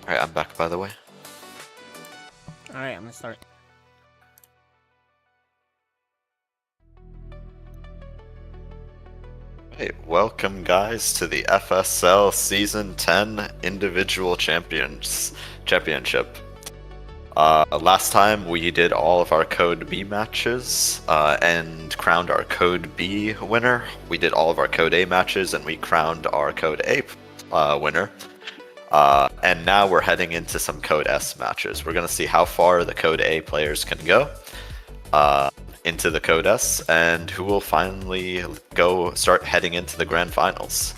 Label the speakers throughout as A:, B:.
A: Alright, I'm back by the way.
B: Alright, I'm gonna start.
A: Hey, welcome guys to the FSL Season 10 Individual Championship. Last time we did all of our Code B matches and crowned our Code B winner. We did all of our Code A matches and we crowned our Code A winner. And now we're heading into some Code S matches. We're going to see how far the Code A players can go into the Code S and who will finally start heading into the Grand Finals.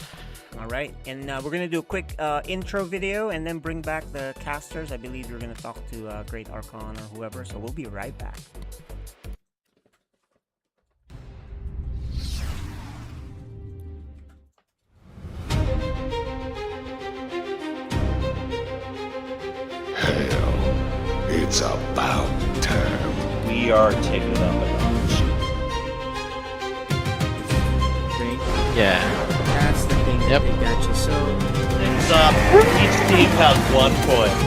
B: Alright, and we're gonna do a quick intro video and then bring back the casters. I believe you're gonna talk to GreatArchon or whoever, so we'll be right back.
C: Hell, it's about time.
D: We are taking it up a notch.
E: Yeah.
F: That's the thing that they got you. So
D: It's up. Each team has 1 point.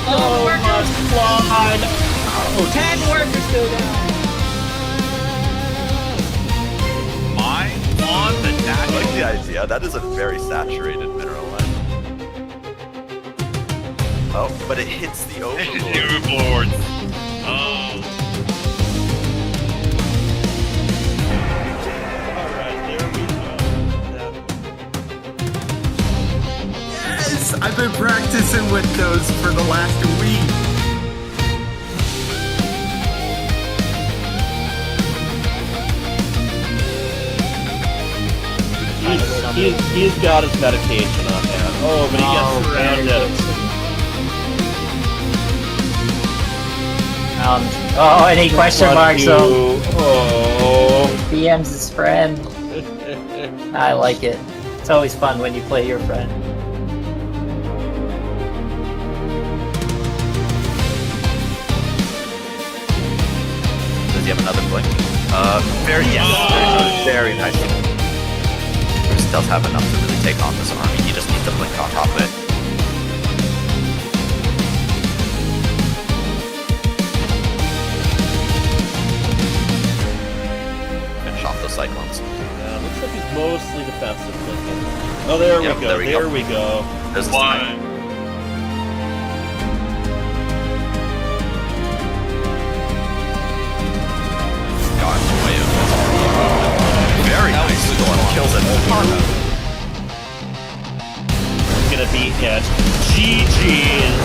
D: Oh, much fly!
F: 10 workers still down.
A: Mine on the dash. I like the idea. That is a very saturated mineral line. Oh, but it hits the overlord.
D: Oh. Alright, there we go.
G: Yes! I've been practicing with those for the last week.
D: He's got his medication on hand. Oh, but he gets surrounded.
E: Any question marks though?
D: Oh.
E: PM's his friend. I like it. It's always fun when you play your friend.
A: Does he have another blink? Very nice. Bruce does have enough to really take on this army. He just needs to blink on top of it. Finish off those cyclones.
D: Yeah, looks like he's mostly defensive looking. Oh, there
A: Yep,
D: we go.
A: there we
D: There
A: go.
D: we go.
A: There's one. Very nice. Kills it.
D: He's gonna be it. GG's.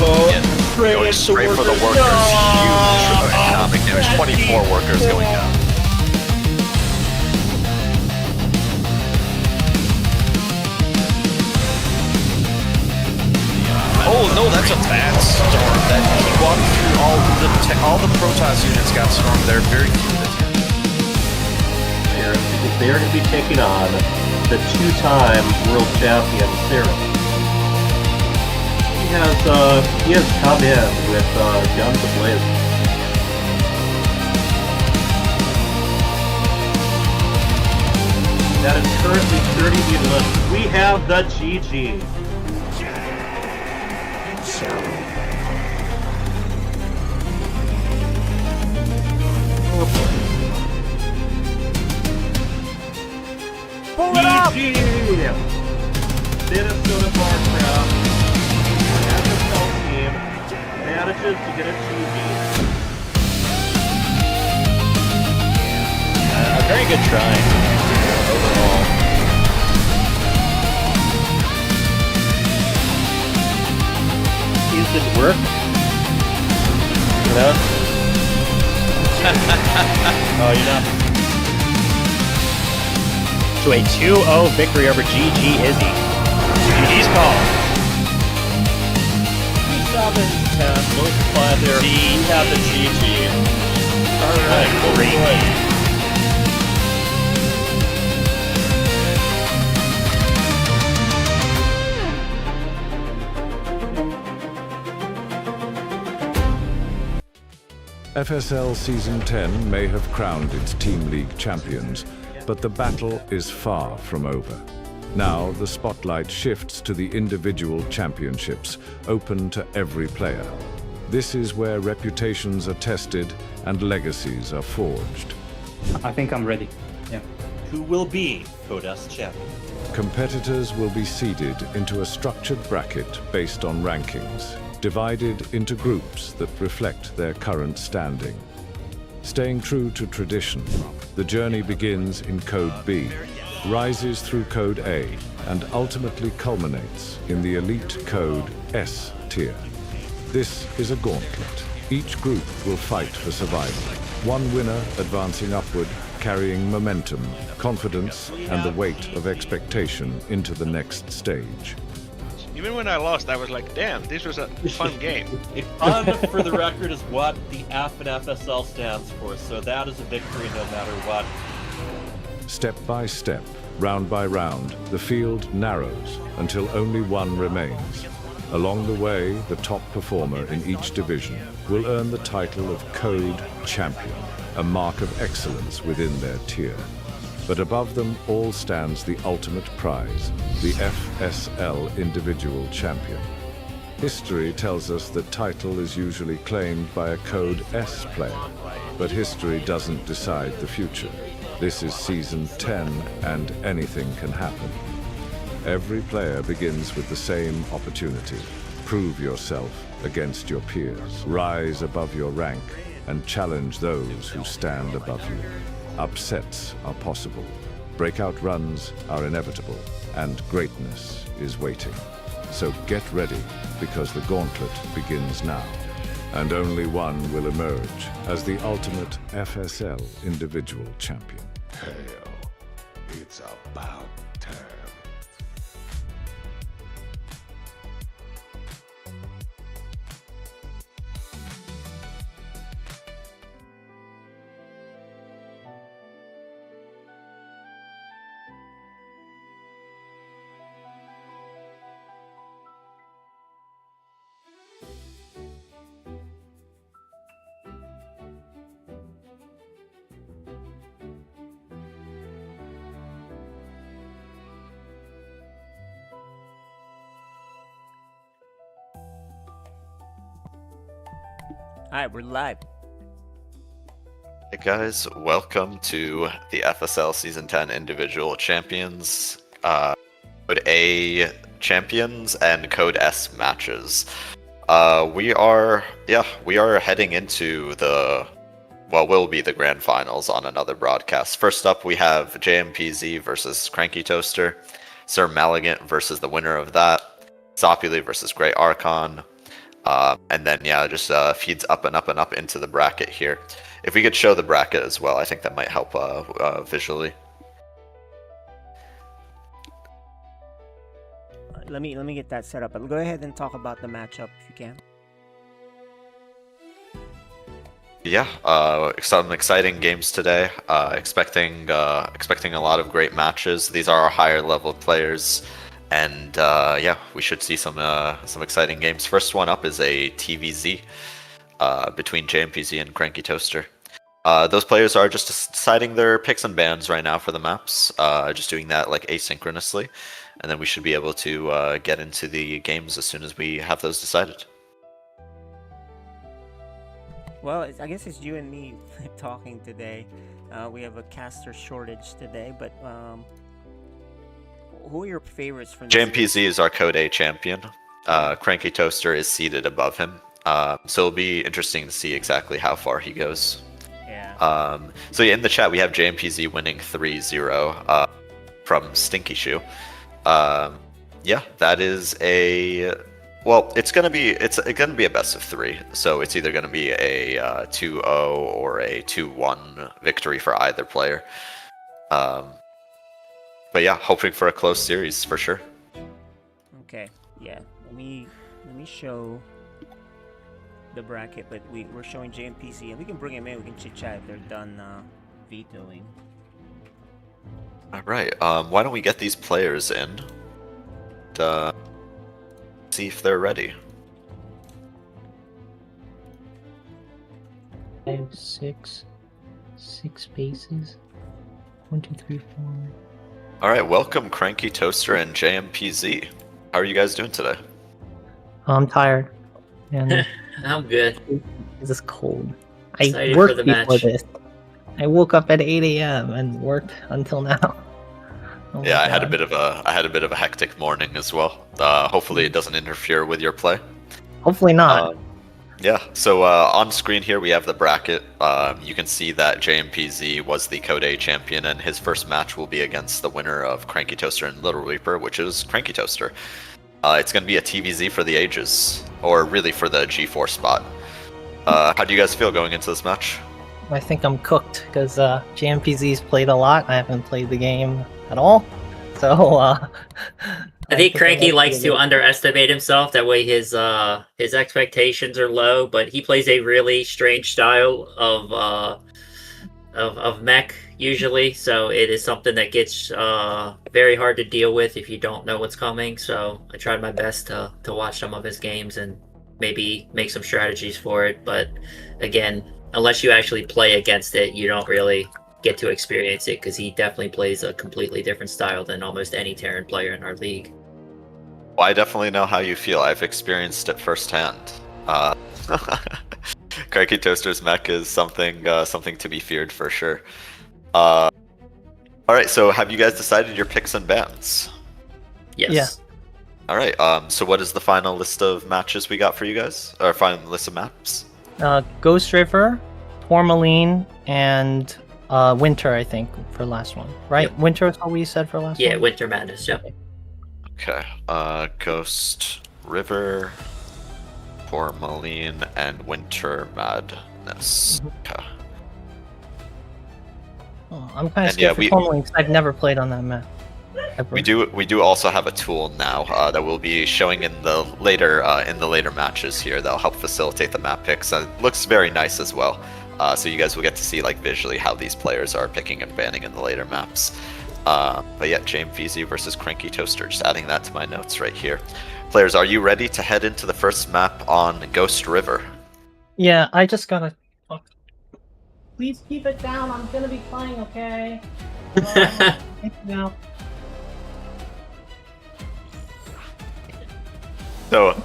D: Oh,
A: Going straight for the workers. Huge economic damage. 24 workers going down.
H: Oh no, that's a bad storm. That he walked through all the Protoss units got stormed there. Very few that
D: They are going to be taking on the 2-time world champion SirMalagant. He has come in with guns ablaze. That is currently 30 units. We have the GG.
B: Pull it up!
D: Minnesota Barcraft FSL team manages to get a GG. A very good try overall. These didn't work. You know? Oh, you're not.
I: To a 2-0 victory over GG Izzy. GG's call.
D: 7-10, multiply there. We have the GG. Alright, great.
C: FSL Season 10 may have crowned its Team League champions, but the battle is far from over. Now the spotlight shifts to the individual championships, open to every player. This is where reputations are tested and legacies are forged.
E: I think I'm ready. Yeah.
D: Who will be Code S champion?
C: Competitors will be seeded into a structured bracket based on rankings, divided into groups that reflect their current standing. Staying true to tradition, the journey begins in Code B, rises through Code A, and ultimately culminates in the elite Code S tier. This is a gauntlet. Each group will fight for survival. One winner advancing upward, carrying momentum, confidence, and the weight of expectation into the next stage.
H: Even when I lost, I was like, damn, this was a fun game.
D: Fun, for the record, is what the F in FSL stands for, so that is a victory no matter what.
C: Step by step, round by round, the field narrows until only one remains. Along the way, the top performer in each division will earn the title of Code Champion, a mark of excellence within their tier. But above them all stands the ultimate prize, the FSL Individual Champion. History tells us that title is usually claimed by a Code S player, but history doesn't decide the future. This is Season 10, and anything can happen. Every player begins with the same opportunity. Prove yourself against your peers. Rise above your rank and challenge those who stand above you. Upsets are possible. Breakout runs are inevitable, and greatness is waiting. So get ready, because the gauntlet begins now. And only one will emerge as the ultimate FSL Individual Champion. Hell, it's about time.
B: Alright, we're live.
A: Hey guys, welcome to the FSL Season 10 Individual Champions, Code A Champions, and Code S matches. We are heading into will be the grand finals on another broadcast. First up, we have JMPZ versus CrankyToaster, SirMalagant versus the winner of that, Sopuli versus GreatArchon, and then just feeds up and up and up into the bracket here. If we could show the bracket as well, I think that might help visually.
B: Let me get that set up. But go ahead and talk about the matchup if you can.
A: Yeah, some exciting games today. Expecting a lot of great matches. These are our higher level players, and we should see some exciting games. First one up is a TVZ between JMPZ and CrankyToaster. Those players are just deciding their picks and bans right now for the maps. Just doing that like asynchronously, and then we should be able to get into the games as soon as we have those decided.
B: Well, I guess it's you and me talking today. We have a caster shortage today, but who are your favorites from this
A: JMPZ is our Code A champion. CrankyToaster is seated above him. So it'll be interesting to see exactly how far he goes.
B: Yeah.
A: In the chat we have JMPZ winning 3-0 from Stinky Shoe. That is it's gonna be a best of 3. So it's either gonna be a 2-0 or a 2-1 victory for either player. Hoping for a close series for sure.
B: Okay. Yeah. Let me show the bracket, but we're showing JMPC, and we can bring him in. We can chit chat if they're done vetoing.
A: All right. Why don't we get these players in? See if they're ready.
E: 5, 6 spaces. 1, 2, 3, 4.
A: All right, welcome CrankyToaster and JMPZ. How are you guys doing today?
E: I'm tired. And
F: I'm good.
E: this is cold.
F: Excited
E: I worked
F: for the
E: before
F: match.
E: this. I woke up at 8 a.m. and worked until now. Oh my
A: Yeah, I had a
E: God.
A: bit of a hectic morning as well. Hopefully it doesn't interfere with your play.
E: Hopefully not.
A: Yeah, so on screen here we have the bracket. You can see that JMPZ was the Code A champion, and his first match will be against the winner of CrankyToaster and Little Reaper, which is CrankyToaster. It's going to be a TVZ for the ages, or really for the G4 spot. How do you guys feel going into this match?
E: I think I'm cooked because JMPZ's played a lot. I haven't played the game at all. So
F: I think Cranky likes to underestimate himself. That way his expectations are low, but he plays a really strange style of mech usually. So it is something that gets very hard to deal with if you don't know what's coming. So I tried my best to watch some of his games and maybe make some strategies for it. But again, unless you actually play against it, you don't really get to experience it, because he definitely plays a completely different style than almost any Terran player in our league.
A: Well, I definitely know how you feel. I've experienced it firsthand. CrankyToaster's mech is something to be feared for sure. All right, so have you guys decided your picks and bans?
F: Yes.
E: Yeah.
A: All right. So what is the final list of matches we got for you guys, or final list of maps?
E: Ghost River, Tourmaline, and Winter, I think, for last one. Right?
F: Yep.
E: Winter is what we said for last
F: Yeah,
E: one?
F: Winter Madness. Yep.
A: Okay. Ghost River, Tourmaline, and Winter Madness. Okay.
E: Oh, I'm kind of
A: And yeah,
E: scared for Tourmaline because I've never played on that map. Ever.
A: We do also have a tool now that we'll be showing in the later matches here that'll help facilitate the map picks. And it looks very nice as well. So you guys will get to see like visually how these players are picking and banning in the later maps. But yeah, JMPZ versus CrankyToaster. Just adding that to my notes right here. Players, are you ready to head into the first map on Ghost River?
E: Yeah, I just gotta... Please keep it down, I'm gonna be playing, okay? No.
A: So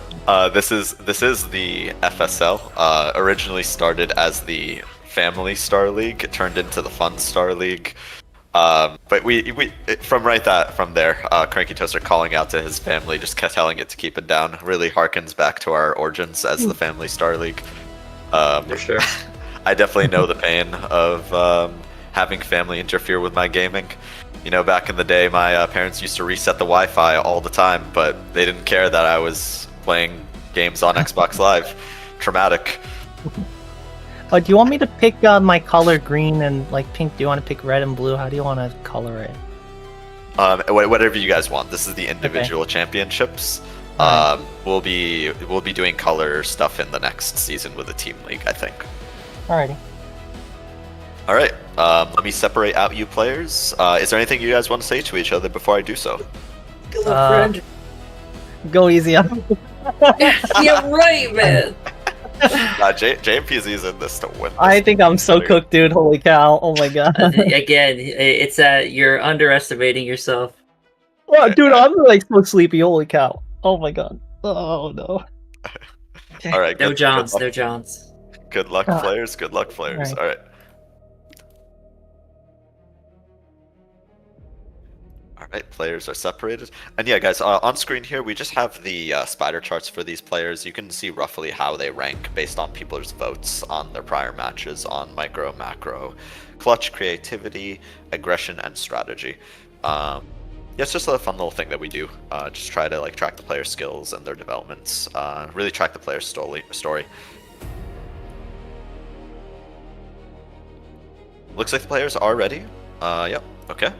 A: this is the FSL. Originally started as the Family Star League, it turned into the Fun Star League. But from there, CrankyToaster calling out to his family, just kept telling it to keep it down. Really harkens back to our origins as the Family Star League.
F: For sure.
A: I definitely know the pain of having family interfere with my gaming. You know, back in the day, my parents used to reset the Wi-Fi all the time, but they didn't care that I was playing games on Xbox Live. Traumatic.
E: Oh, do you want me to pick my color green and like pink? Do you want to pick red and blue? How do you want to color it?
A: Whatever you guys want. This is the individual championships.
E: Alright.
A: We'll be doing color stuff in the next season with the team league, I think.
E: Alrighty.
A: All right. Let me separate out you players. Is there anything you guys want to say to each other before I do so?
F: Friend.
E: Go easy on.
F: Yeah, right, man.
A: JMPZ is in this to win.
E: I think I'm so cooked, dude. Holy cow. Oh my god.
F: Again, it's that you're underestimating yourself.
E: Oh, dude, I'm like so sleepy. Holy cow. Oh my god. Oh no.
A: All right.
F: No
A: good
F: Johns,
A: luck.
F: no Johns.
A: Good luck, players. Good luck, players.
E: Alright.
A: All right. Alright, players are separated. And yeah, guys, on screen here, we just have the spider charts for these players. You can see roughly how they rank based on people's votes on their prior matches on micro, macro, clutch, creativity, aggression, and strategy. Yeah, it's just a fun little thing that we do. Just try to like track the players' skills and their developments. Really track the players' story. Looks like the players are ready. Yep. Okay.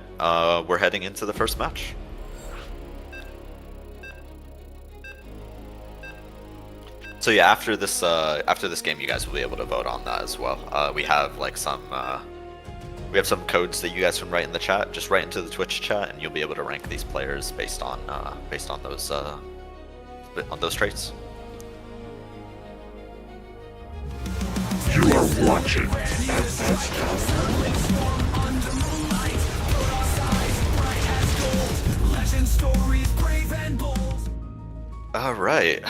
A: We're heading into the first match. So yeah, after this game, you guys will be able to vote on that as well. We have like some codes that you guys can write in the chat. Just write into the Twitch chat, and you'll be able to rank these players based on those traits.
J: You are
C: watching.
A: Alright,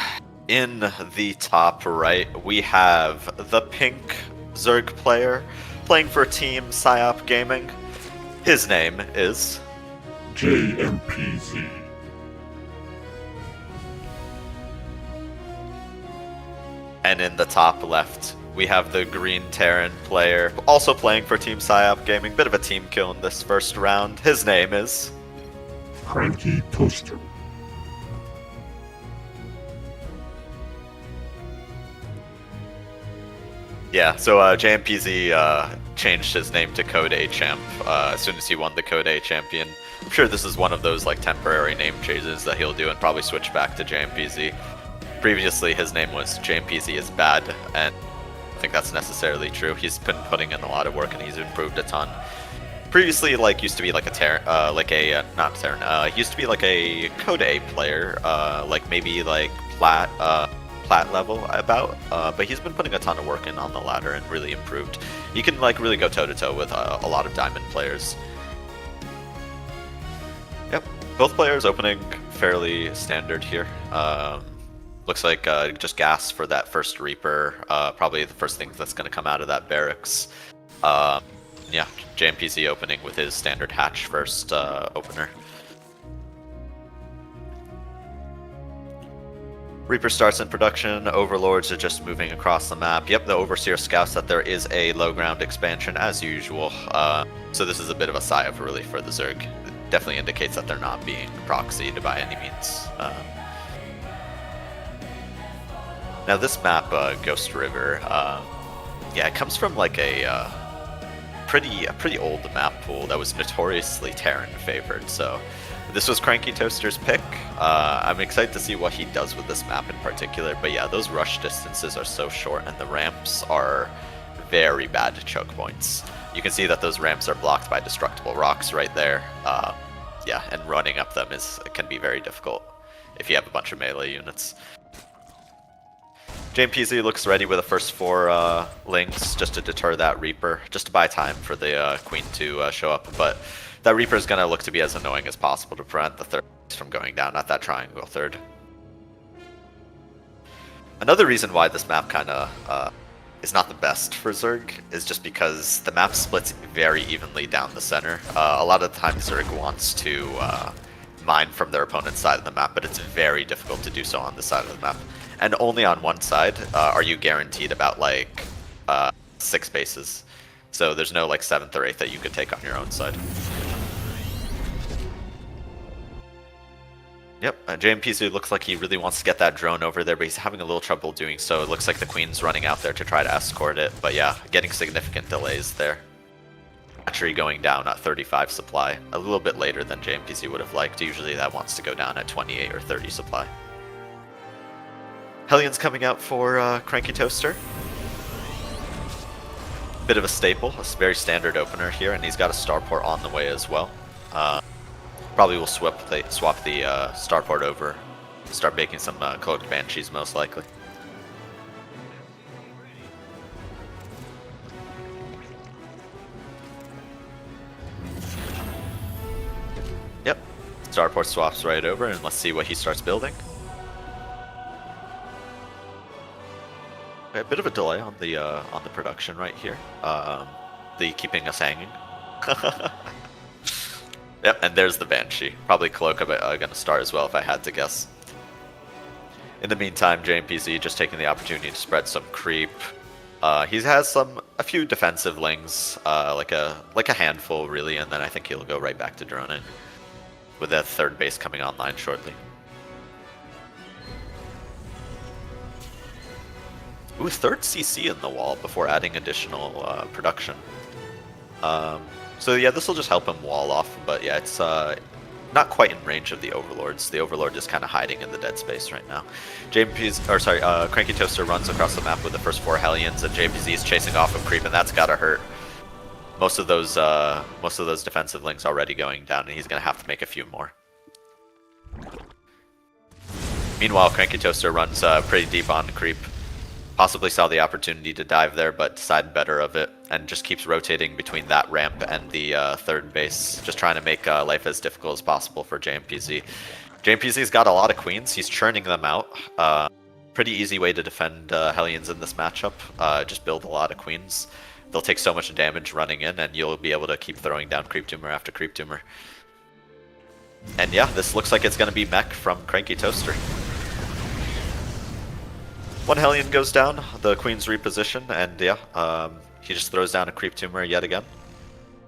A: in the top right, we have the pink Zerg player playing for Team Psyop Gaming. His name is
C: JMPZ.
A: And in the top left, we have the green Terran player also playing for Team Psyop Gaming. Bit of a team kill in this first round. His name is
C: CrankyToaster.
A: Yeah, so JMPZ changed his name to Code A Champ as soon as he won the Code A Champion. I'm sure this is one of those like temporary name changes that he'll do and probably switch back to JMPZ. Previously, his name was JMPZ is bad, and I think that's necessarily true. He's been putting in a lot of work and he's improved a ton. Previously, like, used to be like a Terran, not Terran, he used to be like a Code A player, like maybe like Plat level about, but he's been putting a ton of work in on the ladder and really improved. He can like really go toe to toe with a lot of Diamond players. Yep, both players opening fairly standard here. Looks like just gas for that first Reaper, probably the first thing that's going to come out of that barracks. Yeah, JMPZ opening with his standard hatch first opener. Reaper starts in production, Overlords are just moving across the map. Yep, the Overseer scouts that there is a low ground expansion as usual. So this is a bit of a sigh of relief for the Zerg. It definitely indicates that they're not being proxied by any means. Now this map, Ghost River, yeah, it comes from like a pretty old map pool that was notoriously Terran favored. So this was CrankyToaster's pick. I'm excited to see what he does with this map in particular. But yeah, those rush distances are so short, and the ramps are very bad choke points. You can see that those ramps are blocked by destructible rocks right there. Yeah, and running up them can be very difficult if you have a bunch of melee units. JMPZ looks ready with the first 4 links just to deter that Reaper, just to buy time for the Queen to show up. But that Reaper is going to look to be as annoying as possible to prevent the third from going down at that triangle third. Another reason why this map kind of is not the best for Zerg is just because the map splits very evenly down the center. A lot of the time Zerg wants to mine from their opponent's side of the map, but it's very difficult to do so on this side of the map. And only on one side are you guaranteed about like 6 bases. So there's no like 7th or 8th that you could take on your own side. Yep, JMPZ looks like he really wants to get that drone over there, but he's having a little trouble doing so. It looks like the Queen's running out there to try to escort it, but yeah, getting significant delays there. Battery going down at 35 supply, a little bit later than JMPZ would have liked. Usually that wants to go down at 28 or 30 supply. Hellions coming out for CrankyToaster. Bit of a staple, a very standard opener here, and he's got a starport on the way as well. Probably will swap the starport over, start making some cloaked banshees most likely. Yep, starport swaps right over, and let's see what he starts building. A bit of a delay on the production right here. The keeping us hanging. Yep, and there's the Banshee. Probably Cloak gonna start as well if I had to guess. In the meantime, JMPZ just taking the opportunity to spread some creep. He has a few defensive lings, like a handful really, and then I think he'll go right back to droning, with that 3rd base coming online shortly. Ooh, 3rd CC in the wall before adding additional production. So yeah, this will just help him wall off, but yeah, it's not quite in range of the Overlords. The Overlord is kind of hiding in the dead space right now. CrankyToaster runs across the map with the first 4 Hellions, and JMPZ is chasing off a creep, and that's gotta hurt. Most of those defensive links already going down, and he's gonna have to make a few more. Meanwhile, CrankyToaster runs pretty deep on creep. Possibly saw the opportunity to dive there, but decided better of it, and just keeps rotating between that ramp and the third base, just trying to make life as difficult as possible for JMPZ. JMPZ's got a lot of queens, he's churning them out. Pretty easy way to defend Hellions in this matchup, just build a lot of queens. They'll take so much damage running in, and you'll be able to keep throwing down Creep Tumor after Creep Tumor. And yeah, this looks like it's going to be mech from CrankyToaster. One Hellion goes down, the queens reposition, and yeah, he just throws down a Creep Tumor yet again.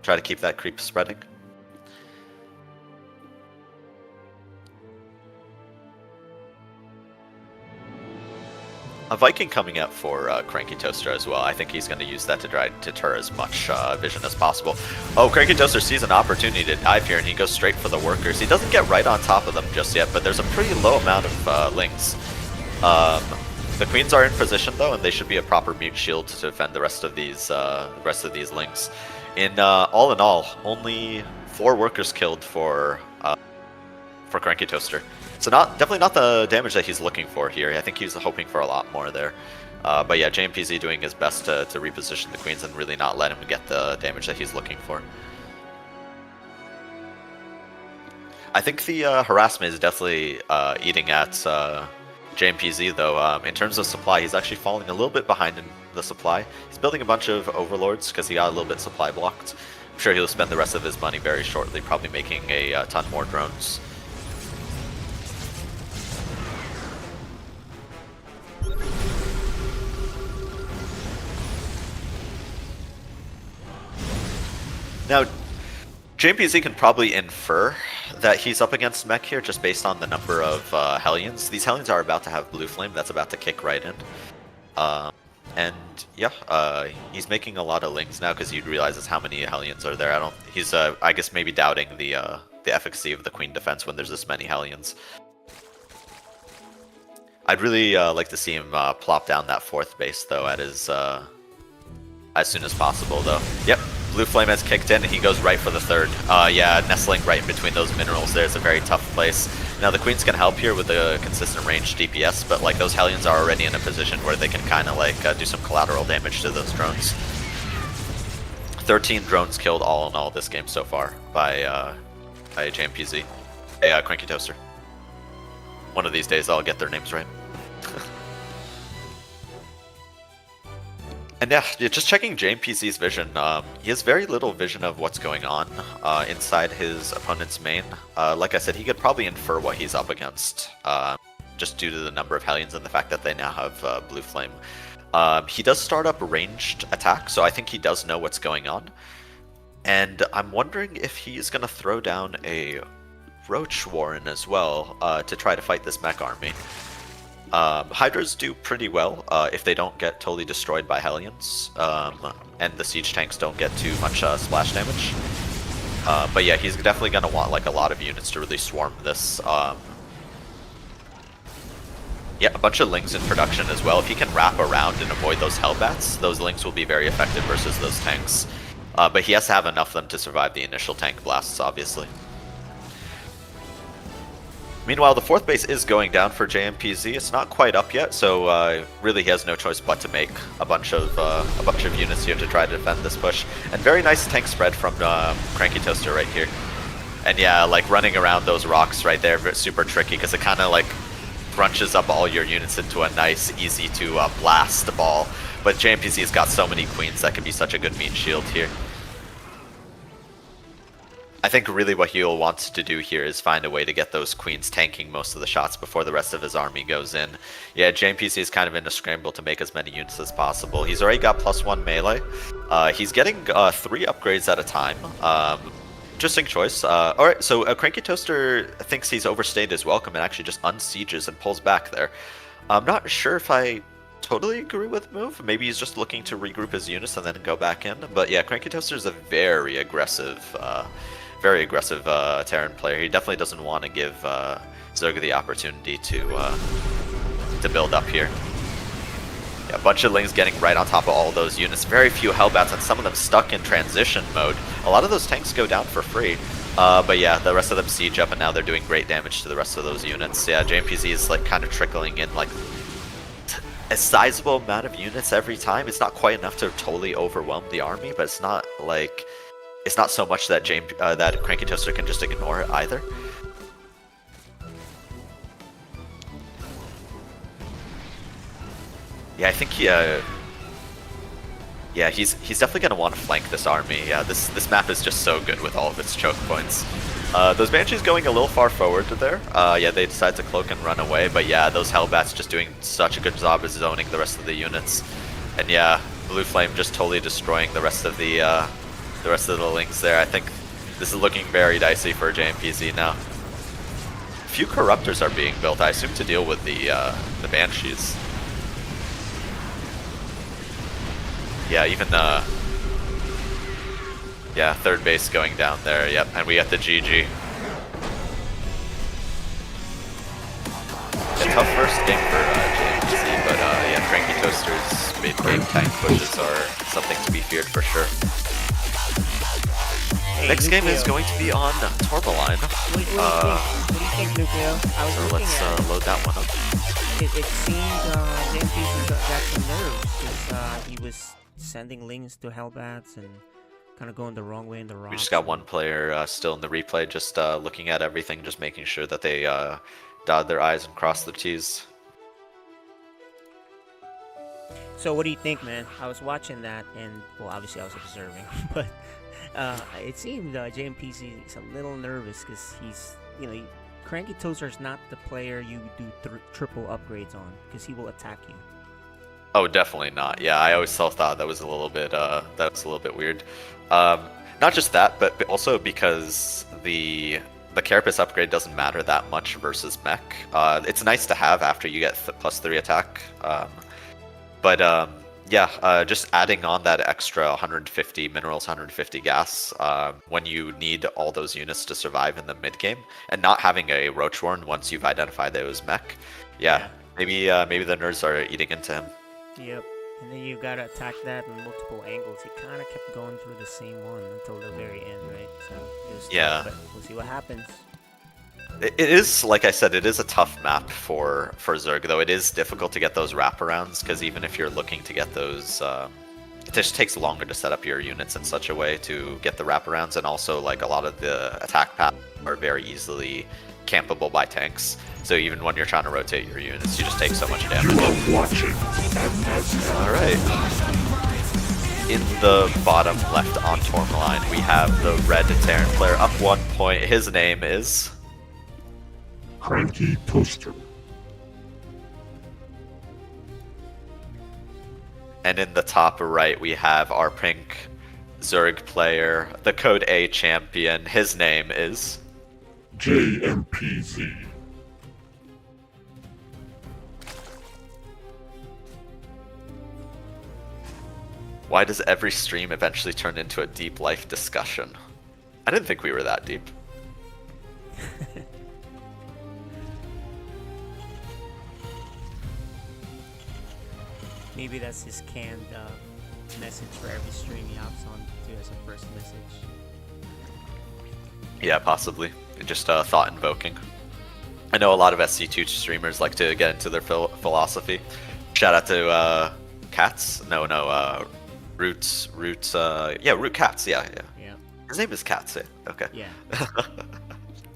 A: Try to keep that creep spreading. A Viking coming up for CrankyToaster as well. I think he's going to use that to try to deter as much vision as possible. Oh, CrankyToaster sees an opportunity to dive here, and he goes straight for the workers. He doesn't get right on top of them just yet, but there's a pretty low amount of lings. The queens are in position though, and they should be a proper mute shield to defend the rest of these lings. In all, only 4 workers killed for CrankyToaster. So definitely not the damage that he's looking for here. I think he's hoping for a lot more there. But yeah, JMPZ doing his best to reposition the queens and really not let him get the damage that he's looking for. I think the harassment is definitely eating at JMPZ though. In terms of supply, he's actually falling a little bit behind in the supply. He's building a bunch of overlords because he got a little bit supply blocked. I'm sure he'll spend the rest of his money very shortly, probably making a ton more drones. Now, JMPZ can probably infer that he's up against mech here just based on the number of Hellions. These Hellions are about to have Blue Flame that's about to kick right in. And yeah, he's making a lot of lings now because he realizes how many Hellions are there. He's I guess maybe doubting the efficacy of the Queen defense when there's this many Hellions. I'd really like to see him plop down that 4th base though at his as soon as possible though. Yep. Blue Flame has kicked in, and he goes right for the 3rd. Yeah, nestling right in between those minerals there is a very tough place. Now the queens can help here with a consistent range DPS, but like those Hellions are already in a position where they can kind of like do some collateral damage to those drones. 13 drones killed all in all this game so far by JMPZ. Hey, CrankyToaster. One of these days I'll get their names right. And yeah, just checking JMPZ's vision, he has very little vision of what's going on inside his opponent's main. Like I said, he could probably infer what he's up against, just due to the number of Hellions and the fact that they now have Blue Flame. He does start up ranged attack, so I think he does know what's going on. And I'm wondering if he's going to throw down a Roach Warren as well to try to fight this mech army. Hydras do pretty well if they don't get totally destroyed by Hellions, and the siege tanks don't get too much splash damage. But yeah, he's definitely going to want like a lot of units to really swarm this. Yeah, a bunch of lings in production as well. If he can wrap around and avoid those Hellbats, those lings will be very effective versus those tanks. But he has to have enough of them to survive the initial tank blasts, obviously. Meanwhile, the 4th base is going down for JMPZ. It's not quite up yet, so really he has no choice but to make a bunch of units here to try to defend this push. And very nice tank spread from CrankyToaster right here. And yeah, like running around those rocks right there, super tricky because it kind of like crunches up all your units into a nice, easy to blast ball. But JMPZ's got so many queens that could be such a good meat shield here. I think really what he'll want to do here is find a way to get those queens tanking most of the shots before the rest of his army goes in. Yeah, JMPZ is kind of in a scramble to make as many units as possible. He's already got +1 melee. He's getting 3 upgrades at a time. Interesting choice. Alright, so CrankyToaster thinks he's overstayed his welcome and actually just unsieges and pulls back there. I'm not sure if I totally agree with the move. Maybe he's just looking to regroup his units and then go back in. But yeah, CrankyToaster is a very aggressive Terran player. He definitely doesn't want to give Zerga the opportunity to build up here. Yeah, a bunch of lings getting right on top of all those units. Very few Hellbats, and some of them stuck in transition mode. A lot of those tanks go down for free. But yeah, the rest of them siege up, and now they're doing great damage to the rest of those units. Yeah, JMPZ is like kind of trickling in like a sizable amount of units every time. It's not quite enough to totally overwhelm the army, but it's not like it's not so much that that CrankyToaster can just ignore it either. Yeah, I think yeah, he's definitely gonna want to flank this army. Yeah, this map is just so good with all of its choke points. Those Banshees going a little far forward to there. Yeah, they decide to cloak and run away, but yeah, those Hellbats just doing such a good job of zoning the rest of the units. And yeah, Blue Flame just totally destroying the rest of the Lings there. I think this is looking very dicey for JMPZ now. Few Corruptors are being built, I assume, to deal with the Banshees. Yeah, even yeah, third base going down there. Yep, and we got the GG. A tough first game for JMPZ, but yeah, CrankyToaster's mid-game tank pushes are something to be feared for sure.
B: Hey,
A: Next game is
B: NuKLeO.
A: going to be on Tourmaline.
B: What do you think, NuKLeO? I was
A: So
B: looking
A: let's
B: at it.
A: load that one up.
B: It seemed JMPZ got some nerves because he was sending Lings to Hellbats and kind of going the wrong way in the rocks.
A: We just got one player still in the replay, just looking at everything, just making sure that they dot their I's and cross their T's.
B: So what do you think, man? I was watching that, and well, obviously I was observing, but it seemed JMPZ is a little nervous because he's, you know, CrankyToaster is not the player you do triple upgrades on because he will attack you.
A: Oh, definitely not. Yeah, I always thought that was a little bit weird. Not just that, but also because the Carapace upgrade doesn't matter that much versus mech. It's nice to have after you get +3 attack. But yeah, just adding on that extra 150 minerals, 150 gas when you need all those units to survive in the mid game, and not having a Roach Warren once you've identified those mech. Yeah, maybe the nerds are eating into him.
B: Yep. And then you gotta attack that in multiple angles. He kind of kept going through the same one until the very end, right? So it was
A: Yeah.
B: tough, but we'll see what happens.
A: It is, like I said, it is a tough map for Zerg, though it is difficult to get those wraparounds, because even if you're looking to get those, it just takes longer to set up your units in such a way to get the wraparounds, and also like a lot of the attack paths are very easily campable by tanks. So even when you're trying to rotate your units, you just take so much damage. Alright. In the bottom left on Tourmaline, we have the red Terran player up 1 point. His name is
J: CrankyToaster.
A: And in the top right, we have our pink Zerg player, the Code A champion. His name is
J: JMPZ.
A: Why does every stream eventually turn into a deep life discussion? I didn't think we were that deep.
B: Maybe that's his canned message for every stream he hops on to as a first message.
A: Yeah, possibly. Just thought invoking. I know a lot of SC2 streamers like to get into their philosophy. Shout out to Cats. Roots. Yeah, Root Cats. Yeah. His name is Cats. Yeah. Okay.
B: Yeah. Yeah,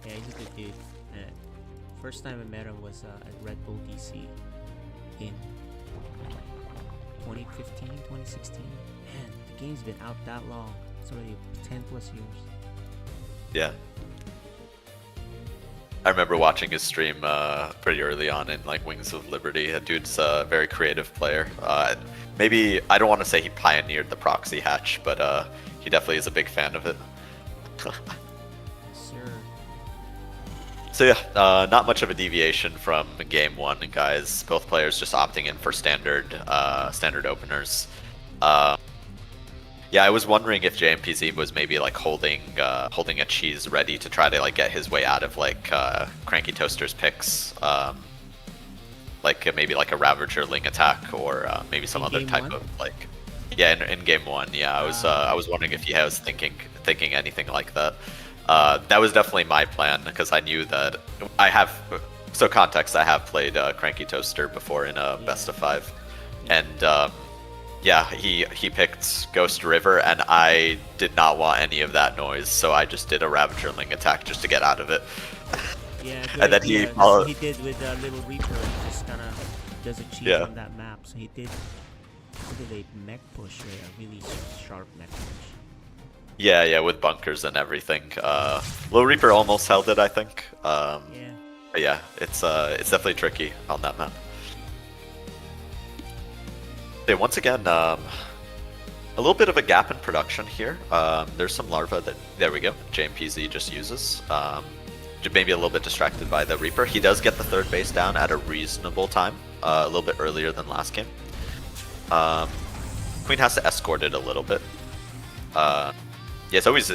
B: he's a good dude. First time I met him was at Red Bull DC in 2015, 2016. Man, the game's been out that long. It's already 10 plus years.
A: Yeah. I remember watching his stream pretty early on in like Wings of Liberty. That dude's a very creative player. Maybe, I don't want to say he pioneered the proxy hatch, but he definitely is a big fan of it.
B: Sir.
A: So yeah, not much of a deviation from game one, guys. Both players just opting in for standard openers. Yeah, I was wondering if JMPZ was maybe like holding a cheese ready to try to like get his way out of like CrankyToaster's picks, like maybe like a Ravager Ling attack or maybe some other type of like, yeah, in game one. Yeah, I was wondering if he was thinking anything like that. That was definitely my plan because I knew that I have. So context, I have played CrankyToaster before in a best of 5. And yeah, he picked Ghost River, and I did not want any of that noise, so I just did a Ravagerling attack just to get out of it.
B: Yeah,
A: And then
B: idea.
A: he followed.
B: He did with Little Reaper, and just kind of does a cheat on that map. So he did a mech push, right? A really sharp mech push.
A: Yeah, yeah, with bunkers and everything. Little Reaper almost held it, I think.
B: Yeah.
A: But yeah, it's definitely tricky on that map. Okay, once again, a little bit of a gap in production here. There's some larva that, there we go, JMPZ just uses. Maybe a little bit distracted by the Reaper. He does get the third base down at a reasonable time, a little bit earlier than last game. Queen has to escort it a little bit. Yeah, it's always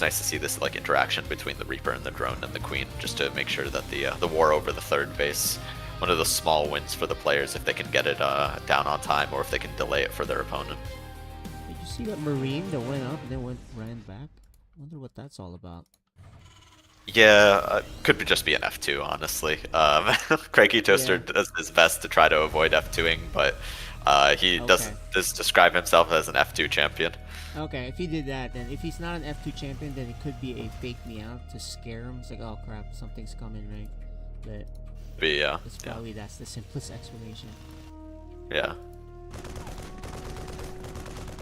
A: nice to see this like interaction between the Reaper and the drone and the Queen, just to make sure that the war over the third base, one of those small wins for the players if they can get it down on time or if they can delay it for their opponent.
B: Did you see that Marine that went up and then ran back? I wonder what that's all about.
A: Yeah, could just be an F2, honestly. CrankyToaster does his best to try to avoid F2ing, but he does describe himself as an F2 champion.
B: Okay, if he did that, then if he's not an F2 champion, then it could be a fake me out to scare him. It's like, oh crap, something's coming, right? But
A: yeah,
B: it's probably that's the simplest explanation.
A: Yeah.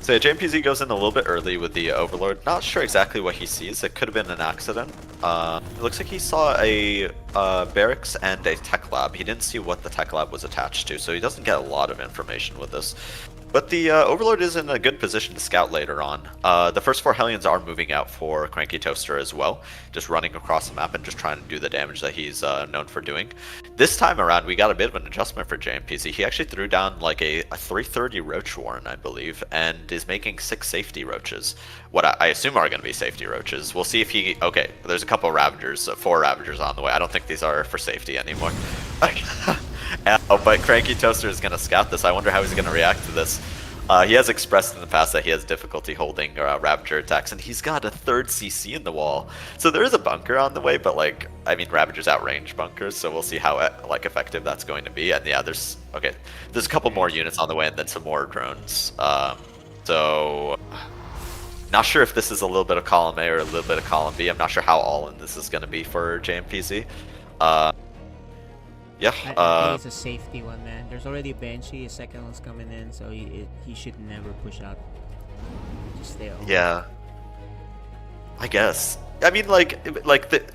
A: So yeah, JMPZ goes in a little bit early with the Overlord. Not sure exactly what he sees. It could have been an accident. It looks like he saw a barracks and a tech lab. He didn't see what the tech lab was attached to, so he doesn't get a lot of information with this. But the Overlord is in a good position to scout later on. The first 4 Hellions are moving out for CrankyToaster as well, just running across the map and just trying to do the damage that he's known for doing. This time around, we got a bit of an adjustment for JMPZ. He actually threw down like a 330 Roach Warren, I believe, and is making 6 safety roaches. What I assume are going to be safety roaches. We'll see if he... Okay, there's a couple Ravagers, 4 Ravagers on the way. I don't think these are for safety anymore. But CrankyToaster is going to scout this. I wonder how he's going to react to this. He has expressed in the past that he has difficulty holding Ravager attacks, and he's got a 3rd CC in the wall. So there is a bunker on the way, but like, I mean, Ravagers outrange bunkers, so we'll see how like effective that's going to be. And yeah, there's a couple more units on the way, and then some more drones. So not sure if this is a little bit of column A or a little bit of column B. I'm not sure how all in this is going to be for JMPZ. Yeah.
B: I think it's a safety one, man. There's already a Banshee, a second one's coming in, so he should never push out. Just stay home.
A: Yeah. I guess. I mean, like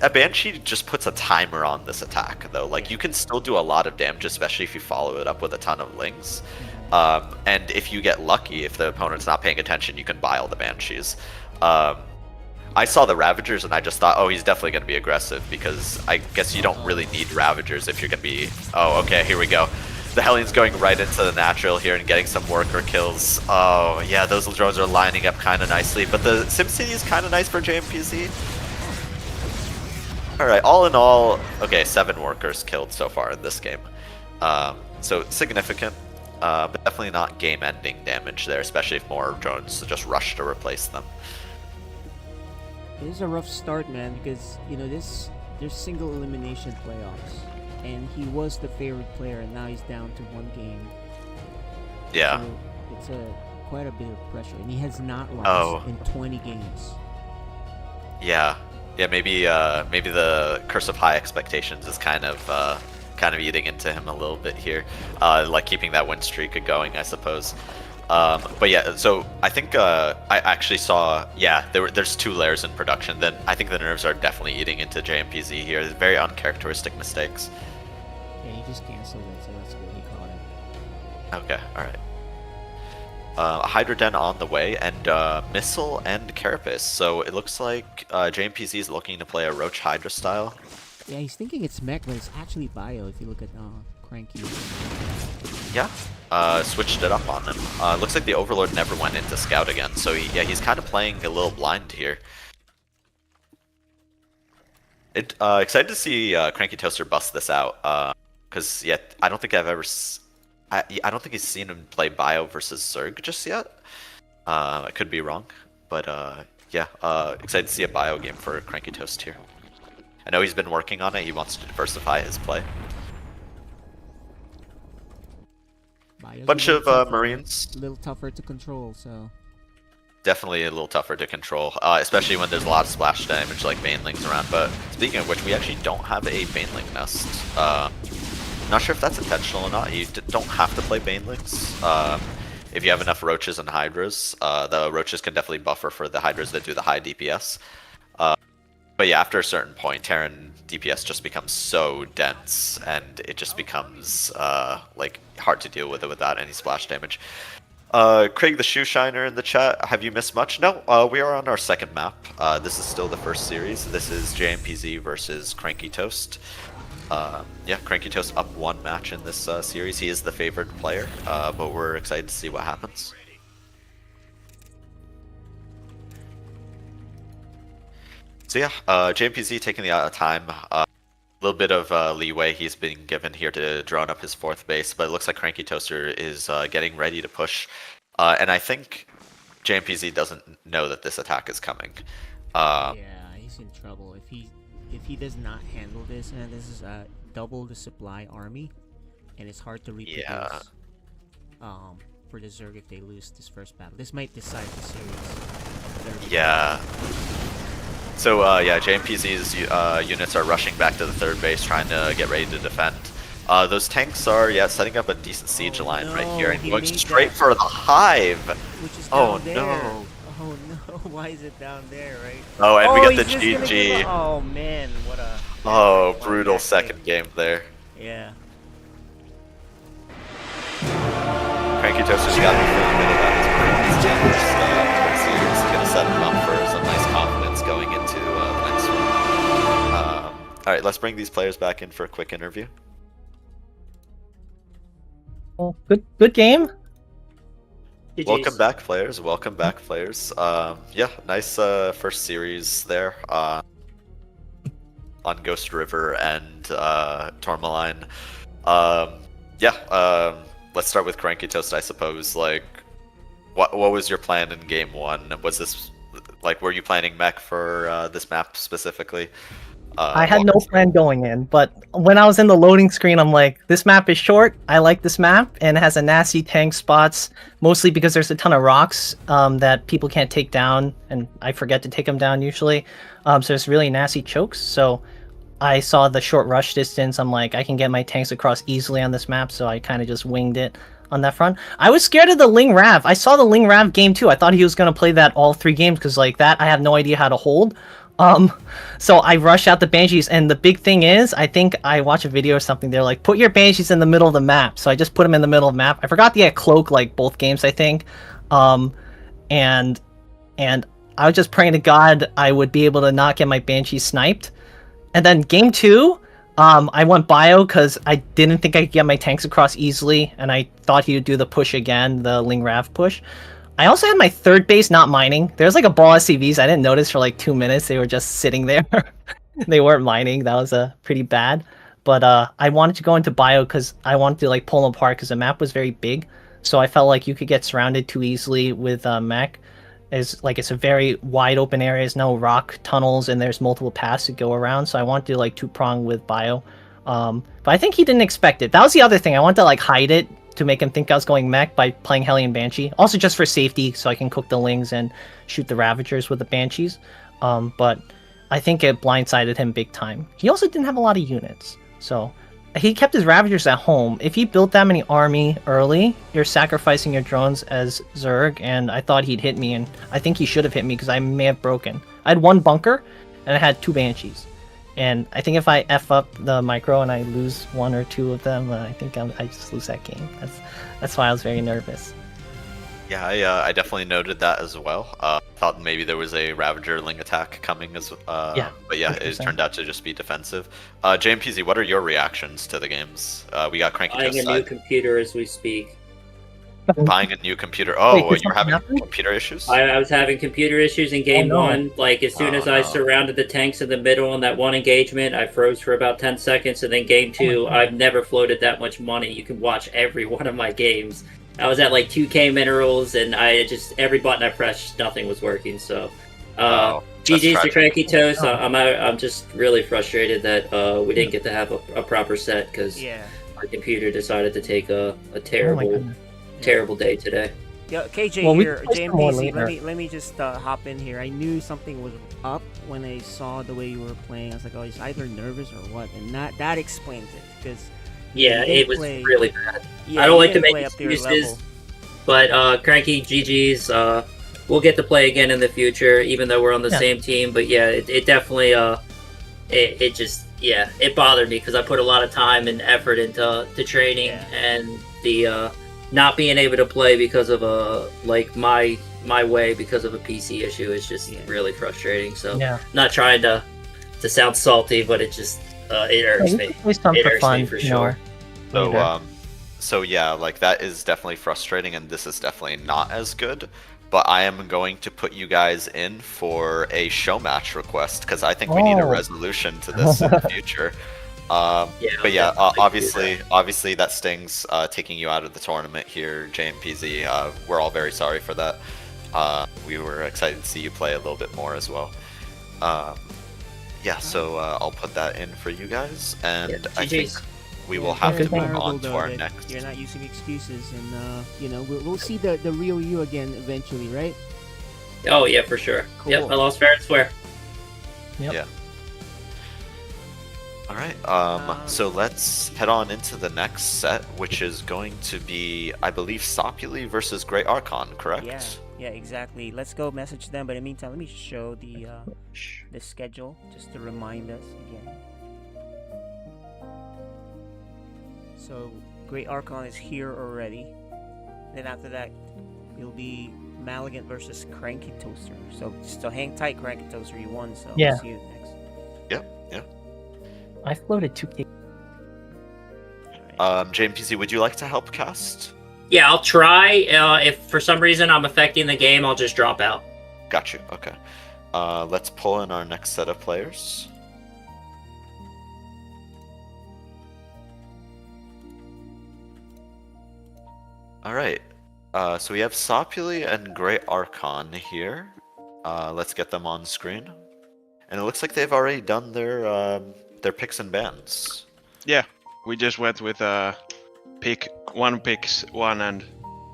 A: a Banshee just puts a timer on this attack, though. Like, you can still do a lot of damage, especially if you follow it up with a ton of lings. And if you get lucky, if the opponent's not paying attention, you can bile the Banshees. I saw the Ravagers and I just thought, oh, he's definitely going to be aggressive, because I guess you don't really need Ravagers if you're going to be... Oh, okay, here we go. The Hellion's going right into the natural here and getting some worker kills. Oh, yeah, those drones are lining up kind of nicely, but the SimCity is kind of nice for JMPZ. Alright, all in all, okay, 7 workers killed so far in this game. So significant, but definitely not game-ending damage there, especially if more drones just rush to replace them.
B: It is a rough start, man, because there's single elimination playoffs, and he was the favorite player, and now he's down to 1 game.
A: Yeah.
B: So it's quite a bit of pressure, and he has not lost in 20 games.
A: Yeah, maybe the curse of high expectations is kind of eating into him a little bit here, like keeping that win streak going, I suppose. But yeah, so I think I actually saw, yeah, there's 2 layers in production. Then I think the nerves are definitely eating into JMPZ here. There's very uncharacteristic mistakes.
B: Yeah, he just canceled it, so that's good. He caught it.
A: Okay, alright. Hydra Den on the way, and Missile and Carapace. So it looks like JMPZ is looking to play a Roach Hydra style.
B: Yeah, he's thinking it's mech, but it's actually bio if you look at Cranky.
A: Yeah. Switched it up on him. Looks like the Overlord never went into Scout again, so he's kind of playing a little blind here. Excited to see CrankyToaster bust this out, because I don't think I've ever... I don't think he's seen him play Bio versus Zerg just yet. I could be wrong, but yeah, excited to see a Bio game for CrankyToast here. I know he's been working on it. He wants to diversify his play.
B: Bio's
A: Bunch
B: a
A: of
B: little tougher,
A: Marines.
B: a little tougher to control. So
A: Definitely a little tougher to control, especially when there's a lot of splash damage like banelings around. But speaking of which, we actually don't have a baneling nest. Not sure if that's intentional or not. You don't have to play banelings. If you have enough roaches and hydras, the roaches can definitely buffer for the hydras that do the high DPS. But yeah, after a certain point, Terran DPS just becomes so dense, and it just becomes like hard to deal with it without any splash damage. Craig the Shoe Shiner in the chat, have you missed much? No, we are on our second map. This is still the first series. This is JMPZ versus CrankyToast. Yeah, CrankyToast up 1 match in this series. He is the favored player, but we're excited to see what happens. So yeah, JMPZ taking the time. A little bit of leeway he's been given here to drone up his 4th base, but it looks like CrankyToaster is getting ready to push. And I think JMPZ doesn't know that this attack is coming.
B: yeah, he's in trouble if he does not handle this. And this is double the supply army, and it's hard to reproduce.
A: Yeah.
B: For the Zerg if they lose this first battle, this might decide the series.
A: Yeah. So yeah, JMPZ's units are rushing back to the 3rd base, trying to get ready to defend. Those tanks are setting up a decent siege line right here and going straight for the hive.
B: Which is
A: Oh
B: down there.
A: no!
B: Oh no! Why is it down there, right?
A: Oh, and we get the
B: he's just gonna
A: GG.
B: give up- Oh man, what a
A: Oh, brutal second game there.
B: Yeah.
A: CrankyToaster's got to be feeling good about his performance in this series. It's gonna set him up for some nice confidence going into the next one. All right, let's bring these players back in for a quick interview.
E: Well, good game.
F: GG's.
A: Welcome back, players. Welcome back, players. Yeah, nice first series there on Ghost River and Tourmaline. Yeah, let's start with CrankyToast, I suppose. Like, what was your plan in game 1? Was this like, were you planning mech for this map specifically?
E: I had no plan going in, but when I was in the loading screen, I'm like, this map is short. I like this map, and it has a nasty tank spots, mostly because there's a ton of rocks that people can't take down, and I forget to take them down usually. So there's really nasty chokes. So I saw the short rush distance. I'm like, I can get my tanks across easily on this map, so I kind of just winged it on that front. I was scared of the Ling Rav. I saw the Ling Rav game too. I thought he was going to play that all 3 games, because like that, I have no idea how to hold. So I rushed out the Banshees, and the big thing is, I think I watched a video or something, they're like, put your Banshees in the middle of the map. So I just put them in the middle of the map. I forgot to get Cloak like both games, I think. And I was just praying to God I would be able to not get my Banshees sniped. And then game 2, I went bio because I didn't think I could get my tanks across easily, and I thought he would do the push again, the Ling Rav push. I also had my 3rd base not mining. There's like a ball of SCVs. I didn't notice for like 2 minutes. They were just sitting there. They weren't mining. That was pretty bad. But I wanted to go into bio because I wanted to like pull them apart because the map was very big. So I felt like you could get surrounded too easily with mech. It's a very wide open area. There's no rock tunnels, and there's multiple paths to go around. So I wanted to like 2-prong with bio. But I think he didn't expect it. That was the other thing. I wanted to like hide it to make him think I was going mech by playing Hellion Banshee. Also just for safety, so I can cook the Lings and shoot the Ravagers with the Banshees. But I think it blindsided him big time. He also didn't have a lot of units. So he kept his Ravagers at home. If he built that many army early, you're sacrificing your drones as Zerg, and I thought he'd hit me, and I think he should have hit me because I may have broken. I had 1 bunker, and I had 2 Banshees. And I think if I F up the micro and I lose 1 or 2 of them, I think I just lose that game. That's why I was very nervous.
A: Yeah, I definitely noted that as well. Thought maybe there was a Ravager Ling attack coming as
E: yeah,
A: but yeah, 100%. It turned out to just be defensive. JMPZ, what are your reactions to the games? We got CrankyToast
F: Buying a new computer as we speak.
A: Buying a new computer. Oh,
E: Wait,
A: you're having
E: happened?
A: computer issues?
F: I was having computer issues in game
E: Oh, no.
F: 1. Like, as soon as I surrounded the tanks in the middle in that one engagement, I froze for about 10 seconds. And then game 2, I've never floated that much money. You can watch every one of my games. I was at like 2k minerals, and every button I pressed, nothing was working. So, GG's to CrankyToast. I'm just really frustrated that we didn't get to have a proper set, because
B: Yeah.
F: my computer decided to take a
E: Oh my
F: terrible,
E: goodness.
F: terrible day today.
B: Yeah, KJ
E: Well, we
B: here,
E: can play some more
B: JMPZ.
E: later.
B: Let me just hop in here. I knew something was up when I saw the way you were playing. I was like, oh, he's either nervous or what, and that explains it because
F: Yeah,
B: you
F: it
B: didn't
F: was
B: play-
F: really bad.
B: yeah,
F: I don't
B: you
F: like to
B: didn't
F: make
B: play up to your
F: excuses,
B: level.
F: but Cranky GG's. We'll get to play again in the future, even though we're on the
E: Yeah.
F: same team. But yeah, it definitely it just it bothered me because I put a lot of time and effort into training,
B: Yeah.
F: and the not being able to play because of like my way because of a PC issue is just
B: Yeah.
F: really frustrating. So
E: Yeah.
F: not trying to sound salty, but it just it irks
E: We
F: me.
E: can play some
F: It
E: for
F: irks
E: fun,
F: me for
E: you
F: sure.
E: know.
A: So,
E: later.
A: so yeah, like that is definitely frustrating, and this is definitely not as good. But I am going to put you guys in for a show match request because I think we need a
E: Oh.
A: resolution to this in the future.
F: Yeah,
A: But yeah,
F: I'll definitely do
A: obviously that stings taking you out of the tournament here, JMPZ. We're all very sorry for that. We were excited to see you play a little bit more as well. Yeah, so I'll put that in for you guys, and
F: Yeah,
A: I think
F: GG's.
A: we will
B: Yeah,
A: have to
E: very
A: move
B: admirable,
A: on to
B: though,
A: our
B: that
A: next.
B: You're not using excuses, and you know we'll see the real you again eventually, right?
F: Oh yeah, for sure.
B: Cool.
F: Yep, I lost fair and square.
E: Yep.
A: Yeah. All right. So let's head on into the next set, which is going to be, I believe, Sopuli versus GreatArchon, correct?
B: Yeah, exactly. Let's go message them. But in the meantime, let me show the schedule just to remind us again. So GreatArchon is here already. Then after that, it'll be Malagant versus CrankyToaster. So hang tight, CrankyToaster. You won, so
E: Yeah.
B: we'll see you next.
E: I floated 2K.
B: All right.
A: JMPZ, would you like to help cast?
F: Yeah, I'll try. If for some reason I'm affecting the game, I'll just drop out.
A: Got you. Okay. Let's pull in our next set of players. All right. So we have Sopuli and GreatArchon here. Let's get them on screen. And it looks like they've already done their picks and bans.
J: Yeah, we just went with pick picks one and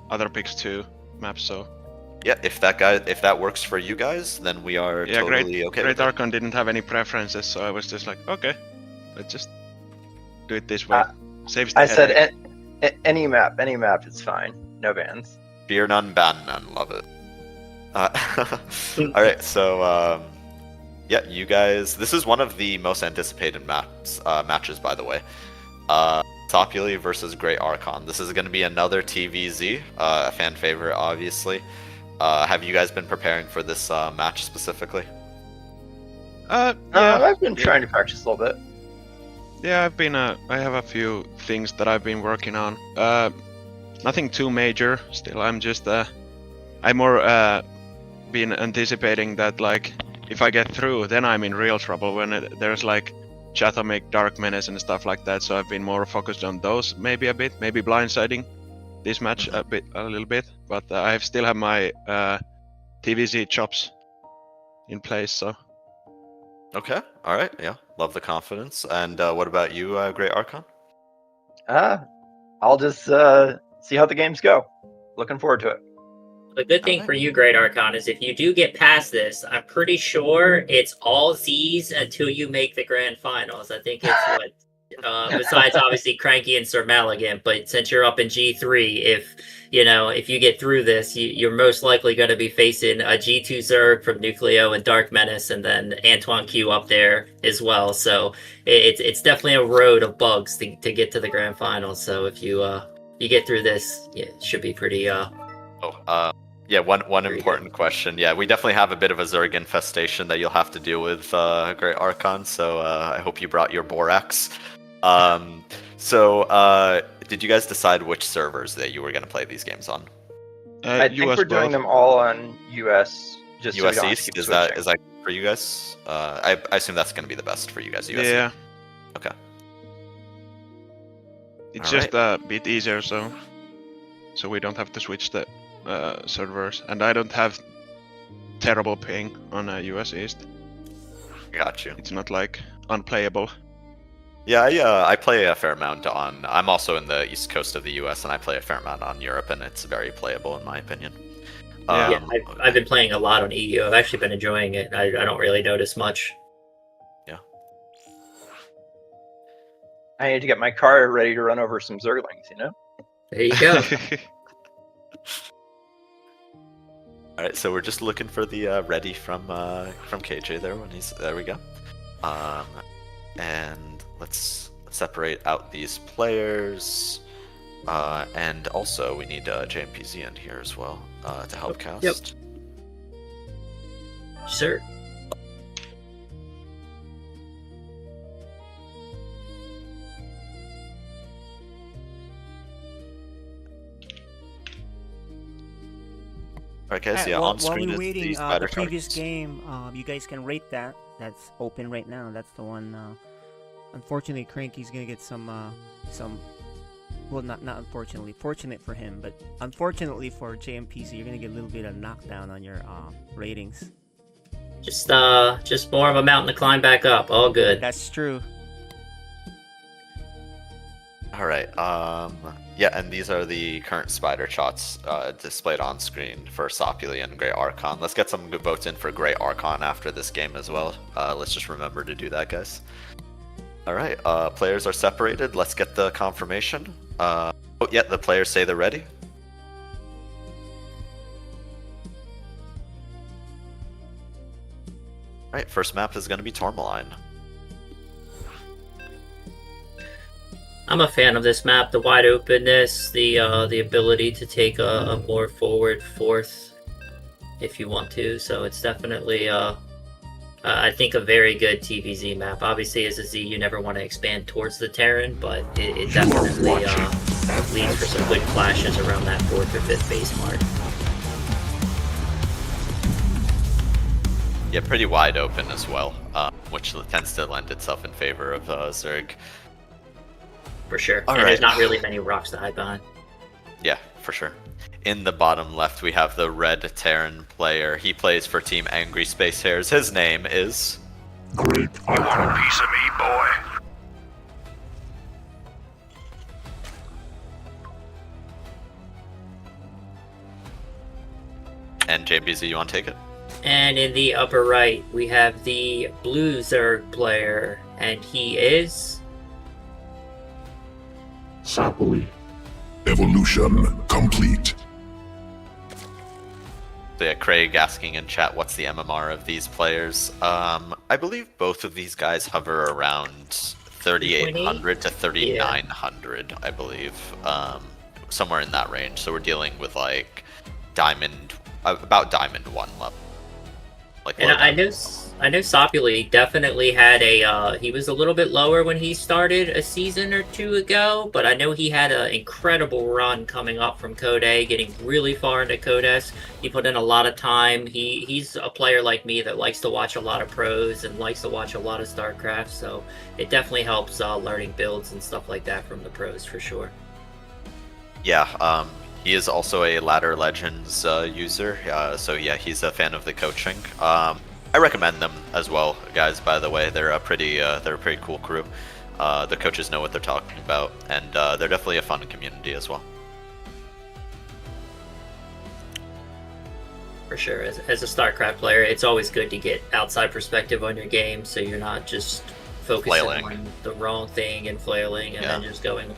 J: other picks two maps. So
A: Yeah, if that works for you guys, then we are
J: yeah,
A: totally okay with it.
J: GreatArchon didn't have any preferences, so I was just like, okay, let's just do it this way. Saves the
K: I
J: headache.
K: said any map is fine. No bans.
A: Fear none, ban none. Love it. All right, so yeah, you guys. This is one of the most anticipated matches, by the way. Sopuli versus GreatArchon. This is going to be another TVZ, a fan favorite, obviously. Have you guys been preparing for this match specifically?
J: Yeah,
K: I've been trying to practice a little bit.
J: yeah, I've been. I have a few things that I've been working on. Nothing too major. Still, I'm just. I'm more been anticipating that like if I get through, then I'm in real trouble when there's like Chatomic, DarkMenace and stuff like that. So I've been more focused on those, maybe a bit, maybe blindsiding this match a little bit. But I still have my TVZ chops in place. So
A: Okay, all right, yeah, love the confidence. And what about you, GreatArchon?
K: I'll just see how the games go. Looking forward to it.
F: The good thing for you, GreatArchon, is if you do get past this, I'm pretty sure it's all Z's until you make the grand finals. I think it's what, besides obviously Cranky and SirMalagant, but since you're up in G3, if you get through this, you're most likely going to be facing a G2 Zerg from NuKLeO and DarkMenace, and then Antoine Q up there as well. So it's definitely a road of bugs to get to the grand finals. So if you get through this, yeah, it should be pretty.
A: Yeah, one important question. Yeah, we definitely have a bit of a Zerg infestation that you'll have to deal with, GreatArchon. So I hope you brought your Borax. Did you guys decide which servers that you were going to play these games on?
K: I think we're doing them all on US. Just so we
A: US
K: don't have to
A: East?
K: keep
A: Is
K: switching.
A: that for you guys? I assume that's going to be the best for you guys. US
J: yeah,
A: Okay.
J: it's
A: All
J: just a bit easier, so we don't have to switch the servers, and I don't have terrible ping on US East.
A: Got you.
J: It's not like unplayable.
A: Yeah, I play a fair amount on. I'm also in the east coast of the U.S. and I play a fair amount on Europe, and it's very playable in my opinion.
F: Yeah, I've been playing a lot on EU. I've actually been enjoying it. I don't really notice much.
A: Yeah.
K: I need to get my car ready to run over some Zerglings, you know?
F: There you go.
A: All right, so we're just looking for the ready from KJ there when he's there. We go. And let's separate out these players. And also we need JMPZ in here as well to help cast.
F: Yep. Sure.
A: Alright guys, yeah,
B: while
A: on screen
B: we're
A: is
B: waiting,
A: the spider
B: the previous
A: cards.
B: game, you guys can rate that. That's open right now. That's the one. Unfortunately, Cranky's gonna get some. Well, not unfortunately. Fortunate for him, but unfortunately for JMPZ, you're gonna get a little bit of knockdown on your ratings.
F: Just more of a mountain to climb back up. All good.
B: That's true.
A: Alright, yeah, and these are the current spider shots displayed on screen for Sopuli and GreatArchon. Let's get some good votes in for GreatArchon after this game as well. Let's just remember to do that, guys. Alright, players are separated. Let's get the confirmation. Oh, yeah, the players say they're ready. Alright, first map is going to be Tourmaline.
F: I'm a fan of this map. The wide openness, the ability to take a more forward fourth if you want to. So it's definitely, I think, a very good TVZ map. Obviously, as a Z, you never want to expand towards the Terran, but it definitely leads for some good flashes around that 4th or 5th base mark.
A: Yeah, pretty wide open as well, which tends to lend itself in favor of Zerg.
F: For sure.
A: All
F: and
A: right.
F: There's not really many rocks to hide behind.
A: Yeah, for sure. In the bottom left, we have the red Terran player. He plays for Team Angry Space Hairs. His name is...
L: GreatArchon. You want a piece of me, boy?
A: And JMPZ, you want to take it?
F: And in the upper right, we have the blue Zerg player, and he is...
L: Sopuli. Evolution complete.
A: So yeah, Craig asking in chat, what's the MMR of these players? I believe both of these guys hover around 3,800 to 3,900, I believe. Somewhere in that range. So we're dealing with like Diamond, about Diamond 1 level. Like,
F: and I know Sopuli definitely had he was a little bit lower when he started a season or two ago, but I know he had an incredible run coming up from Code A, getting really far into Code S. He put in a lot of time. He's a player like me that likes to watch a lot of pros and likes to watch a lot of StarCraft, so it definitely helps learning builds and stuff like that from the pros for sure.
A: Yeah, he is also a Ladder Legends user, so yeah, he's a fan of the coaching. I recommend them as well, guys. By the way, they're a pretty cool crew. The coaches know what they're talking about, and they're definitely a fun community as well.
F: For sure, as a StarCraft player, it's always good to get outside perspective on your game, so you're not just focusing on the wrong thing and flailing, and then just going,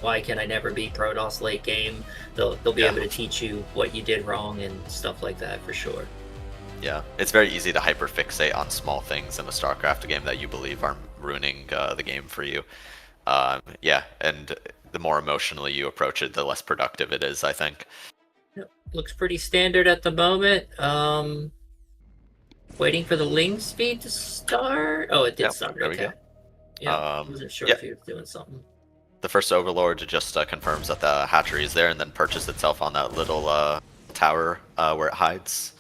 F: why can I never beat Protoss late game? They'll be able to teach you what you did wrong and stuff like that for sure.
A: Yeah, it's very easy to hyperfixate on small things in a StarCraft game that you believe are ruining the game for you. Yeah, and the more emotionally you approach it, the less productive it is, I think.
F: Yep. Looks pretty standard at the moment. Waiting for the Ling speed to start. Oh, it did start.
A: There
F: Okay.
A: we go.
F: Yeah, wasn't sure if he was doing something.
A: The first Overlord just confirms that the hatchery is there and then perches itself on that little tower where it hides.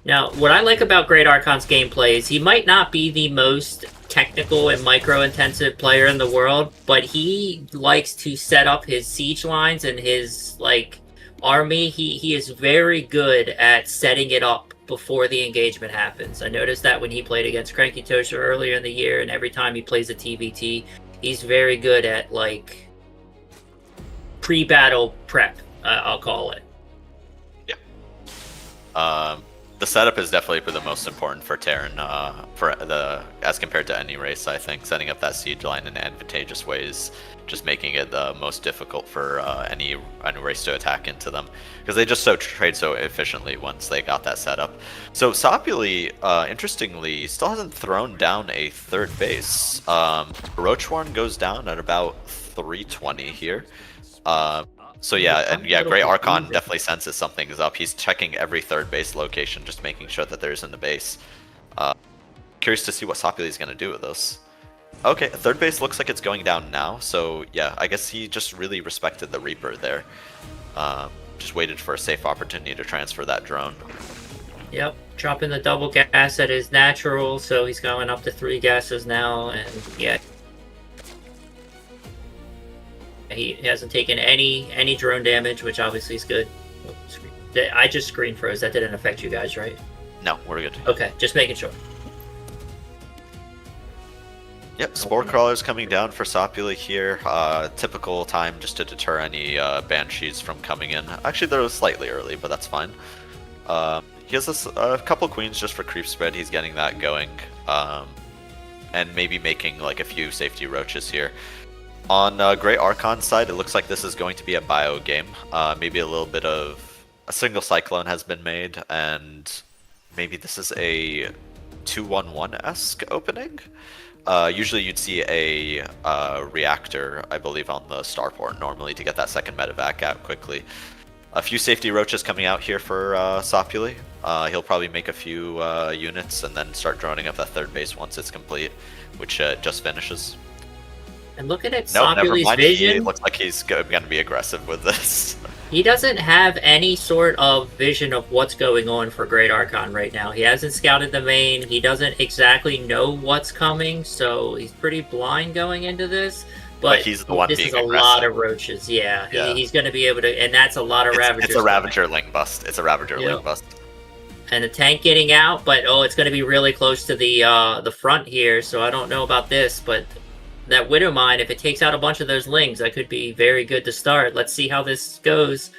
F: Now, what I like about GreatArchon's gameplay is he might not be the most technical and micro-intensive player in the world, but he likes to set up his siege lines and his, like, army, he is very good at setting it up before the engagement happens. I noticed that when he played against CrankyToaster earlier in the year, and every time he plays a TVT, he's very good at, like, pre-battle prep, I'll call it.
A: Yeah. The setup is definitely the most important for Terran, as compared to any race, I think. Setting up that siege line in advantageous ways, just making it the most difficult for any race to attack into them, because they just trade so efficiently once they got that set up. So Sopuli, interestingly, still hasn't thrown down a third base. Roachwarn goes down at about 320 here. So yeah, and yeah, GreatArchon definitely senses something is up. He's checking every third base location, just making sure that there's in the base. Curious to see what Sopuli's going to do with those. Okay, third base looks like it's going down now, so yeah, I guess he just really respected the Reaper there. Just waited for a safe opportunity to transfer that drone.
F: Yep, dropping the double gas at his natural, so he's going up to 3 gases now, and yeah. He hasn't taken any drone damage, which obviously is good. I just screen froze. That didn't affect you guys, right?
A: No, we're good.
F: Okay, just making sure.
A: Yep, Spore Crawler's coming down for Sopuli here. Typical time just to deter any Banshees from coming in. Actually, they're slightly early, but that's fine. He has a couple Queens just for creep spread. He's getting that going. And maybe making like a few safety roaches here. On GreatArchon's side, it looks like this is going to be a bio game. Maybe a little bit of a single Cyclone has been made, and maybe this is a 2-1-1-esque opening. Usually you'd see a reactor, I believe, on the starport normally to get that second medevac out quickly. A few safety roaches coming out here for Sopuli. He'll probably make a few units and then start droning up that third base once it's complete, which just finishes.
F: And looking at
A: No, never
F: Sopuli's
A: mind.
F: vision,
A: He looks like he's going to be aggressive with this.
F: he doesn't have any sort of vision of what's going on for GreatArchon right now. He hasn't scouted the main. He doesn't exactly know what's coming, so he's pretty blind going into this. But
A: he's the one
F: this
A: being
F: is a
A: aggressive.
F: lot of roaches. Yeah, he's going to be able to, and that's a lot of Ravagers.
A: It's a Ravager Ling bust. It's a Ravager Ling bust.
F: And the tank getting out, but it's going to be really close to the front here, so I don't know about this, but that Widow Mine, if it takes out a bunch of those Lings, that could be very good to start. Let's see how this goes.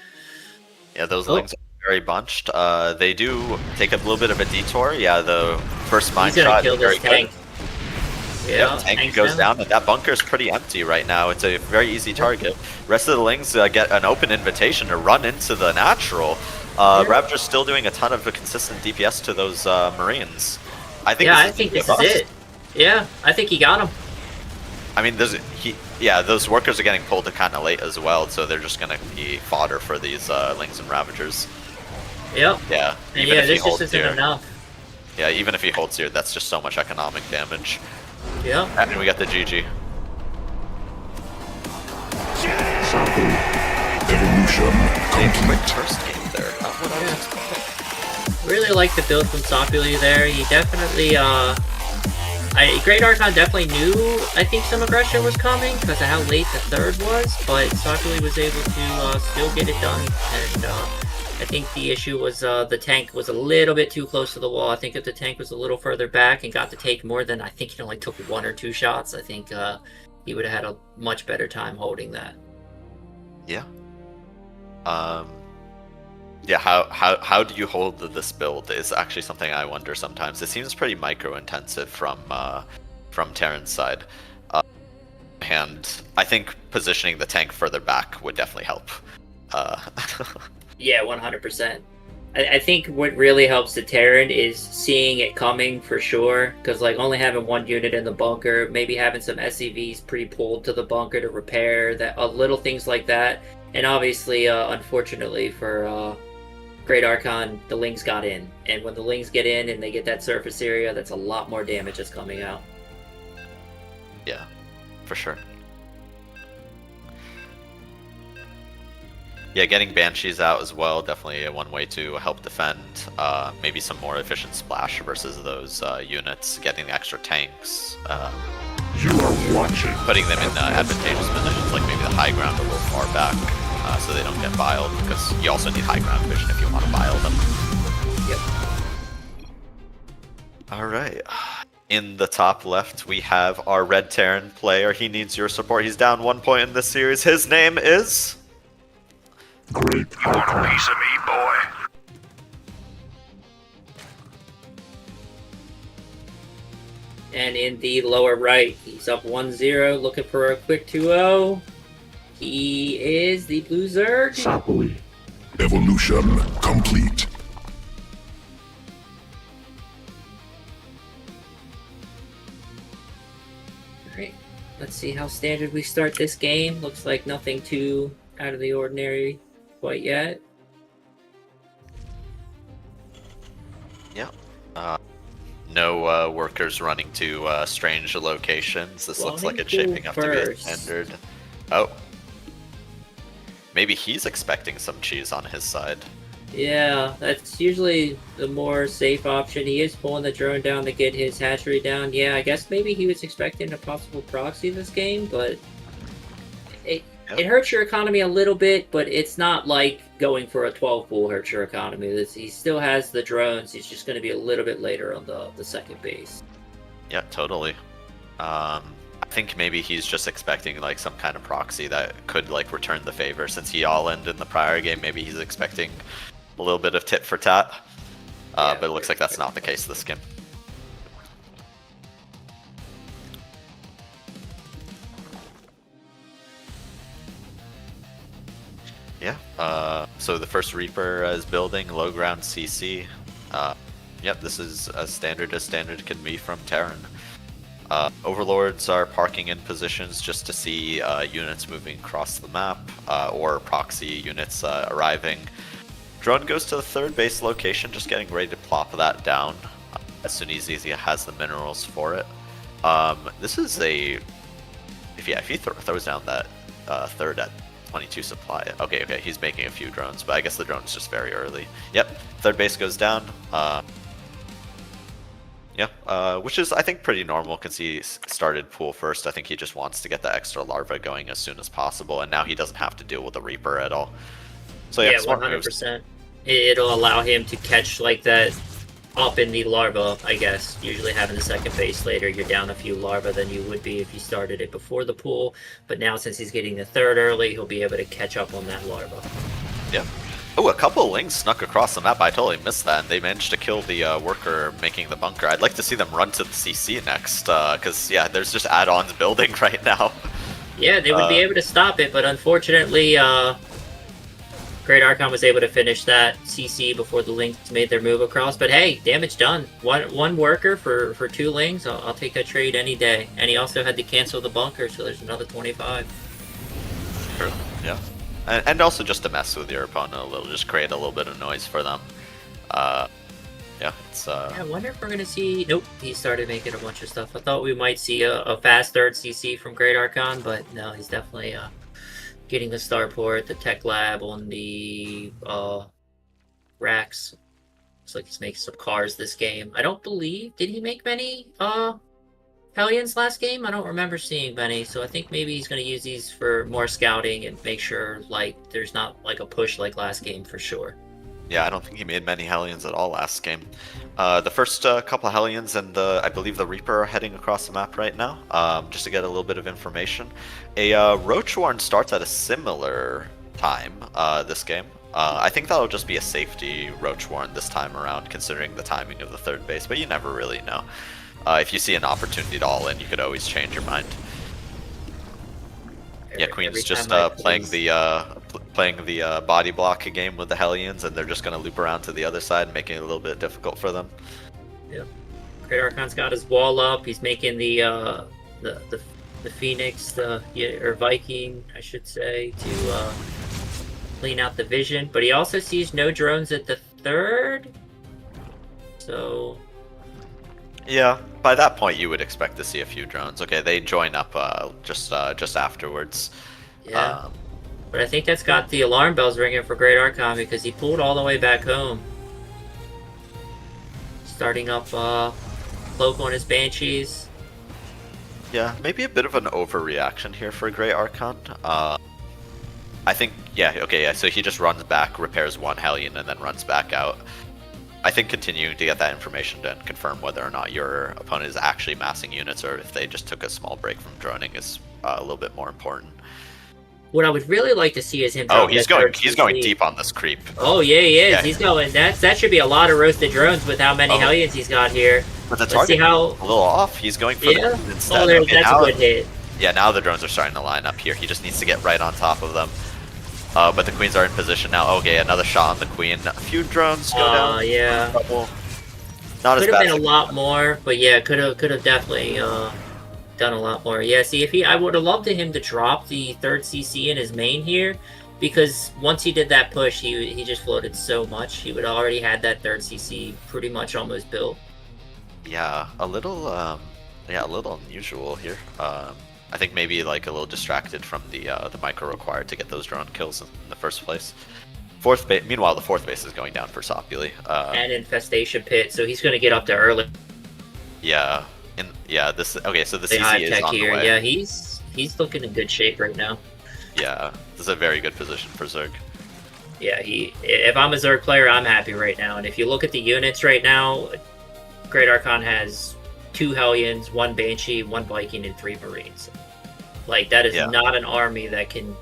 A: Yeah, those Lings are very bunched. They do take a little bit of a detour. Yeah, the first mine shot is very good. Yeah, tank goes down, and that bunker is pretty empty right now. It's a very easy target. Rest of the Lings get an open invitation to run into the natural. Ravager's still doing a ton of consistent DPS to those Marines. I think
F: this is it. Yeah, I think he got him.
A: I mean, those workers are getting pulled kind of late as well, so they're just going to be fodder for these Lings and Ravagers.
F: Yep.
A: Yeah.
F: And yeah, this just isn't enough.
A: Yeah, even if he holds here, that's just so much economic damage.
F: Yeah.
A: And we got the GG.
L: Evolution complete.
A: First game there.
F: Really like the build from Sopuli there. He definitely, GreatArchon definitely knew, I think, some aggression was coming because of how late the third was, but Sopuli was able to still get it done. And I think the issue was the tank was a little bit too close to the wall. I think if the tank was a little further back and got to take more than, I think he only took 1 or 2 shots, I think he would have had a much better time holding that.
A: Yeah. Yeah, how do you hold this build is actually something I wonder sometimes. It seems pretty micro-intensive from Terran's side. And I think positioning the tank further back would definitely help.
F: Yeah, 100%. I think what really helps the Terran is seeing it coming for sure, because like only having 1 unit in the bunker, maybe having some SCVs pre-pulled to the bunker to repair that, little things like that. And obviously, unfortunately for GreatArchon, the Lings got in, and when the Lings get in and they get that surface area, that's a lot more damage that's coming out.
A: Yeah, for sure. Yeah, getting Banshees out as well, definitely one way to help defend. Maybe some more efficient splash versus those units, getting extra tanks.
L: You are watching.
A: Putting them in advantageous positions, like maybe the high ground a little far back. so they don't get biled, because you also need high ground vision if you want to bile them.
F: Yep.
A: Alright. In the top left, we have our Red Terran player. He needs your support. He's down 1 point in this series. His name is...
L: GreatArchon. Want a piece of me, boy?
F: And in the lower right, he's up 1-0, looking for a quick 2-0. He is the Blue Zerg.
L: Sopuli. Evolution complete.
F: Alright, let's see how standard we start this game. Looks like nothing too out of the ordinary quite yet.
A: Yeah. No workers running to strange locations. This looks like it's shaping up to be a standard. Oh. Maybe he's expecting some cheese on his side.
F: Yeah, that's usually the more safe option. He is pulling the drone down to get his hatchery down. Yeah, I guess maybe he was expecting a possible proxy this game, but it hurts your economy a little bit, but it's not like going for a 12 pool hurts your economy. He still has the drones. He's just going to be a little bit later on the second base.
A: Yeah, totally. I think maybe he's just expecting like some kind of proxy that could like return the favor since he all-in in the prior game. Maybe he's expecting a little bit of tit for tat, but it looks like that's not the case this game. Yeah, so the first Reaper is building low ground CC. Yep, this is as standard can be from Terran. Overlords are parking in positions just to see units moving across the map, or proxy units arriving. Drone goes to the third base location, just getting ready to plop that down as soon as he has the minerals for it. This is a... if he throws down that third at 22 supply. Okay, he's making a few drones, but I guess the drone's just very early. Yep, third base goes down. Which is, I think, pretty normal because he started pool first. I think he just wants to get the extra larva going as soon as possible, and now he doesn't have to deal with the Reaper at all. So yeah,
F: 100%. It'll allow him to catch like that up in the larva, I guess. Usually having the second base later, you're down a few larva than you would be if you started it before the pool. But now since he's getting the third early, he'll be able to catch up on that larva.
A: Yeah. Oh, a couple of lings snuck across the map. I totally missed that, and they managed to kill the worker making the bunker. I'd like to see them run to the CC next, because, yeah, there's just add-ons building right now.
F: Yeah, they would be able to stop it, but unfortunately, GreatArchon was able to finish that CC before the lings made their move across. But hey, damage done. One worker for 2 lings. I'll take a trade any day. And he also had to cancel the bunker, so there's another 25.
A: True, yeah. And also just to mess with your opponent a little, just create a little bit of noise for them. Yeah, it's...
F: Yeah, I wonder if we're going to see... Nope, he started making a bunch of stuff. I thought we might see a fast third CC from GreatArchon, but no, he's definitely getting the starport, the tech lab on the racks. Looks like he's making some cars this game. I don't believe... Did he make many Hellions last game? I don't remember seeing many, so I think maybe he's going to use these for more scouting and make sure like there's not like a push like last game for sure.
A: Yeah, I don't think he made many Hellions at all last game. The first couple Hellions and I believe the Reaper are heading across the map right now, just to get a little bit of information. A Roach Warren starts at a similar time this game. I think that'll just be a safety Roach Warren this time around, considering the timing of the third base, but you never really know. If you see an opportunity to all in, you could always change your mind. Yeah, Queen's just playing the body block game with the Hellions, and they're just going to loop around to the other side, making it a little bit difficult for them.
F: Yep. GreatArchon's got his wall up. He's making the Phoenix, or Viking, I should say, to clean out the vision. But he also sees no drones at the third. So...
A: Yeah, by that point you would expect to see a few drones. Okay, they join up just afterwards.
F: Yeah, but I think that's got the alarm bells ringing for GreatArchon because he pulled all the way back home. Starting up Cloak on his Banshees.
A: Yeah, maybe a bit of an overreaction here for GreatArchon. I think, yeah, okay, yeah, so he just runs back, repairs one Hellion, and then runs back out. I think continuing to get that information to confirm whether or not your opponent is actually massing units or if they just took a small break from droning is a little bit more important.
F: What I would really like to see is him.
A: Oh, he's going deep on this creep.
F: Oh yeah, he is. Yeah. He's going. That should be a lot of roasted drones with how many Hellions he's got here.
A: But the target a little off. He's going for the instead.
F: Oh, okay, that's a good hit.
A: Yeah, now the drones are starting to line up here. He just needs to get right on top of them. But the queens are in position now. Okay, another shot on the queen. A few drones go down.
F: Yeah.
A: Not
F: could
A: as bad.
F: Could have been a lot more, but yeah, could have definitely done a lot more. Yeah, see, I would have loved him to drop the 3rd CC in his main here, because once he did that push, he just floated so much. He would already had that 3rd CC pretty much almost built.
A: Yeah, a little unusual here. I think maybe like a little distracted from the micro required to get those drone kills in the first place. Meanwhile, the 4th base is going down for Sopuli.
F: And Infestation Pit, so he's going to get up there early.
A: Yeah, okay, so the CC is on the way.
F: Yeah, he's looking in good shape right now.
A: Yeah, this is a very good position for Zerg.
F: Yeah, if I'm a Zerg player, I'm happy right now. And if you look at the units right now, GreatArchon has 2 Hellions, 1 Banshee, 1 Viking, and 3 Marines. Like, that is not an army that can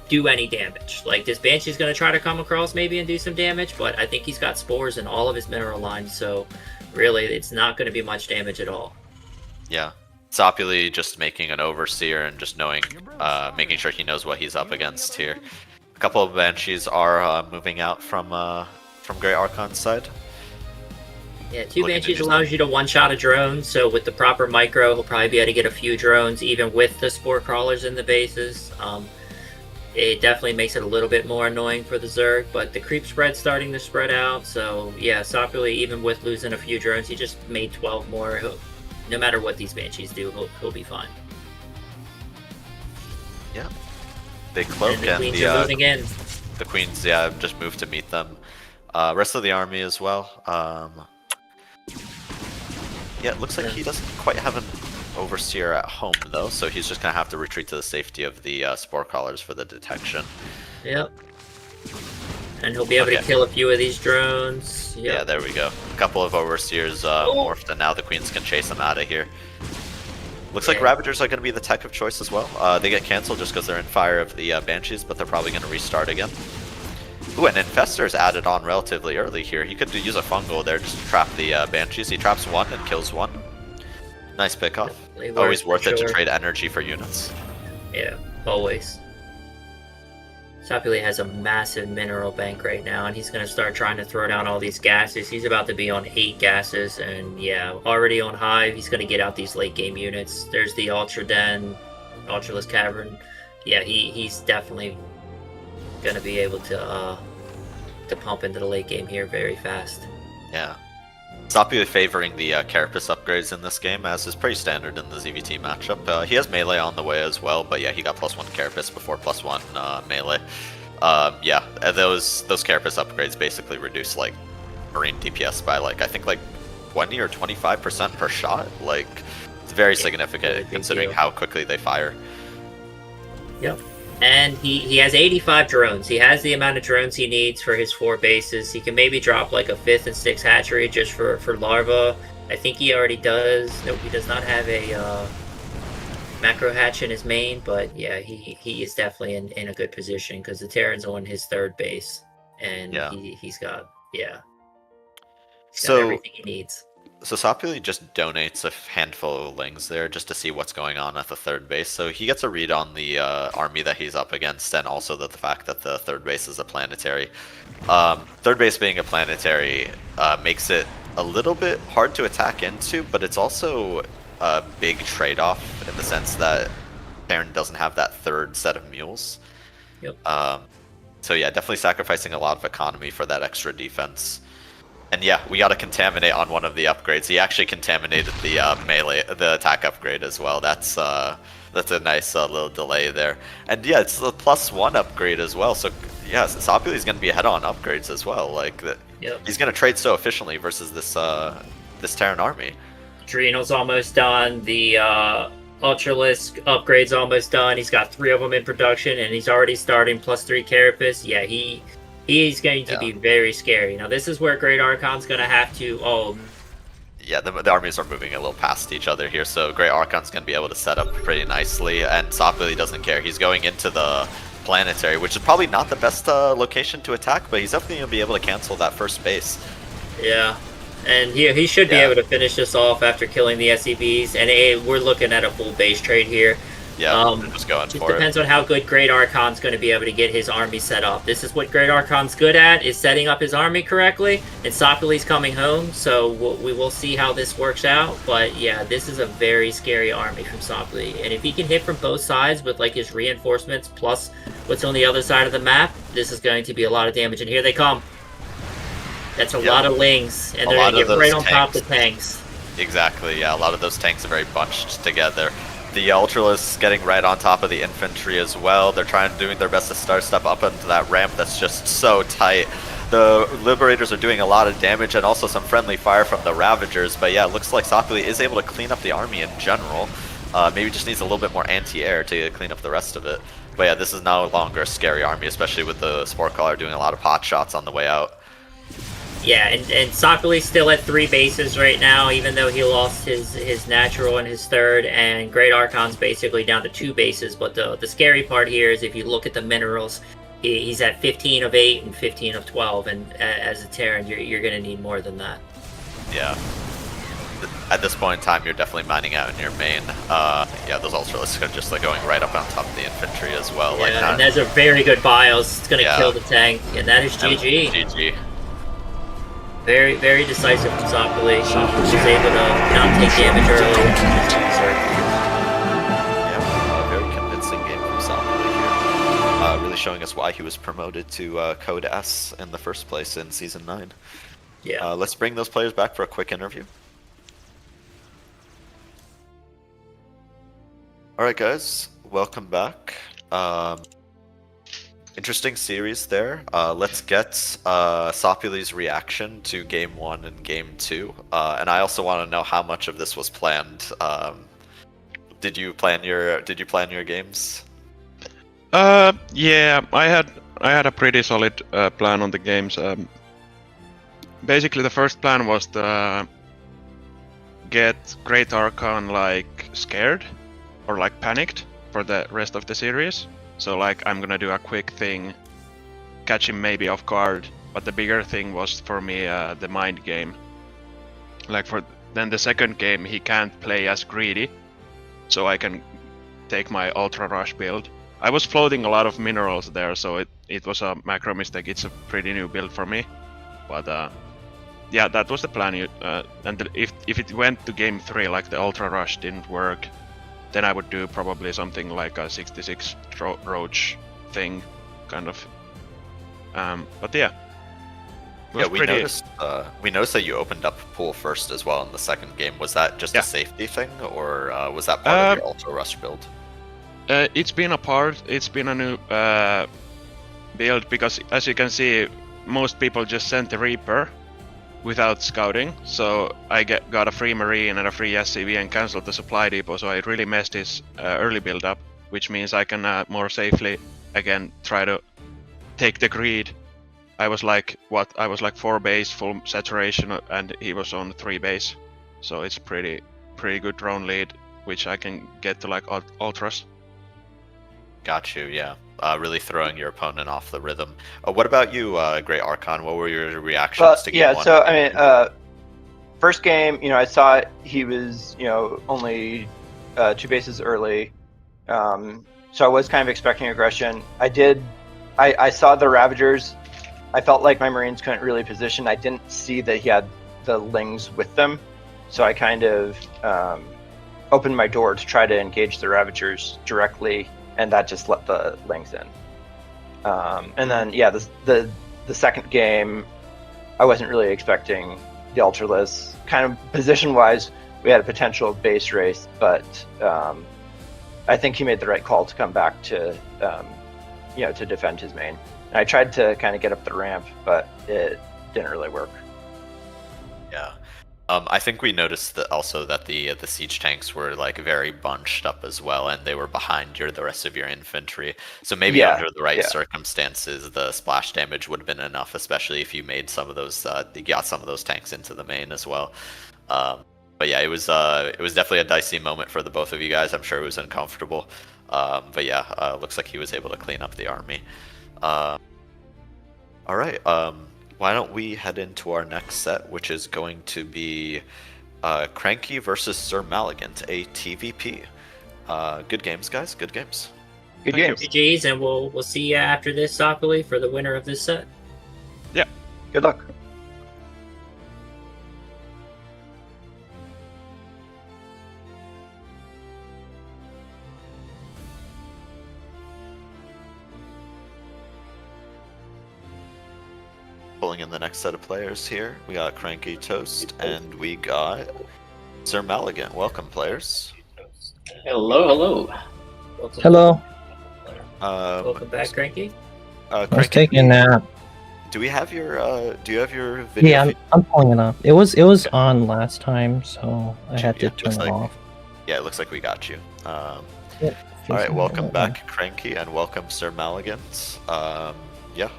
F: do any damage. Like, this Banshee's going to try to come across maybe and do some damage, but I think he's got spores in all of his mineral lines, so really, it's not going to be much damage at all.
A: Yeah. Sopuli just making an Overseer and just knowing, making sure he knows what he's up against here. A couple of Banshees are moving out from GreatArchon's side.
F: Yeah, 2 Banshees allows you to one-shot a drone, so with the proper micro, he'll probably be able to get a few drones, even with the Spore Crawlers in the bases. It definitely makes it a little bit more annoying for the Zerg, but the creep spread's starting to spread out, so yeah, Sopuli, even with losing a few drones, he just made 12 more. No matter what these Banshees do, he'll be fine.
A: Yeah. They cloak
F: and the Queens are moving in.
A: The Queens, just moved to meet them. Rest of the army as well. Yeah, it looks like he doesn't quite have an Overseer at home though, so he's just gonna have to retreat to the safety of the Spore Crawlers for the detection.
F: Yep. And he'll be able to kill a few of these drones. Yep.
A: Yeah, there we go. A couple of Overseers morphed, and now the Queens can chase them out of here. Looks like Ravagers are going to be the tech of choice as well. They get cancelled just because they're in fire of the Banshees, but they're probably going to restart again. Ooh, and Infestor's added on relatively early here. He could use a fungal there just to trap the Banshees. He traps 1 and kills 1. Nice pickoff. Always worth it to trade energy for units.
F: Yeah, always. Sopuli has a massive mineral bank right now, and he's going to start trying to throw down all these gases. He's about to be on 8 gases, and yeah, already on Hive. He's going to get out these late game units. There's the Ultra Den, Ultraless Cavern. Yeah, he's definitely going to be able to pump into the late game here very fast.
A: Yeah. Sopuli favoring the Carapace upgrades in this game, as is pretty standard in the ZVT matchup. He has melee on the way as well, but yeah, he got +1 Carapace before +1 melee. Yeah, those Carapace upgrades basically reduce like Marine DPS by I think 20 or 25% per shot. Like, it's very significant considering how quickly they fire.
F: Yep. And he has 85 drones. He has the amount of drones he needs for his 4 bases. He can maybe drop a 5th and 6th hatchery just for larva. I think he already does. Nope, he does not have a macro hatch in his main, but yeah, he is definitely in a good position because the Terran's on his 3rd base, and he's got everything he needs.
A: So Sopuli just donates a handful of lings there just to see what's going on at the 3rd base. So he gets a read on the army that he's up against, and also the fact that the 3rd base is a planetary. 3rd base being a planetary makes it a little bit hard to attack into, but it's also a big trade-off in the sense that Terran doesn't have that 3rd set of mules.
F: Yep.
A: So yeah, definitely sacrificing a lot of economy for that extra defense. And yeah, we got to contaminate on one of the upgrades. He actually contaminated the the attack upgrade as well. That's a nice little delay there. And yeah, it's the +1 upgrade as well. So yeah, Sopuli's going to be ahead on upgrades as well. He's going to trade so efficiently versus this Terran army.
F: Adrenal's almost done. The Ultralisk upgrade's almost done. He's got 3 of them in production, and he's already starting +3 Carapace. Yeah, he's going to be very scary. Now, this is where GreatArchon's going to have to...
A: Yeah, the armies are moving a little past each other here, so GreatArchon's going to be able to set up pretty nicely, and Sopuli doesn't care. He's going into the planetary, which is probably not the best location to attack, but he's definitely going to be able to cancel that first base.
F: Yeah, and he should be able to finish this off after killing the SCVs, and we're looking at a full base trade here.
A: Yeah, just going for it.
F: Depends on how good GreatArchon's going to be able to get his army set up. This is what GreatArchon's good at, is setting up his army correctly, and Sopuli's coming home, so we will see how this works out. But yeah, this is a very scary army from Sopuli, and if he can hit from both sides with like his reinforcements plus what's on the other side of the map, this is going to be a lot of damage. And here they come. That's a lot of lings, and they're going to get right on top of the tanks.
A: Exactly, yeah, a lot of those tanks are very bunched together. The Ultralisk getting right on top of the infantry as well. They're doing their best to step up into that ramp that's just so tight. The Liberators are doing a lot of damage and also some friendly fire from the Ravagers, but yeah, it looks like Sopuli is able to clean up the army in general. Maybe just needs a little bit more anti-air to clean up the rest of it. But yeah, this is no longer a scary army, especially with the Sport Caller doing a lot of pot shots on the way out.
F: Yeah, and Sopuli's still at 3 bases right now, even though he lost his natural and his third, and GreatArchon's basically down to 2 bases. But the scary part here is if you look at the minerals, he's at 15 of 8 and 15 of 12, and as a Terran, you're going to need more than that.
A: Yeah. At this point in time, you're definitely mining out in your main. Yeah, those Ultralisks are just like going right up on top of the infantry as well.
F: Yeah,
A: like
F: and that's a very good BIOS. It's going to kill the tank, and that is GG.
A: GG.
F: Very, very decisive from Sopuli. He was able to not take damage early.
A: Yeah, a very convincing game from Sopuli here. Really showing us why he was promoted to Code S in the first place in Season 9.
F: Yeah.
A: Let's bring those players back for a quick interview. Alright guys, welcome back. Interesting series there. Let's get Sopuli's reaction to Game 1 and Game 2. And I also want to know how much of this was planned. Did you plan your games?
J: Yeah, I had a pretty solid plan on the games. Basically, the first plan was to get GreatArchon like scared or like panicked for the rest of the series. So like I'm gonna do a quick thing, catch him maybe off guard, but the bigger thing was for me the mind game. Like then the second game he can't play as greedy, so I can take my Ultra Rush build. I was floating a lot of minerals there, so it was a macro mistake. It's a pretty new build for me, but yeah, that was the plan. And if it went to Game 3, like the Ultra Rush didn't work, then I would do probably something like a 66 Roach thing, kind of. But yeah.
A: Yeah, we noticed that you opened up pool first as well in the second game. Was that just a safety thing, or was that part of your Ultra Rush build?
J: It's been a part. It's been a new build because, as you can see, most people just sent the Reaper without scouting, so I got a free Marine and a free SCV and cancelled the supply depot, so I really messed his early build up, which means I can more safely again try to take the greed. I was like 4 base full saturation and he was on 3 base, so it's pretty good drone lead, which I can get to like ultras.
A: Got you, yeah. Really throwing your opponent off the rhythm. What about you, GreatArchon? What were your reactions to game 1?
K: So I mean, first game, I saw he was, only 2 bases early, so I was kind of expecting aggression. I saw the Ravagers. I felt like my Marines couldn't really position. I didn't see that he had the Lings with them, so I kind of opened my door to try to engage the Ravagers directly, and that just let the Lings in. And then, yeah, the second game, I wasn't really expecting the Ultralisk. Kind of position-wise, we had a potential base race, but I think he made the right call to come back to, to defend his main. And I tried to kind of get up the ramp, but it didn't really work.
A: Yeah. I think we noticed that also that the siege tanks were like very bunched up as well, and they were behind the rest of your infantry. So maybe under the right circumstances, the splash damage would have been enough, especially if you made some of those, you got some of those tanks into the main as well. But yeah, it was definitely a dicey moment for the both of you guys. I'm sure it was uncomfortable. But yeah, looks like he was able to clean up the army. All right. Why don't we head into our next set, which is going to be Cranky versus SirMalagant, a TVP. Good games, guys. Good games.
K: Good games.
F: GG's, and we'll see you after this, Sopuli, for the winner of this set.
J: Yeah.
K: Good luck.
A: Pulling in the next set of players here. We got CrankyToaster and we got SirMalagant. Welcome, players.
M: Hello.
E: Hello.
F: Welcome back, Cranky.
E: I was taking a nap.
A: Do we have your do you have your video?
E: Yeah, I'm pulling it up. It was on last time, so I had to turn it off.
A: Yeah, it looks like we got you. All
E: Yeah,
A: right, welcome back, Cranky, and welcome, SirMalagant. Yeah,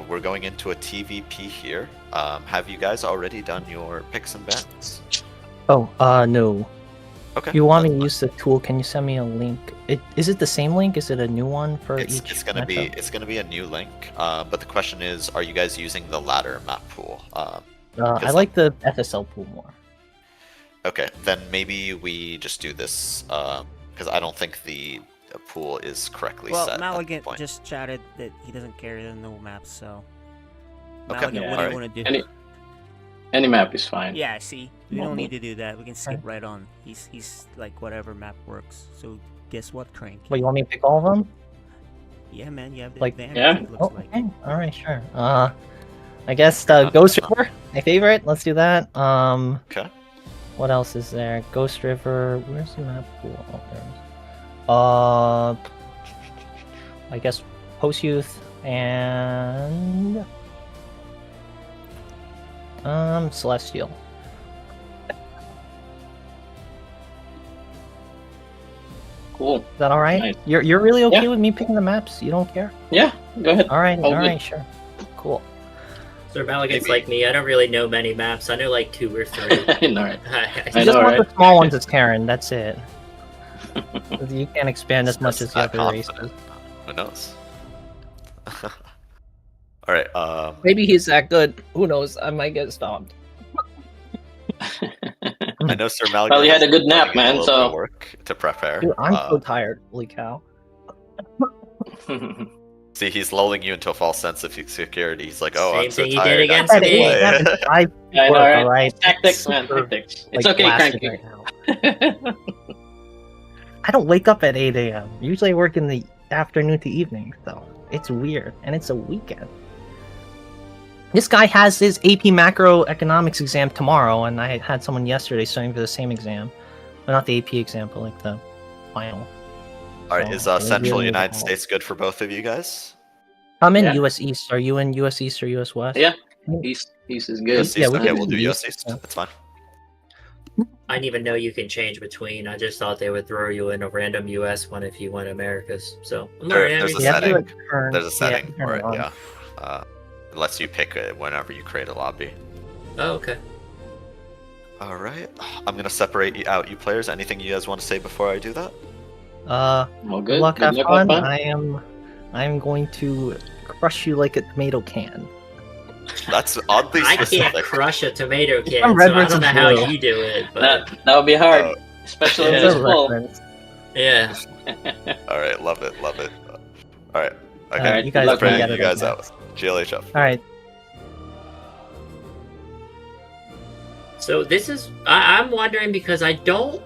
A: we're going into a TVP here. Have you guys already done your picks and bans?
E: Oh, no.
A: Okay.
E: If you want me to use the tool, can you send me a link? Is it the same link? Is it a new one for each?
A: It's gonna be a new link. But the question is, are you guys using the ladder map pool?
E: I like the FSL pool more.
A: Okay, then maybe we just do this because I don't think the pool is correctly set.
B: Well, Malagant just chatted that he doesn't carry the no maps, so.
A: Okay.
B: Malagant, what do you want to do?
M: Any map is fine.
B: Yeah, see, we don't need to do that. We can skip right on. He's like whatever map works. So guess what, Crank?
E: Well, you want me to pick all of them?
B: Yeah, man, you have the
E: Like,
B: advantage.
M: yeah.
B: It looks like.
E: Okay. All right, sure. I guess Ghost River, my favorite. Let's do that.
A: Okay.
E: What else is there? Ghost River. Where's the map pool? Oh, there it is. I guess Post Youth and Celestial.
M: Cool.
E: Is that all right?
M: Nice.
E: You're really okay with me picking the maps? You don't care?
M: Yeah, go ahead.
E: All right,
M: All
E: all
M: good.
E: right, sure. Cool.
F: SirMalagant's like me. I don't really know many maps. I know like 2 or 3.
M: I know, right?
E: You just want the small ones as Karen, that's it. You can't expand as much as the other races.
A: Who knows? All right.
E: Maybe he's that good. Who knows? I might get stopped.
A: I know SirMalagant.
M: Well, you had a good nap, man. So
A: work to prepare.
E: Dude, I'm so tired. Holy cow.
A: See, he's lulling you into a false sense of security. He's like, "Oh, I'm so
F: Same thing you
A: tired."
F: did against me.
E: I
M: know,
E: work,
M: right? Tactics, man. Tactics. It's
E: like,
M: okay,
E: blasted
M: Cranky.
E: right now. I don't wake up at 8 a.m. Usually I work in the afternoon to evening, so it's weird. And it's a weekend. This guy has his AP macroeconomics exam tomorrow, and I had someone yesterday studying for the same exam. Well, not the AP exam, but like the final.
A: All right, is Central United States good for both of you guys?
E: I'm in US East. Are you in US East or US West?
M: Yeah, East is good.
A: US East? Okay, we'll do US East. That's fine.
F: I didn't even know you can change between. I just thought they would throw you in a random US one if you went Americas. So I'm learning
A: There's a
F: everything.
A: setting. There's a setting for it. Yeah. It lets you pick it whenever you create a lobby.
F: Oh, okay.
A: All right. I'm gonna separate out you players. Anything you guys want to say before I do that?
M: Well,
E: good luck, have fun. I'm going to crush you like a tomato can.
A: That's oddly
F: I
A: specific.
F: can't crush a tomato can,
E: I'm
F: so
E: Red
F: I don't
E: versus
F: know how
E: Blue.
F: you do it. But
M: That would be hard, especially
F: Yeah.
M: with this full.
F: yeah.
A: All right, love it. All right. Okay,
E: Alright, you guys
A: Separating
E: get
A: you
E: it
A: guys
E: up
A: out. GLHF.
E: All right.
F: So this is I'm wondering because I don't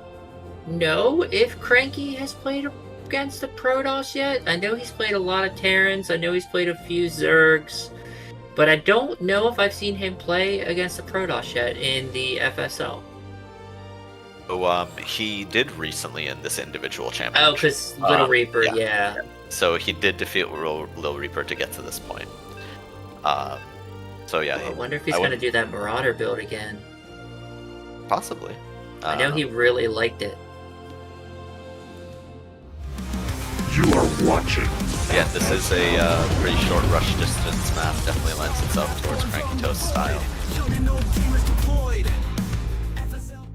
F: know if Cranky has played against the Protoss yet. I know he's played a lot of Terrans. I know he's played a few Zergs. But I don't know if I've seen him play against the Protoss yet in the FSL.
A: So, he did recently in this individual championship.
F: Oh, because Little Reaper, yeah.
A: So he did defeat Little Reaper to get to this point. So yeah.
F: I wonder if he's going to do that Marauder build again.
A: Possibly.
F: I know he really liked it.
L: You are watching.
A: Yeah, this is a pretty short rush distance map. Definitely lends itself towards CrankyToaster style.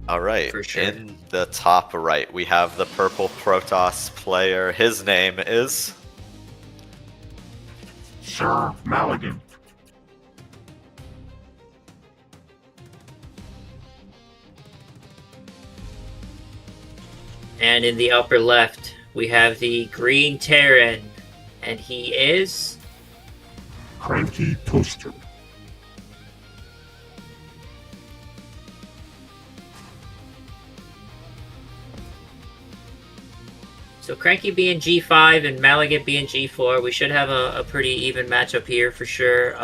A: Alright,
F: For sure.
A: in the top right, we have the purple Protoss player. His name is...
L: SirMalagant.
F: And in the upper left, we have the green Terran, and he is...
L: CrankyToaster.
F: So Cranky being G5 and Malagant being G4, we should have a pretty even matchup here for sure.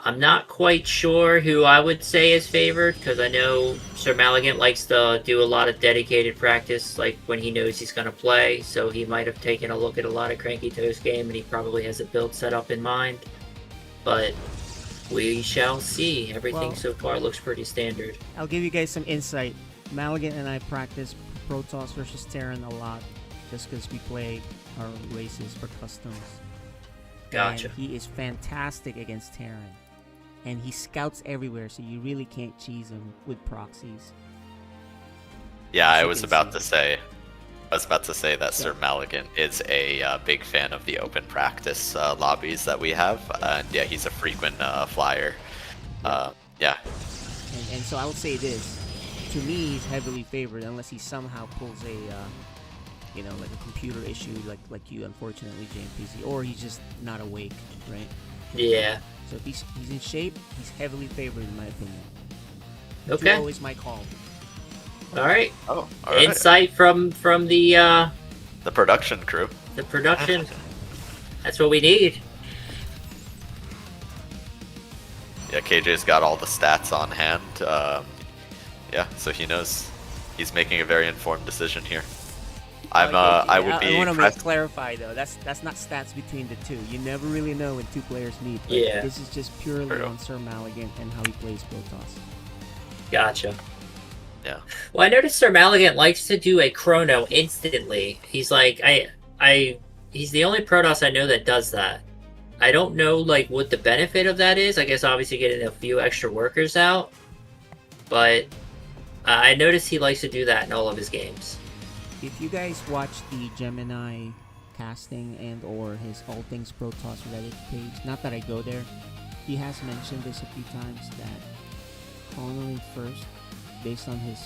F: I'm not quite sure who I would say is favored, because I know SirMalagant likes to do a lot of dedicated practice, like when he knows he's going to play, so he might have taken a look at a lot of CrankyToaster game, and he probably has a build set up in mind. But we shall see. Everything
B: Well,
F: so far looks pretty standard.
B: I'll give you guys some insight. Malagant and I practice Protoss versus Terran a lot, just because we play our races for customs.
F: Gotcha.
B: And he is fantastic against Terran. And he scouts everywhere, so you really can't cheese him with proxies.
A: Yeah,
B: As
A: I
B: you
A: was
B: can
A: about
B: see.
A: to say. I was about to say that SirMalagant is a big fan of the open practice lobbies that we have, and yeah, he's a frequent flyer. Yeah.
B: And so I would say this. To me, he's heavily favored unless he somehow pulls a, you know, like a computer issue like you, unfortunately, JMPZ, or he's just not awake, right?
F: Yeah.
B: So if he's in shape, he's heavily favored in my opinion.
F: Okay.
B: 2-0 is my call.
F: All right.
A: Oh, all right.
F: Insight from the
A: production crew.
F: The production. That's what we need.
A: Yeah, KJ's got all the stats on hand. Yeah, so he knows he's making a very informed decision here. I would be.
B: I want to clarify though. That's not stats between the two. You never really know when two players meet. But
F: Yeah.
B: This is just purely on SirMalagant and how he plays Protoss.
F: Gotcha.
A: Yeah.
F: Well, I noticed SirMalagant likes to do a chrono instantly. He's like, he's the only Protoss I know that does that. I don't know like what the benefit of that is. I guess obviously getting a few extra workers out, but I noticed he likes to do that in all of his games.
B: If you guys watch the Gemini casting and or his All Things Protoss Reddit page, not that I go there, he has mentioned this a few times that chronoing first, based on his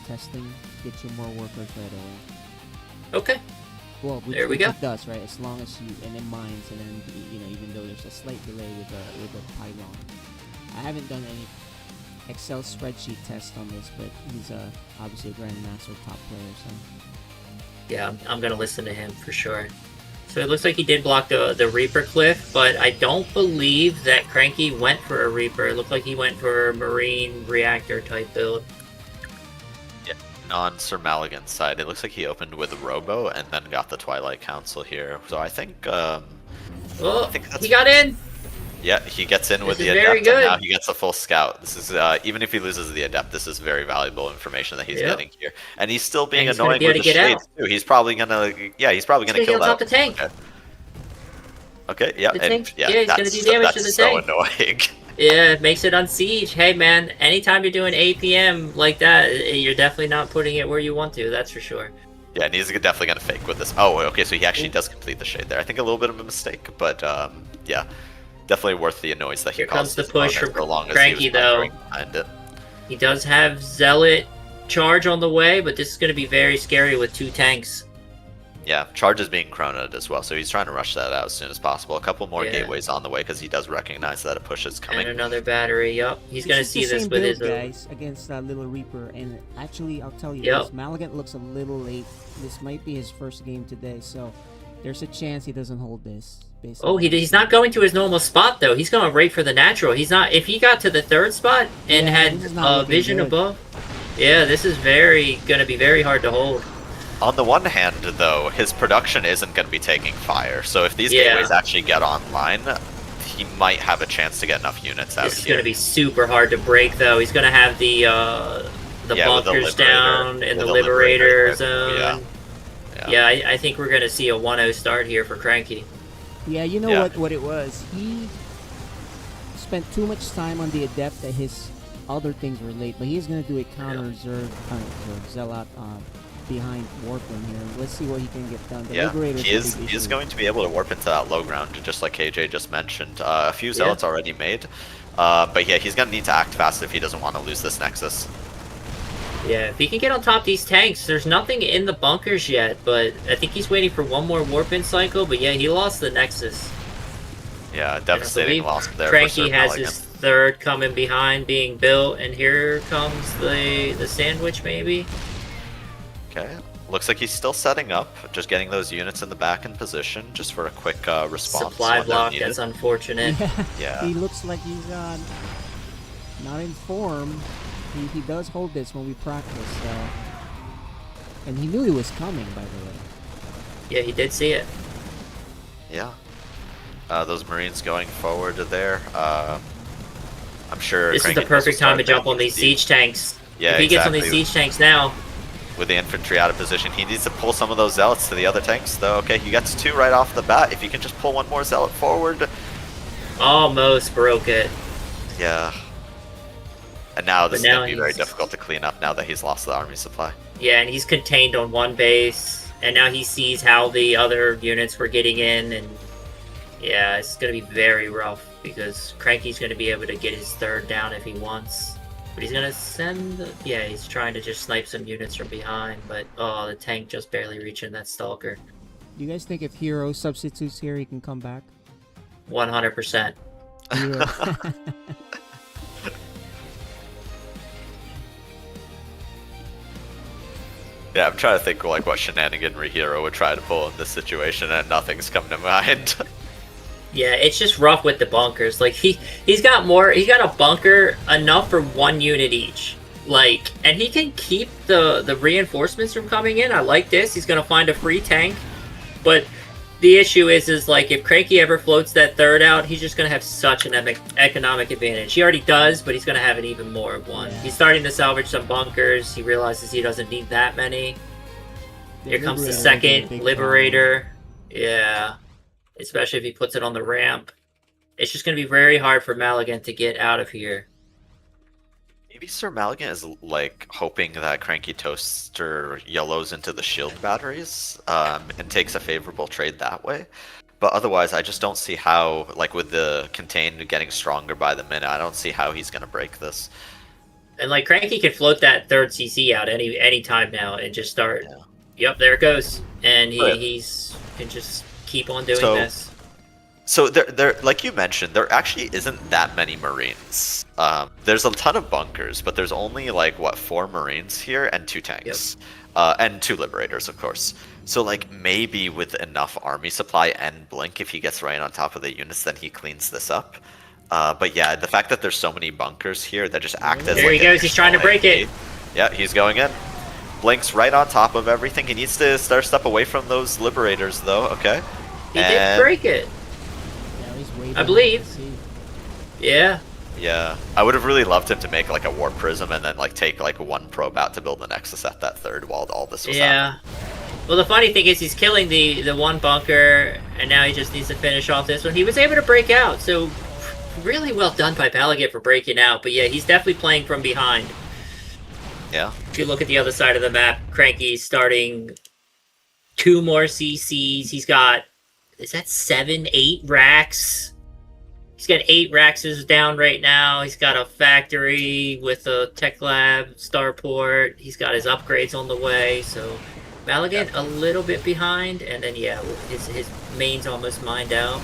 B: testing, gets you more workers right away.
F: Okay.
B: Well, which,
F: There we
B: which
F: go.
B: it does, right? As long as you and it mines, and then you know, even though there's a slight delay with the pylon. I haven't done any Excel spreadsheet test on this, but he's obviously a Grandmaster top player, so.
F: Yeah, I'm gonna listen to him for sure. So it looks like he did block the Reaper cliff, but I don't believe that Cranky went for a Reaper. It looked like he went for a Marine Reactor type build.
A: Yeah, on SirMalagant's side, it looks like he opened with a Robo and then got the Twilight Council here. So I think.
F: Oh,
A: I think that's...
F: he got in!
A: Yeah, he gets in with
F: This
A: the
F: is very
A: Adept, and
F: good.
A: now he gets a full Scout. This is, even if he loses the Adept, this is very valuable information that he's
F: Yep.
A: getting here. And he's still being
F: And he's gonna
A: annoying
F: be
A: with
F: able
A: the
F: to get
A: Shades, too. He's probably gonna, yeah, he's probably gonna
F: He's
A: kill
F: gonna
A: that.
F: get on top the tank.
A: Okay, yeah,
F: The
A: and
F: tank?
A: yeah,
F: Yeah, he's gonna
A: that's,
F: do damage
A: that's
F: to the
A: so
F: tank.
A: annoying.
F: Yeah, it makes it on siege. Hey man, anytime you're doing APM like that, you're definitely not putting it where you want to, that's for sure.
A: Yeah, and he's definitely gonna fake with this. Oh, okay, so he actually does complete the Shade there. I think a little bit of a mistake, but yeah, definitely worth the noise that he
F: Here comes
A: caused
F: the
A: his
F: push
A: opponent
F: from
A: so long as
F: Cranky,
A: he was
F: though.
A: lingering behind it.
F: He does have Zealot charge on the way, but this is going to be very scary with two tanks.
A: Yeah, Charge is being chronoed as well, so he's trying to rush that out as soon as possible. A couple more
F: Yeah.
A: gateways on the way because he does recognize that a push is coming.
F: And another battery, yup. He's going to
B: is
F: see
B: the
F: this
B: same
F: with
B: build,
F: his...
B: guys, against Little Reaper, and actually, I'll tell you
F: Yep.
B: this, Malagant looks a little late. This might be his first game today, so there's a chance he doesn't hold this. Based on
F: Oh, he's not going to his normal spot, though. He's going right for the natural. He's not... If he got to the third spot and
B: Yeah, this is not
F: had
B: looking
F: vision
B: good.
F: above... Yeah, this is going to be very hard to hold.
A: On the one hand, though, his production isn't going to be taking fire, so if these
F: Yeah.
A: gateways actually get online, he might have a chance to get enough units out
F: This is
A: here.
F: going to be super hard to break, though. He's going to have the bunkers down in the Liberator zone. Yeah, I think we're going to see a 1-0 start here for Cranky.
B: Yeah, you know what it was? He spent too much time on the Adept that his other things were late, but he's going to do a counter Zealot behind Warping here. Let's see what he can get done. The
A: he is going to be able to warp into that low ground, just like KJ just mentioned. A few Zealots already made, but yeah, he's going to need to act fast if he doesn't want to lose this Nexus.
F: Yeah, if he can get on top of these tanks, there's nothing in the bunkers yet, but I think he's waiting for one more warp-in cycle, but yeah, he lost the Nexus.
A: Yeah, devastating loss there.
F: Cranky has his third coming behind being built, and here comes the sandwich maybe.
A: Okay, looks like he's still setting up, just getting those units in the back in position, just for a quick response.
F: Supply block, that's unfortunate.
B: Yeah. He looks like he's not in form. He does hold this when we practice, and he knew he was coming, by the way.
F: Yeah, he did see it.
A: Yeah. Those Marines going forward there. I'm sure
F: this is the perfect time to jump on these siege tanks.
A: Yeah,
F: if he gets on these siege tanks now.
A: With the infantry out of position, he needs to pull some of those Zealots to the other tanks, though. Okay, he gets 2 right off the bat. If he can just pull one more Zealot forward.
F: Almost broke it.
A: Yeah. And now this is going to be very difficult to clean up now that he's lost the army supply.
F: Yeah, and he's contained on one base, and now he sees how the other units were getting in, and yeah, it's going to be very rough because Cranky's going to be able to get his third down if he wants. But he's going to send... Yeah, he's trying to just snipe some units from behind, but oh, the tank just barely reaching that Stalker.
B: Do you guys think if Hero substitutes here, he can come back?
F: 100%.
A: Yeah, I'm trying to think like what shenaniganry Hero would try to pull in this situation, and nothing's come to mind.
F: Yeah, it's just rough with the bunkers. Like he's got a bunker enough for 1 unit each. Like, and he can keep the reinforcements from coming in. I like this. He's gonna find a free tank. But the issue is like if Cranky ever floats that third out, he's just gonna have such an economic advantage. He already does, but he's gonna have an even more of one. He's starting to salvage some bunkers. He realizes he doesn't need that many. Here comes the second Liberator. Yeah. Especially if he puts it on the ramp. It's just going to be very hard for Malagant to get out of here.
A: Maybe SirMalagant is like hoping that CrankyToaster yellows into the shield batteries and takes a favorable trade that way. But otherwise, I just don't see how, like with the contain getting stronger by the minute, I don't see how he's going to break this.
F: And like Cranky can float that third CC out any time now and just start. Yeah. Yep, there it goes. And he's can just keep on doing this.
A: So there, like you mentioned, there actually isn't that many Marines. There's a ton of bunkers, but there's only like what 4 Marines here and 2 tanks, and 2 Liberators, of course. So like maybe with enough army supply and blink, if he gets right on top of the units, then he cleans this up. But yeah, the fact that there's so many bunkers here that just act as
F: there he goes. He's trying to break it.
A: Yeah, he's going in. Blinks right on top of everything. He needs to step away from those Liberators, though. Okay.
F: He did break it. I believe. Yeah.
A: Yeah. I would have really loved him to make like a Warp Prism and then like take like 1 probe out to build the Nexus at that third while all this was happening.
F: Well, the funny thing is he's killing the 1 bunker, and now he just needs to finish off this one. He was able to break out, so really well done by Malagant for breaking out. But yeah, he's definitely playing from behind.
A: Yeah.
F: If you look at the other side of the map, Cranky's starting 2 more CCs. He's got, is that 7, 8 racks? He's got 8 racks down right now. He's got a factory with a tech lab, starport. He's got his upgrades on the way. So Malagant a little bit behind, and then yeah, his main's almost mined out.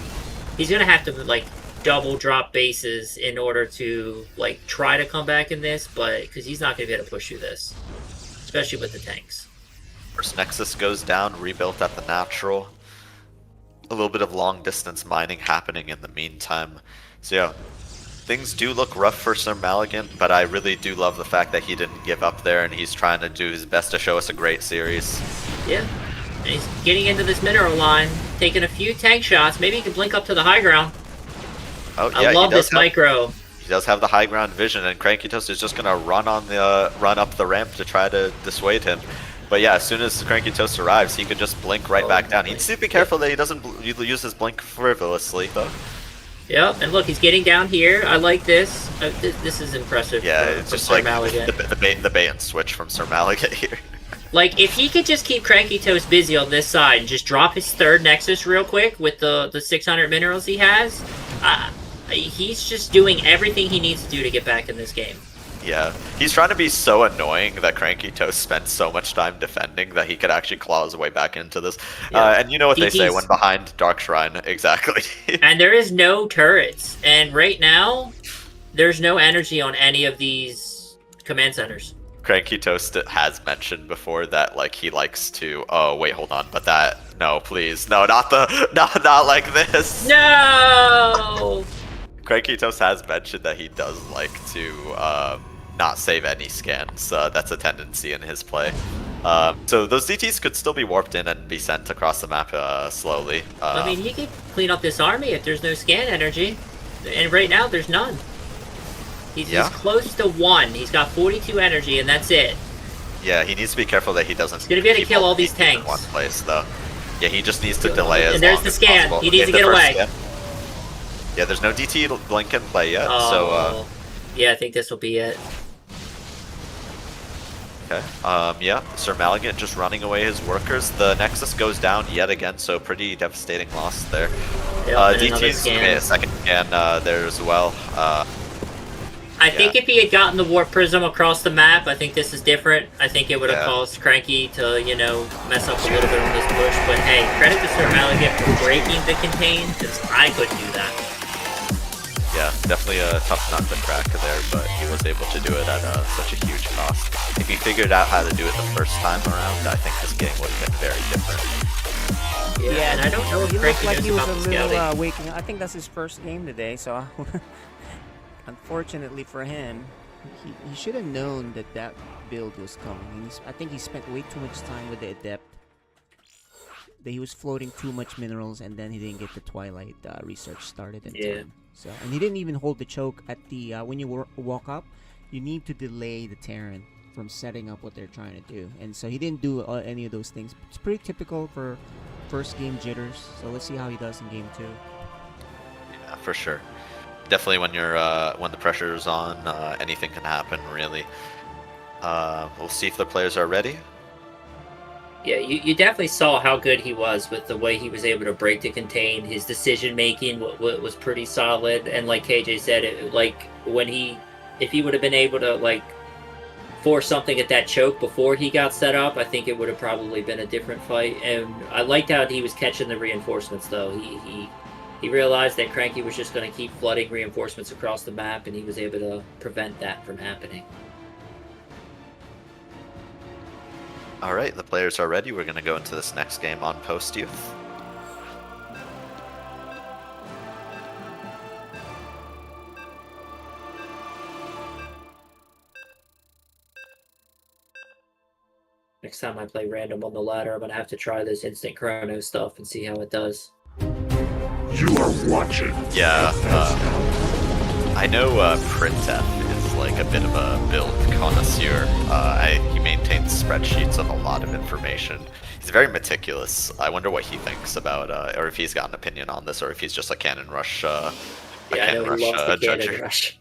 F: He's gonna have to like double drop bases in order to like try to come back in this, but because he's not gonna be able to push through this, especially with the tanks.
A: First Nexus goes down, rebuilt at the natural. A little bit of long distance mining happening in the meantime. So yeah, things do look rough for SirMalagant, but I really do love the fact that he didn't give up there and he's trying to do his best to show us a great series.
F: Yeah, and he's getting into this mineral line, taking a few tank shots. Maybe he can blink up to the high ground.
A: Oh yeah,
F: I love
A: he does
F: this micro.
A: He does have the high ground vision, and CrankyToaster is just gonna run up the ramp to try to dissuade him. But yeah, as soon as CrankyToaster arrives, he can just blink right back down. He needs to be careful that he doesn't use his blink frivolously, though.
F: Yep, and look, he's getting down here. I like this. This is impressive.
A: Yeah, it's just like the bait and switch from SirMalagant here.
F: Like, if he could just keep CrankyToast busy on this side and just drop his third Nexus real quick with the 600 minerals he has, he's just doing everything he needs to do to get back in this game.
A: Yeah, he's trying to be so annoying that CrankyToast spends so much time defending that he could actually claw his way back into this.
F: Yeah.
A: And you know what they say, when behind Dark Shrine, exactly.
F: And there is no turrets, and right now, there's no energy on any of these command centers.
A: CrankyToast has mentioned before that like he likes to. Oh wait, hold on, but that no, please, no, not like this.
F: No.
A: CrankyToast has mentioned that he does like to not save any scans. That's a tendency in his play. So those DTs could still be warped in and be sent across the map slowly.
F: I mean, he could clean up this army if there's no scan energy, and right now there's none. He's close to 1. He's got 42 energy, and that's it.
A: Yeah, he needs to be careful that he doesn't.
F: He's gonna be able to kill all these tanks.
A: In one place, though. Yeah, he just needs to delay as long as possible.
F: And there's the scan. He needs to get away.
A: Scan. Yeah, there's no DT blink in play yet, so.
F: Yeah, I think this will be it.
A: Okay. Yeah, SirMalagant just running away his workers. The Nexus goes down yet again, so pretty devastating loss there.
F: Yep,
A: DT's okay, a second scan there as well.
F: I think if he had gotten the Warp Prism across the map, I think this is different. I think it would have caused Cranky to, you know, mess up a little bit on this push. But hey, credit to SirMalagant for breaking the contain, because I couldn't do that.
A: Yeah, definitely a tough nut to crack there, but he was able to do it at such a huge cost. If he figured out how to do it the first time around, I think this game would have been very different.
F: Yeah, and I don't know if
B: he looked
F: Cranky
B: like he
F: knows
B: was
F: about
B: a
F: the
B: little waking up. I think that's his first game today, so unfortunately for him, he should have known that that build was coming. I think he spent way too much time with the Adept. That he was floating too much minerals, and then he didn't get the Twilight research started in time. So, and he didn't even hold the choke at the when you walk up. You need to delay the Terran from setting up what they're trying to do, and so he didn't do any of those things. It's pretty typical for first game jitters. So let's see how he does in game 2.
A: Yeah, for sure. Definitely when you're when the pressure's on, anything can happen. Really. We'll see if the players are ready.
F: Yeah, you definitely saw how good he was with the way he was able to break the contain. His decision making was pretty solid, and like KJ said, if he would have been able to like force something at that choke before he got set up, I think it would have probably been a different fight. And I liked how he was catching the reinforcements though. He realized that Cranky was just going to keep flooding reinforcements across the map, and he was able to prevent that from happening.
A: Alright, the players are ready. We're going to go into this next game on Post Youth.
F: Next time I play random on the ladder, I'm going to have to try this instant chrono stuff and see how it does.
L: You are watching.
A: Yeah, I know Printf is like a bit of a build connoisseur. He maintains spreadsheets of a lot of information. He's very meticulous. I wonder what he thinks about, or if he's got an opinion on this, or if he's just a Cannon Rush,
F: Cannon Rush.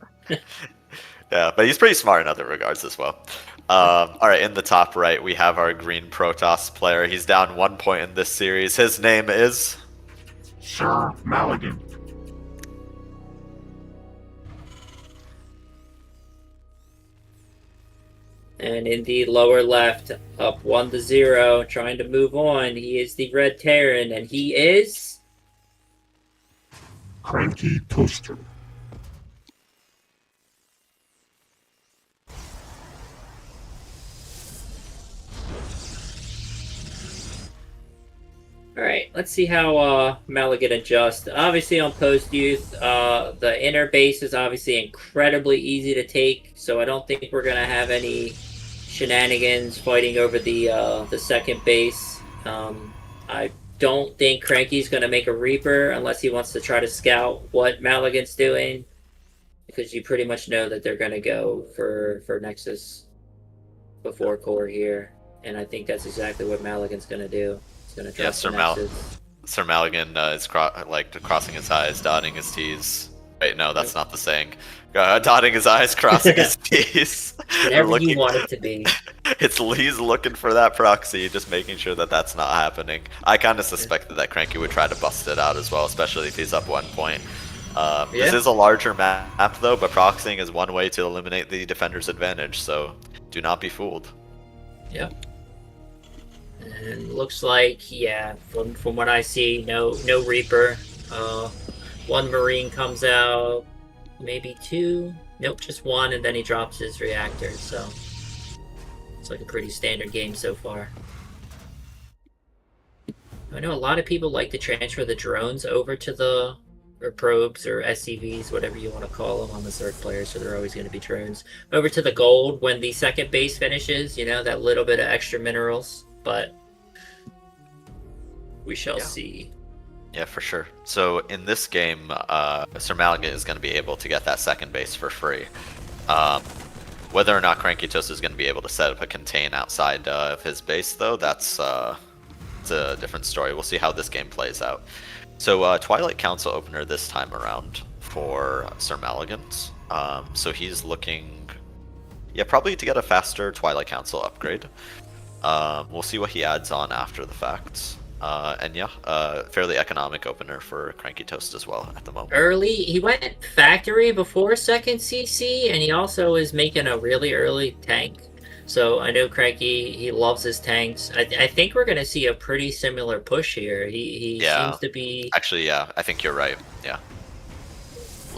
A: Yeah, but he's pretty smart in other regards as well. Alright, in the top right, we have our green Protoss player. He's down 1 point in this series. His name is
L: SirMalagant.
F: And in the lower left, up 1-0, trying to move on. He is the Red Terran, and he is
L: CrankyToaster.
F: Alright, let's see how Malagant adjusts. Obviously on Post Youth, the inner base is obviously incredibly easy to take, so I don't think we're going to have any shenanigans fighting over the second base. I don't think Cranky's going to make a Reaper unless he wants to try to scout what Malagant's doing, because you pretty much know that they're going to go for Nexus before core here, and I think that's exactly what Malagant's going to do. He's going to try to Nexus.
A: SirMalagant is crossing his eyes, dotting his T's. Wait, no, that's not the saying. Dotting his eyes, crossing his T's.
F: Whatever you want it to be.
A: He's looking for that proxy, just making sure that that's not happening. I kind of suspected that Cranky would try to bust it out as well, especially if he's up 1 point. This is a larger map though, but proxying is one way to eliminate the defender's advantage, so do not be fooled.
F: Yep. And looks like, yeah, from what I see, no Reaper. 1 Marine comes out, maybe 2. Nope, just 1, and then he drops his reactor. So it's like a pretty standard game so far. I know a lot of people like to transfer the drones over to the or probes or SCVs, whatever you want to call them, on the Zerg players, so they're always going to be drones. Over to the gold when the second base finishes, you know, that little bit of extra minerals, but we shall see.
A: Yeah, for sure. So in this game, SirMalagant is going to be able to get that second base for free. Whether or not CrankyToaster is going to be able to set up a contain outside of his base, though, it's a different story. We'll see how this game plays out. So Twilight Council opener this time around for SirMalagant. So he's looking, probably to get a faster Twilight Council upgrade. We'll see what he adds on after the fact. Fairly economic opener for CrankyToaster as well at the moment.
F: Early, he went factory before second CC, and he also is making a really early tank. So I know Cranky, he loves his tanks. I think we're going to see a pretty similar push here. He seems to be...
A: Actually, yeah, I think you're right. Yeah.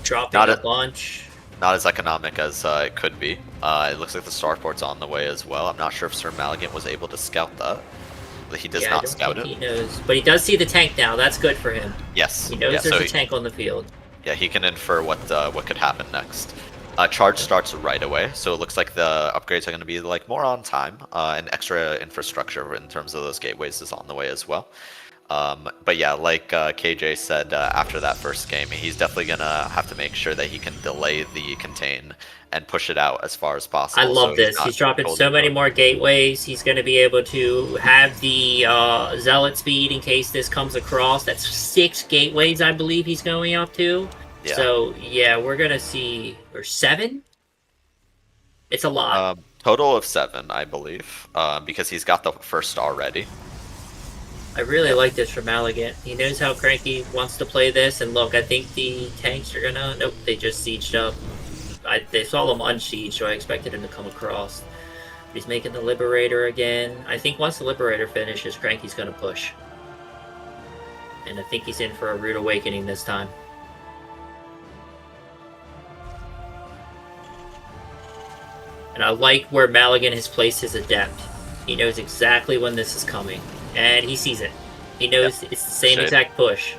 F: Dropping a bunch.
A: Not as economic as it could be. It looks like the starport's on the way as well. I'm not sure if SirMalagant was able to scout that. He does not scout it.
F: He knows, but he does see the tank now. That's good for him.
A: Yes.
F: He knows there's a tank on the field.
A: Yeah, he can infer what could happen next. Charge starts right away, so it looks like the upgrades are going to be like more on time, and extra infrastructure in terms of those gateways is on the way as well. But yeah, like KJ said after that first game, he's definitely going to have to make sure that he can delay the contain and push it out as far as possible.
F: I love this. He's dropping so many more gateways. He's going to be able to have the zealot speed in case this comes across. That's 6 gateways, I believe he's going up to. Yeah. So, yeah, we're going to see... Or 7? It's a lot.
A: Total of 7, I believe, because he's got the first star ready.
F: I really like this from Malagant. He knows how Cranky wants to play this, and look, I think the tanks are gonna... Nope, they just sieged up. They saw them unsiege, so I expected him to come across. He's making the Liberator again. I think once the Liberator finishes, Cranky's gonna push. And I think he's in for a rude awakening this time. And I like where Malagant has placed his Adept. He knows exactly when this is coming. And he sees it. He knows it's the same exact push.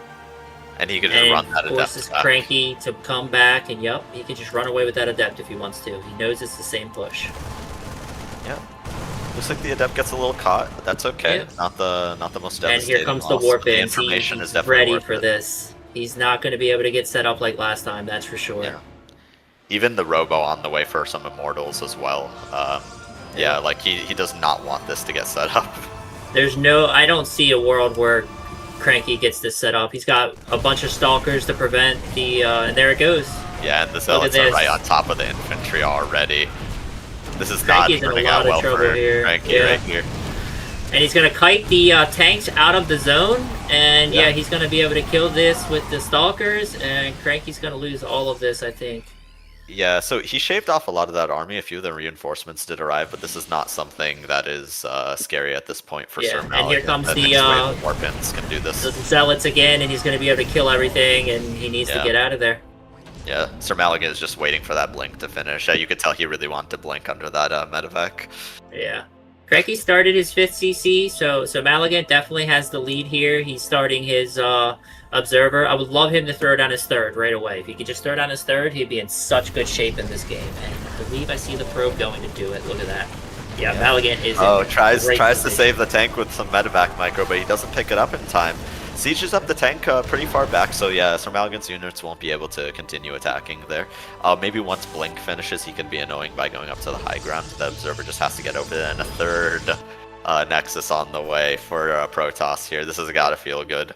A: And he can just run that Adept
F: forces Cranky to come back, and he can just run away with that Adept if he wants to. He knows it's the same push.
A: Yeah. Looks like the Adept gets a little caught, but that's okay. Yeah. Not the most devastating.
F: And here comes the warp in. He's ready for this. He's not going to be able to get set up like last time, that's for sure.
A: Yeah. Even the Robo on the way for some Immortals as well. Yeah, like he does not want this to get set up.
F: I don't see a world where Cranky gets this set up. He's got a bunch of Stalkers to prevent the, and there it goes.
A: Yeah, and the Zealots are right on top of the infantry already. This is not turning out well for Cranky right here.
F: And he's going to kite the tanks out of the zone, and he's going to be able to kill this with the Stalkers, and Cranky's going to lose all of this, I think.
A: Yeah, so he shaved off a lot of that army. A few of the reinforcements did arrive, but this is not something that is scary at this point for SirMalagant.
F: And here comes the
A: Warpins can do this.
F: The Zealots again, and he's going to be able to kill everything, and he needs to get out of there.
A: Yeah, SirMalagant is just waiting for that blink to finish. Yeah, you could tell he really wanted to blink under that medevac.
F: Yeah. Cranky started his 5th CC, so Malagant definitely has the lead here. He's starting his Observer. I would love him to throw down his 3rd right away. If he could just throw down his 3rd, he'd be in such good shape in this game. And I believe I see the probe going to do it. Look at that. Yeah, Malagant is.
A: Oh,
F: in
A: tries
F: great
A: to
F: position.
A: save the tank with some medevac micro, but he doesn't pick it up in time. Sieges up the tank pretty far back, so yeah, SirMalagant's units won't be able to continue attacking there. Maybe once Blink finishes, he can be annoying by going up to the high ground. The Observer just has to get over there, and a third Nexus on the way for Protoss here. This has got to feel good.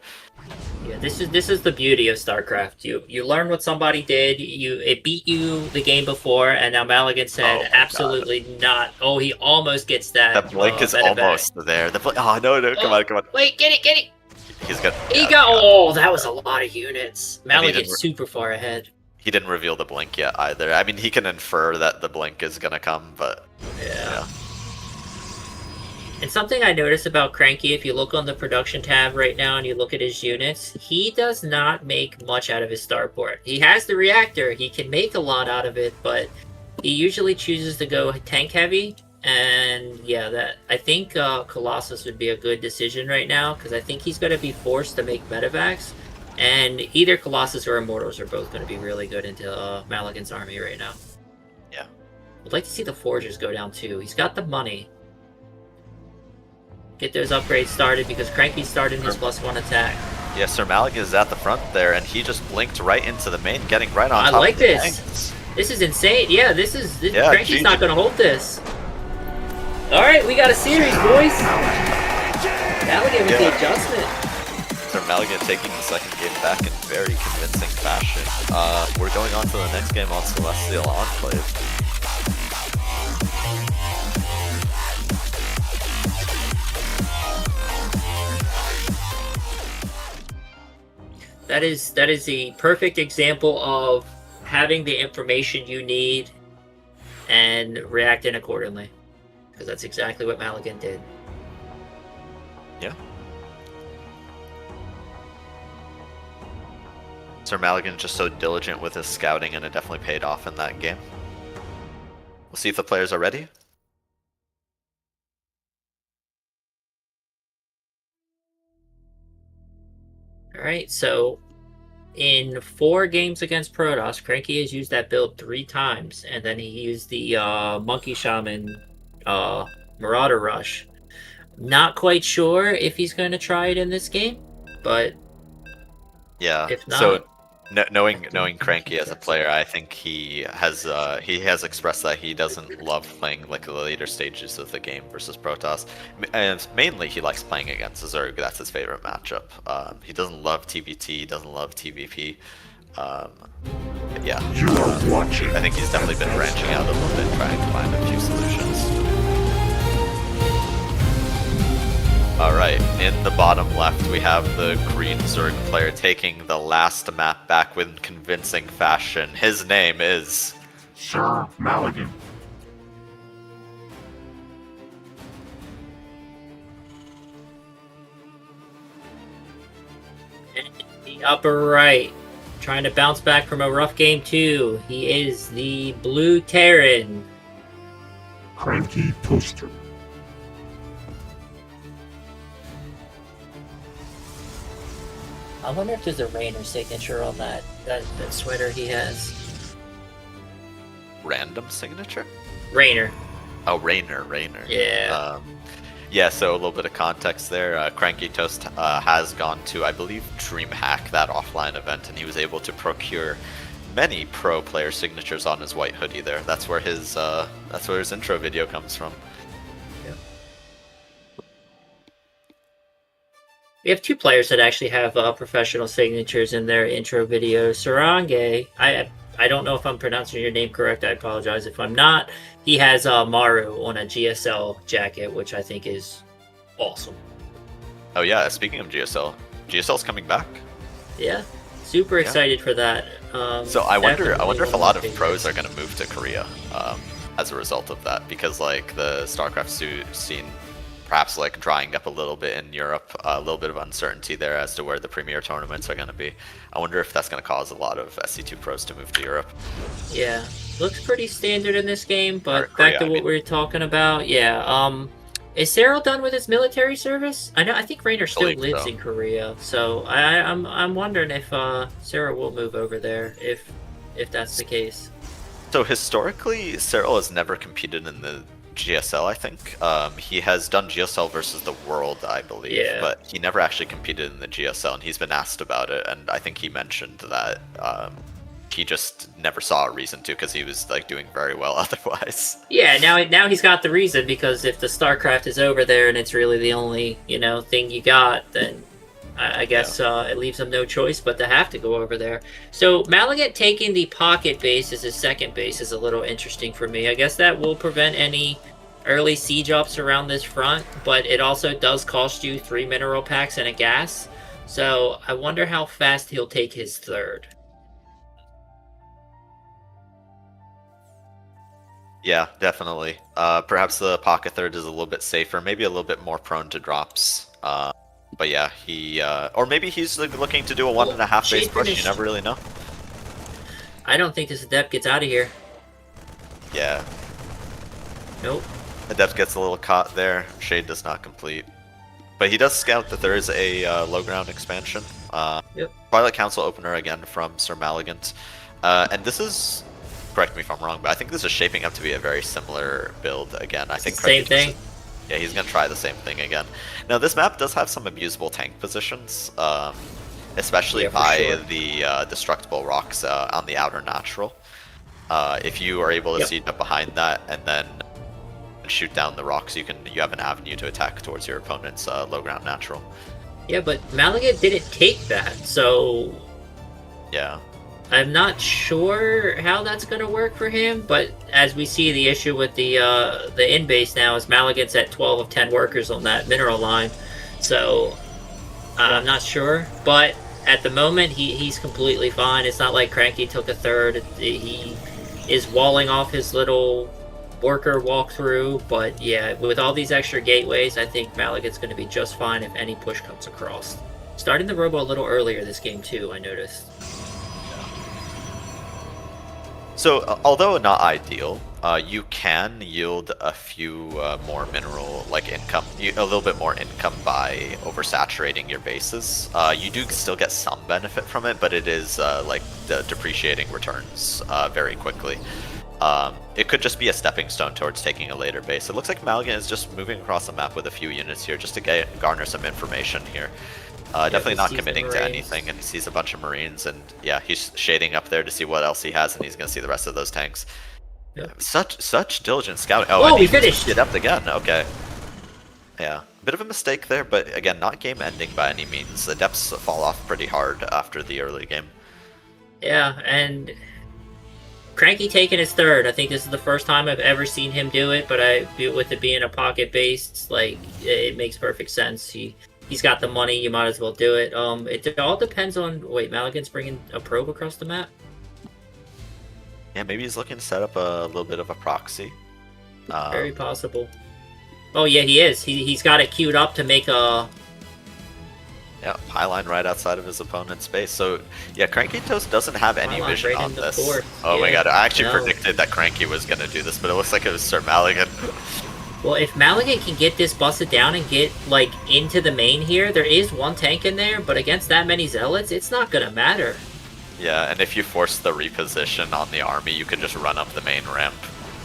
F: Yeah, this is the beauty of StarCraft. You learn what somebody did. It beat you the game before, and now Malagant said absolutely not. Oh, he almost gets that.
A: The Blink is almost there. Oh no, come on.
F: Wait, get it.
A: He's good.
F: He got. Oh, that was a lot of units. Malagant's super far ahead.
A: He didn't reveal the Blink yet either. I mean, he can infer that the Blink is gonna come, but yeah.
F: And something I noticed about Cranky, if you look on the production tab right now and you look at his units, he does not make much out of his starport. He has the reactor, he can make a lot out of it, but he usually chooses to go tank heavy. And yeah, I think Colossus would be a good decision right now, because I think he's going to be forced to make medevacs. And either Colossus or Immortals are both going to be really good into Malagant's army right now.
A: Yeah.
F: I'd like to see the Forgers go down too. He's got the money. Get those upgrades started, because Cranky started his +1 attack.
A: Yeah, SirMalagant is at the front there, and he just blinked right into the main, getting right on top
F: I like
A: of the
F: this.
A: tanks.
F: This is insane. Yeah,
A: Yeah,
F: Cranky's not going to hold this. Alright, we got a series, boys. Malagant with the adjustment.
A: SirMalagant taking the second game back in very convincing fashion. We're going on to the next game on Celestial Enclave.
F: That is the perfect example of having the information you need and reacting accordingly. Because that's exactly what Malagant did.
A: Yeah. SirMalagant just so diligent with his scouting, and it definitely paid off in that game. We'll see if the players are ready.
F: Alright, so in 4 games against Protoss, Cranky has used that build 3 times, and then he used the Monkey Shaman Marauder Rush. Not quite sure if he's going to try it in this game, but
A: yeah.
F: If not,
A: so knowing Cranky as a player, I think he has expressed that he doesn't love playing like the later stages of the game versus Protoss, and mainly he likes playing against Zerg. That's his favorite matchup. He doesn't love TVT, doesn't love TVP. Yeah, I think he's definitely been branching out a little bit, trying to find a few solutions. Alright, in the bottom left we have the green Zerg player taking the last map back with convincing fashion. His name is
L: SirMalagant.
F: in the upper right, trying to bounce back from a rough game 2, he is the blue Terran.
L: CrankyToaster.
F: I wonder if there's a Rainer signature on that sweater he has.
A: random signature?
F: Rainer.
A: Oh, Rainer.
F: Yeah.
A: Yeah, so a little bit of context there. CrankyToaster has gone to, I believe, DreamHack, that offline event, and he was able to procure many pro player signatures on his white hoodie there. That's where his intro video comes from.
F: We have 2 players that actually have professional signatures in their intro video. Sarange, I don't know if I'm pronouncing your name correct. I apologize if I'm not. He has Maru on a GSL jacket, which I think is awesome.
A: Oh yeah, speaking of GSL's coming back.
F: Yeah, super excited for that.
A: So I wonder if a lot of pros are going to move to Korea as a result of that, because like the StarCraft II scene perhaps like drying up a little bit in Europe, a little bit of uncertainty there as to where the premier tournaments are going to be. I wonder if that's going to cause a lot of SC2 pros to move to Europe.
F: Yeah, looks pretty standard in this game, but
A: Korea,
F: back to what we were talking about. Yeah, is Cyril done with his military service? I think Rainer still lives in Korea, so I'm wondering if Cyril will move over there if that's the case.
A: So historically, Cyril has never competed in the GSL, I think. He has done GSL versus the World, I believe,
F: Yeah.
A: but he never actually competed in the GSL, and he's been asked about it, and I think he mentioned that he just never saw a reason to because he was like doing very well otherwise.
F: Yeah, now he's got the reason, because if the StarCraft is over there and it's really the only, thing you got, then I guess it leaves him no choice but to have to go over there. So Malagant taking the pocket base as his second base is a little interesting for me. I guess that will prevent any early siege ups around this front, but it also does cost you 3 mineral packs and a gas. So I wonder how fast he'll take his third.
A: Yeah, definitely. Perhaps the pocket third is a little bit safer, maybe a little bit more prone to drops. But yeah, or maybe he's looking to do a 1.5 base push. You never really know.
F: I don't think this Adept gets out of here.
A: Yeah.
F: Nope.
A: Adept gets a little caught there. Shade does not complete. But he does scout that there is a low ground expansion.
F: Yep.
A: Twilight Council opener again from SirMalagant. And this is, correct me if I'm wrong, but I think this is shaping up to be a very similar build again. I think
F: same thing.
A: Yeah, he's going to try the same thing again. Now, this map does have some abusable tank positions, especially by the destructible rocks on the outer natural. If you are able to siege up behind that and then shoot down the rocks, you have an avenue to attack towards your opponent's low ground natural.
F: Yeah, but Malagant didn't take that, so
A: yeah.
F: I'm not sure how that's going to work for him, but as we see, the issue with the in base now is Malagant's at 12 of 10 workers on that mineral line, so I'm not sure. But at the moment, he's completely fine. It's not like Cranky took a third. He is walling off his little worker walkthrough, but yeah, with all these extra gateways, I think Malagant's going to be just fine if any push comes across. Starting the robo a little earlier this game too, I noticed.
A: So, although not ideal, you can yield a few more mineral income, a little bit more income by oversaturating your bases. You do still get some benefit from it, but it is the depreciating returns very quickly. It could just be a stepping stone towards taking a later base. It looks like Malagant is just moving across the map with a few units here just to garner some information here. Definitely not committing to anything, and he sees a bunch of Marines, and yeah, he's shading up there to see what else he has, and he's going to see the rest of those tanks. Yep. Such diligent scouting. Oh, and
F: he finished
A: it up again. Okay. Yeah, bit of a mistake there, but again, not game ending by any means. The depths fall off pretty hard after the early game.
F: Yeah, and Cranky taking his third. I think this is the first time I've ever seen him do it, but with it being a pocket base, it makes perfect sense. He's got the money, you might as well do it. It all depends on... Wait, Malagant's bringing a probe across the map?
A: Yeah, maybe he's looking to set up a little bit of a proxy.
F: Very possible. Oh, yeah, he is. He's got it queued up to make a...
A: Yeah, pylon right outside of his opponent's base. So, yeah, CrankyToaster doesn't have any vision on this. Oh my god, I actually predicted that Cranky was going to do this, but it looks like it was SirMalagant.
F: Well, if Malagant can get this busted down and get, into the main here, there is one tank in there, but against that many Zealots, it's not going to matter.
A: Yeah, and if you force the reposition on the army, you can just run up the main ramp.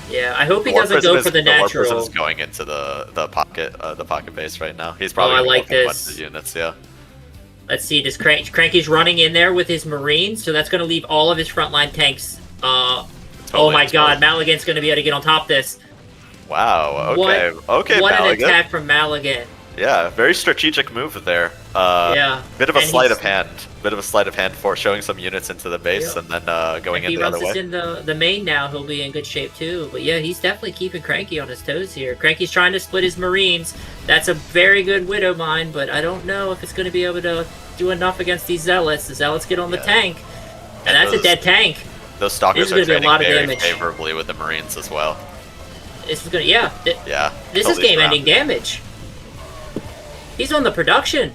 F: Yeah, I hope he doesn't go for the natural.
A: The War Prison's going into the pocket base right now. He's probably
F: I like
A: a bunch
F: this.
A: of units, yeah.
F: Let's see, does Cranky's running in there with his Marines, so that's going to leave all of his frontline tanks. Oh my god, Malagant's going to be able to get on top of this.
A: Wow, okay. Okay,
F: what
A: Malagant.
F: An attack from Malagant.
A: Yeah, very strategic move there.
F: Yeah.
A: Bit of a sleight of hand. Bit of a sleight of hand for showing some units into the base and then going in the other way.
F: If he runs this in the main now, he'll be in good shape too. But yeah, he's definitely keeping Cranky on his toes here. Cranky's trying to split his Marines. That's a very good Widow Mine, but I don't know if it's going to be able to do enough against these Zealots. The Zealots get on the tank, and that's a dead tank.
A: Those Stalkers are trading very favorably with the Marines as well.
F: This is gonna, This is game-ending damage. He's on the production.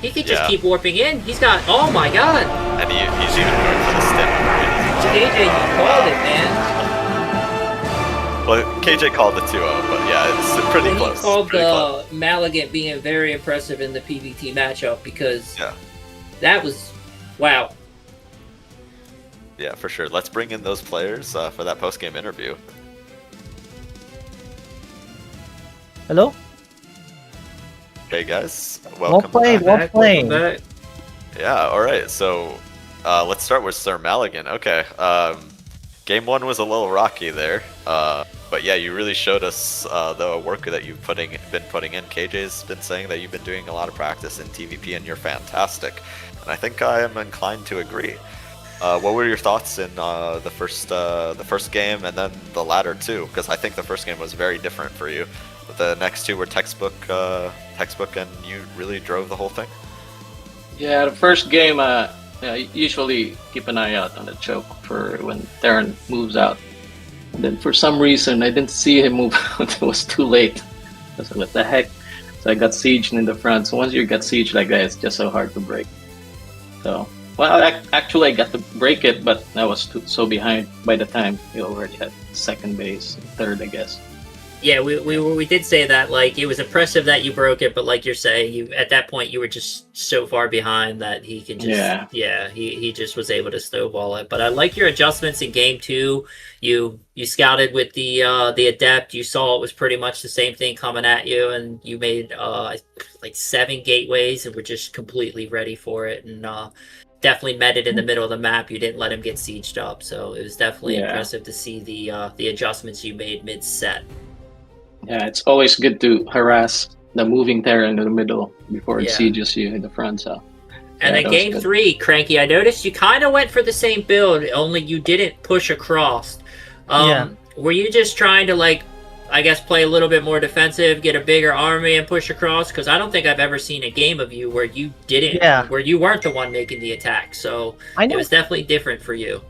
F: He could just keep warping in. He's got, oh my god.
A: And he's even going for the stim.
F: KJ, you called it, man.
A: Well, KJ called the 2-0, but yeah, it's pretty close.
F: He called Malagant being very impressive in the PvT matchup because that was, wow.
A: Yeah, for sure. Let's bring in those players for that post-game interview.
E: Hello?
A: Okay, guys.
E: Well played, well played.
A: Yeah, alright, so let's start with SirMalagant. Okay, game 1 was a little rocky there, but yeah, you really showed us the work that you've been putting in. KJ's been saying that you've been doing a lot of practice in TVP and you're fantastic, and I think I am inclined to agree. What were your thoughts in the first game and then the latter two? Because I think the first game was very different for you, but the next two were textbook, and you really drove the whole thing.
M: Yeah, the first game, I usually keep an eye out on the choke for when Theron moves out. And then for some reason, I didn't see him move out. It was too late. I was like, what the heck? So I got sieged in the front. So once you get sieged like that, it's just so hard to break. So, well, actually, I got to break it, but I was so behind by the time we already had second base, third, I guess.
F: Yeah, we did say that, like, it was impressive that you broke it, but like you're saying, you at that point you were just so far behind that he can just he just was able to snowball it. But I like your adjustments in game 2. You scouted with the adept. You saw it was pretty much the same thing coming at you, and you made like 7 gateways and were just completely ready for it, and definitely met it in the middle of the map. You didn't let him get sieged up, so it was definitely impressive to see the adjustments you made mid set.
M: Yeah, it's always good to harass the moving Terran in the middle before it sieges you in the front. So,
F: and then game 3, Cranky, I noticed you kind of went for the same build, only you didn't push across. Were you just trying to, like, I guess, play a little bit more defensive, get a bigger army, and push across? Because I don't think I've ever seen a game of you where you didn't, where you weren't the one making the attack. So it was definitely different for you.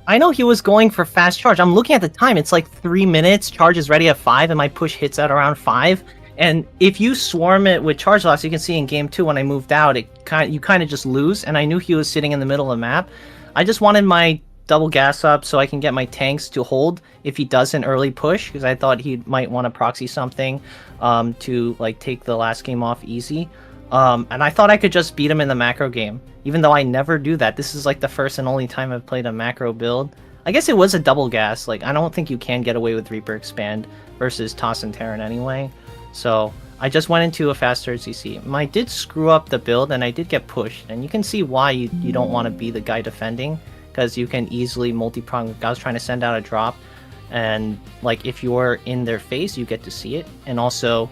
E: I know he was going for fast charge. I'm looking at the time. It's like 3 minutes. Charge is ready at 5, and my push hits at around 5. And if you swarm it with charge loss, you can see in game 2 when I moved out, you kind of just lose. And I knew he was sitting in the middle of the map. I just wanted my double gas up so I can get my tanks to hold if he does an early push, because I thought he might want to proxy something to like take the last game off easy. And I thought I could just beat him in the macro game, even though I never do that. This is like the first and only time I've played a macro build. I guess it was a double gas. Like, I don't think you can get away with Reaper Expand versus Toss and Terran anyway. So I just went into a faster CC. I did screw up the build and I did get pushed. And you can see why you don't want to be the guy defending, because you can easily multi-prong. I was trying to send out a drop, and like if you're in their face, you get to see it. And also,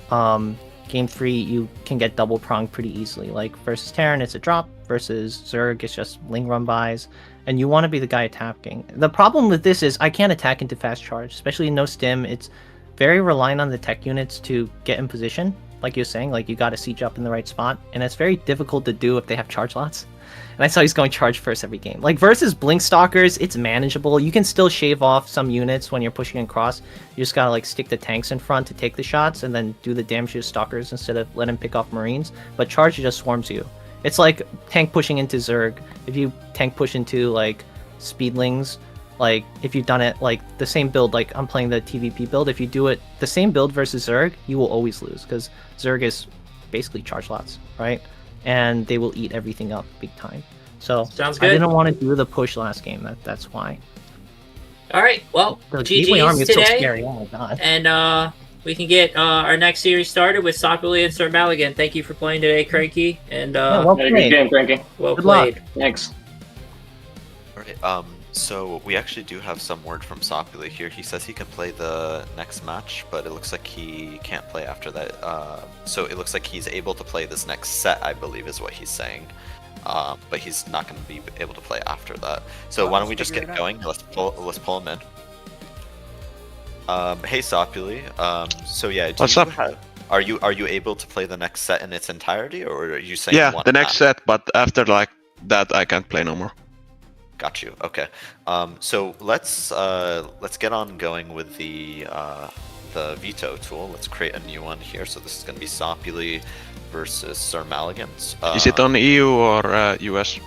E: game 3, you can get double prong pretty easily. Like versus Terran, it's a drop. Versus Zerg, it's just Ling run bys. And you want to be the guy attacking. The problem with this is I can't attack into fast charge, especially in no stim. It's very reliant on the tech units to get in position. Like you're saying, like you got to siege up in the right spot. And it's very difficult to do if they have charge lots. And I saw he's going charge first every game. Like versus Blink Stalkers, it's manageable. You can still shave off some units when you're pushing across. You just gotta like stick the tanks in front to take the shots and then do the damage to Stalkers instead of let him pick off Marines. But charge just swarms you. It's like tank pushing into Zerg. If you tank push into like Speedlings, like if you've done it like the same build, like I'm playing the TVP build, if you do it the same build versus Zerg, you will always lose because Zerg is basically charge lots, right? And they will eat everything up big time. So
F: sounds good.
E: I didn't want to do the push last game. That's why.
F: All right. Well,
E: the Gateway Army is
F: today,
E: so scary. Oh my god.
F: And we can get our next series started with Sopuli and SirMalagant. Thank you for playing today, Cranky. And
E: well
M: good game, Cranky.
F: Well
E: good
F: played.
E: Luck.
M: Thanks.
A: All right. So we actually do have some word from Sopuli here. He says he can play the next match, but it looks like he can't play after that. So it looks like he's able to play this next set, I believe is what he's saying. But he's not going to be able to play after that. So why don't we just get going? Let's pull him in. Hey Sopuli. So yeah,
J: What's up?
A: Are you able to play the next set in its entirety, or are you saying
J: Yeah, the next set, but after like that I can't play no more.
A: Got you. Okay. So let's get on going with the veto tool. Let's create a new one here. So this is going to be Sopuli versus SirMalagant.
J: Is it on EU or US?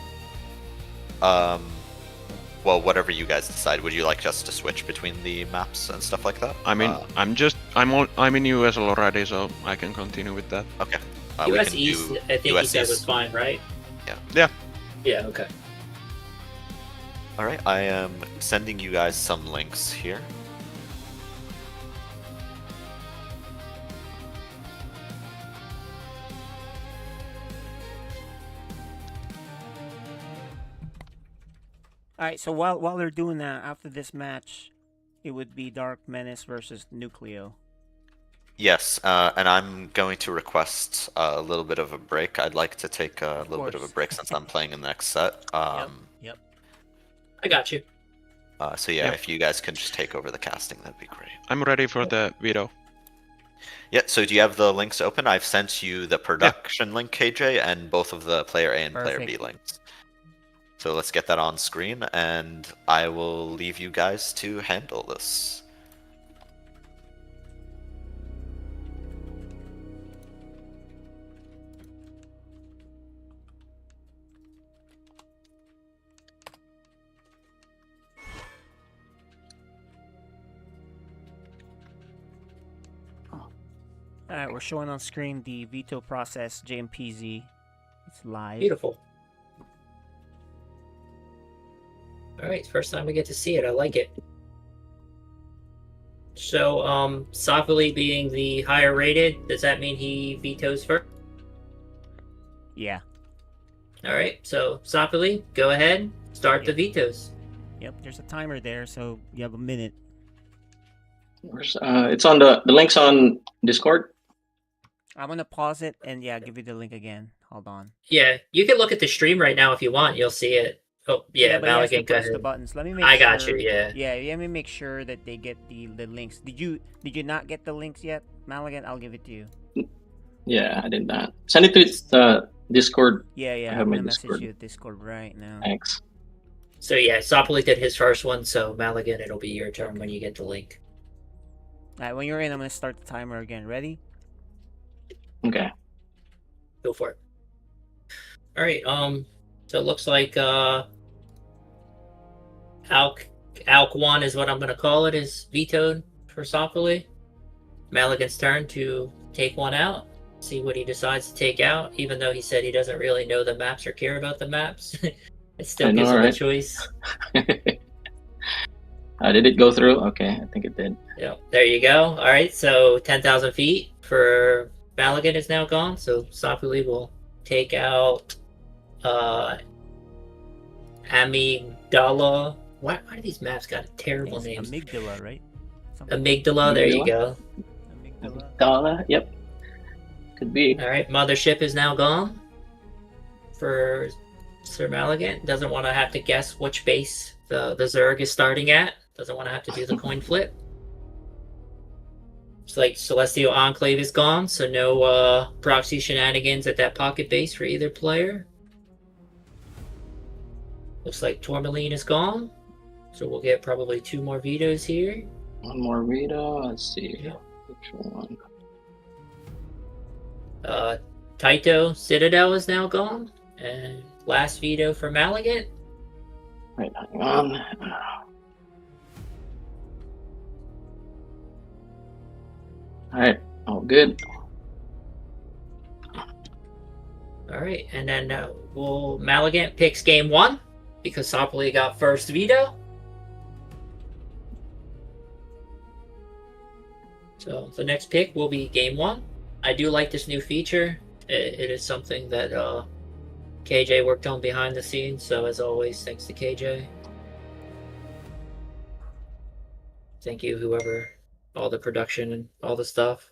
A: Well, whatever you guys decide. Would you like us to switch between the maps and stuff like that?
J: I mean, I'm in US already, so I can continue with that.
A: Okay.
F: US East, I think
A: US
F: he said
A: East.
F: was fine, right?
J: Yeah.
F: Yeah. Okay.
A: All right. I am sending you guys some links here.
B: All right, so while they're doing that, after this match, it would be DarkMenace versus NuKLeO.
A: Yes, and I'm going to request a little bit of a break. I'd like to take a little bit of a break since I'm playing in the next set.
B: Yep.
F: I got you.
A: So yeah, if you guys can just take over the casting, that'd be great.
J: I'm ready for the veto.
A: Yeah, so do you have the links open? I've sent you the production link, KJ, and both of the player A and player B links. So let's get that on screen, and I will leave you guys to handle this.
B: Alright, we're showing on screen the veto process, JMPZ. It's live.
F: Beautiful. Alright, first time we get to see it. I like it. So, Sopuli being the higher rated, does that mean he vetoes first?
B: Yeah.
F: Alright, so Sopuli, go ahead. Start the vetoes.
B: Yep, there's a timer there, so you have a minute.
M: It's on the link's on Discord.
B: I'm gonna pause it and give you the link again. Hold on.
F: Yeah, you can look at the stream right now if you want. You'll see it. Oh, yeah,
B: but he has to
F: Malagant, go
B: press
F: ahead.
B: the buttons. Let me make
F: I
B: sure.
F: got you, yeah.
B: Yeah, let me make sure that they get the links. Did you not get the links yet, Malagant? I'll give it to you.
M: Yeah, I did not. Send it to Discord.
B: Yeah,
M: I have
B: I'm
M: my
B: gonna message
M: Discord.
B: you at Discord right now.
M: Thanks.
F: So yeah, Sopuli did his first one, so Malagant, it'll be your turn when you get the link.
B: Alright, when you're in, I'm gonna start the timer again. Ready?
M: Okay.
F: Go for it. Alright, so it looks like Alk 1 is what I'm gonna call it, is vetoed for Sopuli. Malagant's turn to take one out, see what he decides to take out, even though he said he doesn't really know the maps or care about the maps. It still gives him a choice.
M: Did it go through? Okay, I think it did.
F: Yep, there you go. Alright, so 10,000 feet for Malagant is now gone, so Sopuli will take out Amygdala. Why do these maps got terrible names?
B: Amygdala, right?
F: Amygdala, there you go.
M: Amygdala, yep. Could be.
F: Alright, Mothership is now gone for SirMalagant. Doesn't want to have to guess which base the Zerg is starting at. Doesn't want to have to do the coin flip. It's like Celestial Enclave is gone, so no proxy shenanigans at that pocket base for either player. Looks like Tourmaline is gone, so we'll get probably 2 more vetoes here.
M: One more veto. Let's see. Which one?
F: Taito Citadel is now gone, and last veto for Malagant.
M: Right, hang on. Alright, all good.
F: Alright, and then Malagant picks game 1 because Sopuli got first veto. So the next pick will be game 1. I do like this new feature. It is something that KJ worked on behind the scenes, so as always, thanks to KJ. Thank you, whoever, all the production and all the stuff.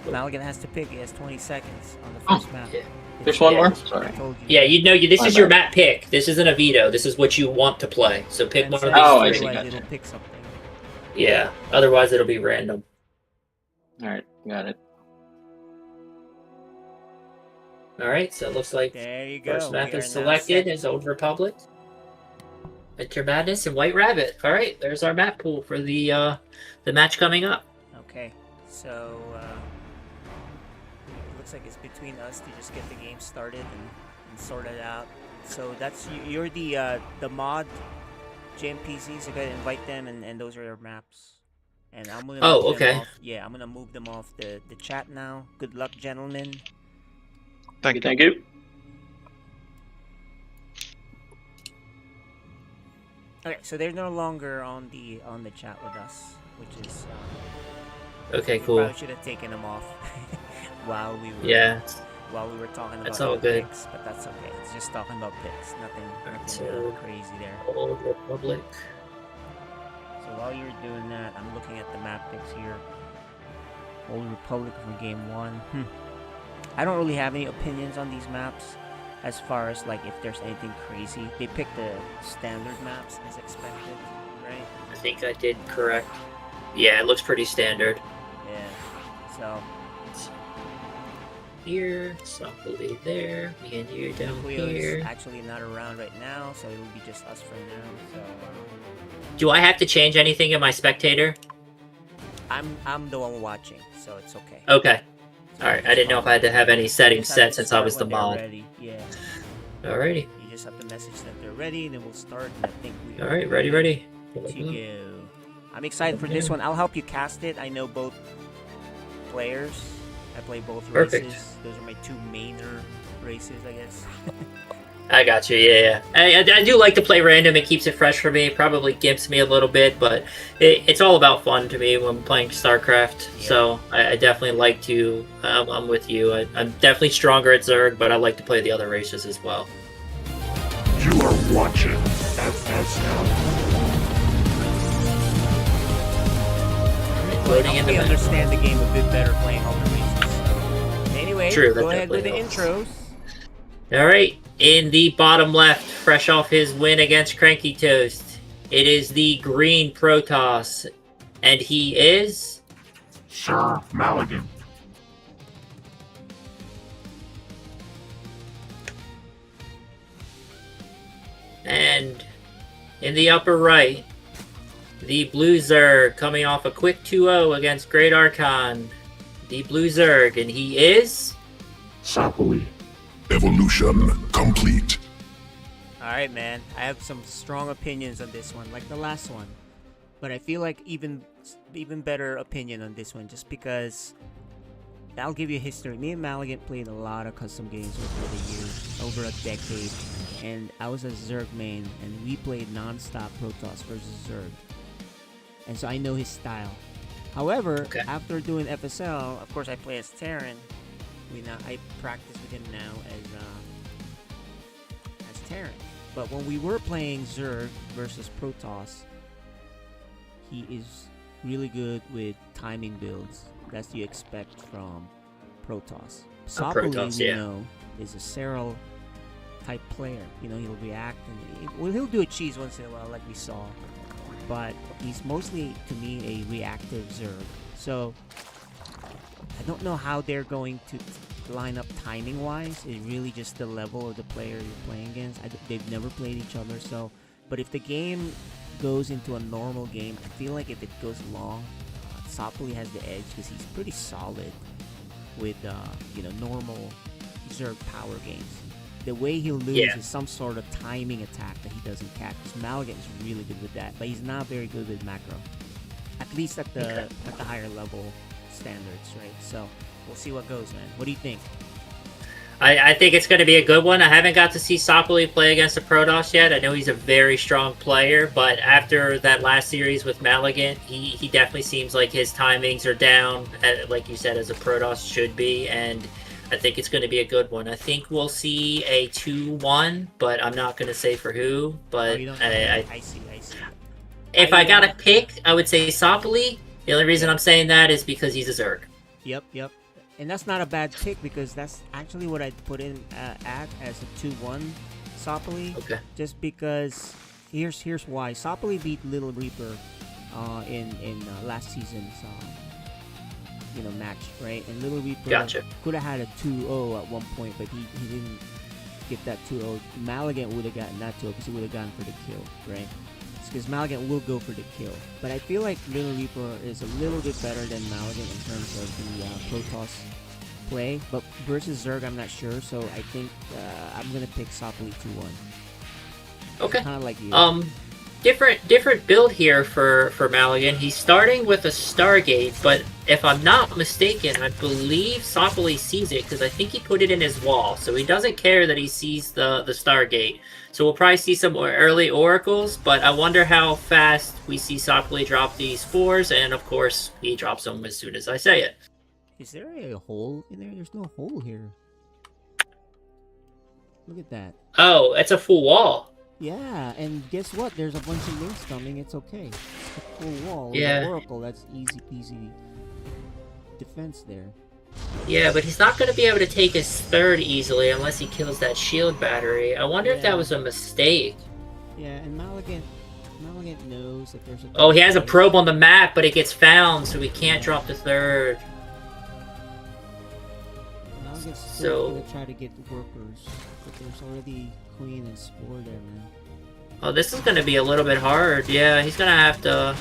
B: Malagant has to pick. He has 20 seconds on the first map.
F: Yeah.
M: There's one more? Sorry.
F: Yeah, this is your map pick. This isn't a veto. This is what you want to play. So pick one of these.
M: I see.
B: It'll pick something.
F: Yeah, otherwise it'll be random.
M: Alright, got it.
F: Alright, so it looks like
B: there you go.
F: First map is selected as Old Republic. Enter Madness and White Rabbit. Alright, there's our map pool for the match coming up.
B: Okay, so it looks like it's between us to just get the game started and sort it out. So that's you're the mod JMPZ, so go ahead and invite them, and those are your maps. And I'm gonna move them off. Yeah, I'm gonna move them off the chat now. Good luck, gentlemen.
J: Thank
M: you.
B: Okay, so they're no longer on the chat with us, which is
F: okay,
B: we
F: cool.
B: Probably should have taken them off. while we were talking about
F: That's all
B: the
F: good.
B: picks, but that's okay. It's just talking about picks, nothing
F: So,
B: crazy there.
F: Old Republic.
B: So while you're doing that, I'm looking at the map picks here. Old Republic for game 1. I don't really have any opinions on these maps as far as like if there's anything crazy. They picked the standard maps as expected, right?
F: I think I did correct. Yeah, it looks pretty standard.
B: Yeah. So
F: here, Sopuli there, me and you down
B: NuKLeO
F: here.
B: is actually not around right now, so it'll be just us for now. So
F: Do I have to change anything in my spectator?
B: I'm the one watching, so it's okay.
F: Okay. Alright, I didn't know if I had to have any settings set since I was the
B: when they're
F: mod.
B: ready. Yeah.
F: Alrighty.
B: You just have to message them they're ready, and then we'll start. And I think we are
F: Alright, ready.
B: to go. I'm excited for this one. I'll help you cast it. I know both players. I play both
F: Perfect.
B: races. Those are my two mainer races, I guess.
F: I got you, yeah. I do like to play random. It keeps it fresh for me. Probably gimps me a little bit, but it's all about fun to me when playing StarCraft.
B: Yeah.
F: So I definitely like to. I'm with you. I'm definitely stronger at Zerg, but I like to play the other races as well.
L: You are watching FSL.
F: Loading in the
B: We
F: map.
B: understand the game a bit better playing all the races. Anyway,
F: True, that
B: go ahead with the
F: definitely
B: intros.
F: Alright, in the bottom left, fresh off his win against CrankyToaster, it is the green Protoss, and he is...
L: SirMalagant.
F: And in the upper right, the blue Zerg coming off a quick 2-0 against GreatArchon, the blue Zerg, and he is...
L: Sopuli. Evolution complete.
B: Alright, man. I have some strong opinions on this one, like the last one. But I feel like even better opinion on this one, just because I'll give you history. Me and Malagant played a lot of custom games over the years, over a decade. And I was a Zerg main, and we played non-stop Protoss versus Zerg. And so I know his style. However, after doing FSL, of course I play as Terran. I practice with him now as Terran. But when we were playing Zerg versus Protoss, he is really good with timing builds. That's what you expect from Protoss. Sopuli, we know, is a Serral type player. You know, he'll react and he'll do a cheese once in a while, like we saw. But he's mostly, to me, a reactive Zerg. So I don't know how they're going to line up timing-wise. It's really just the level of the player you're playing against. They've never played each other, so... But if the game goes into a normal game, I feel like if it goes long, Sopuli has the edge because he's pretty solid with, normal Zerg power games. The way he'll lose is some sort of timing attack that he doesn't catch. Malagant is really good with that, but he's not very good with macro. At least at the higher level standards, right? So we'll see what goes, man. What do you think?
F: I think it's going to be a good one. I haven't got to see Sopuli play against the Protoss yet. I know he's a very strong player, but after that last series with Malagant, he definitely seems like his timings are down, like you said, as a Protoss should be, and I think it's going to be a good one. I think we'll see a 2-1, but I'm not going to say for who, but
B: I see.
F: If I got to pick, I would say Sopuli. The only reason I'm saying that is because he's a Zerg.
B: Yep. And that's not a bad pick because that's actually what I'd put in as a 2-1 Sopuli.
F: Okay.
B: Just because here's why. Sopuli beat Little Reaper in last season's match, right? And Little Reaper could have had a 2-0 at one point, but he didn't get that 2-0. Malagant would have gotten that 2-0 because he would have gone for the kill, right? Because Malagant will go for the kill. But I feel like Little Reaper is a little bit better than Malagant in terms of the Protoss play. But versus Zerg, I'm not sure. So I think I'm going to pick Sopuli 2-1.
F: Okay.
B: Kind of like you.
F: Different build here for Malagant. He's starting with a Stargate, but if I'm not mistaken, I believe Sopuli sees it because I think he put it in his wall. So he doesn't care that he sees the Stargate. So we'll probably see some early oracles, but I wonder how fast we see Sopuli drop these 4s, and of course he drops them as soon as I say it.
B: Is there a hole in there? There's no hole here. Look at that.
F: Oh, it's a full wall.
B: Yeah, and guess what? There's a bunch of links coming. It's okay. It's a full wall. With
F: Yeah.
B: an Oracle. That's easy peasy defense there.
F: Yeah, but he's not going to be able to take his third easily unless he kills that shield battery. I wonder if that was a mistake.
B: Yeah, and Malagant knows that there's a...
F: Oh, he has a probe on the map, but it gets found, so he can't drop the third.
B: Malagant's
F: So-
B: still gonna try to get workers, but there's already Queen and Spore there, man.
F: Oh, this is going to be a little bit hard. Yeah, he's going to have to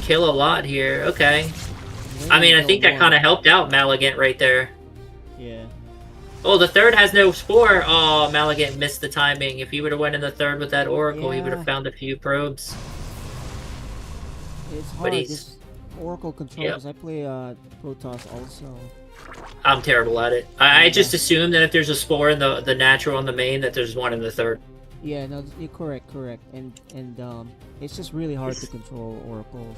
F: kill a lot here. Okay. I mean, I think that kind of helped out Malagant right there.
B: Yeah.
F: Oh, the third has no Spore. Oh, Malagant missed the timing. If he would have went in the third with that Oracle, he would have
B: Yeah.
F: found a few probes.
B: It's
F: But
B: hard,
F: he's-
B: this Oracle control,
F: Yep.
B: because I play Protoss also.
F: I'm terrible at it. I just assume that if there's a Spore in the natural on the main, that there's one in the third.
B: Yeah, no, you're correct. And it's just really hard to control Oracles.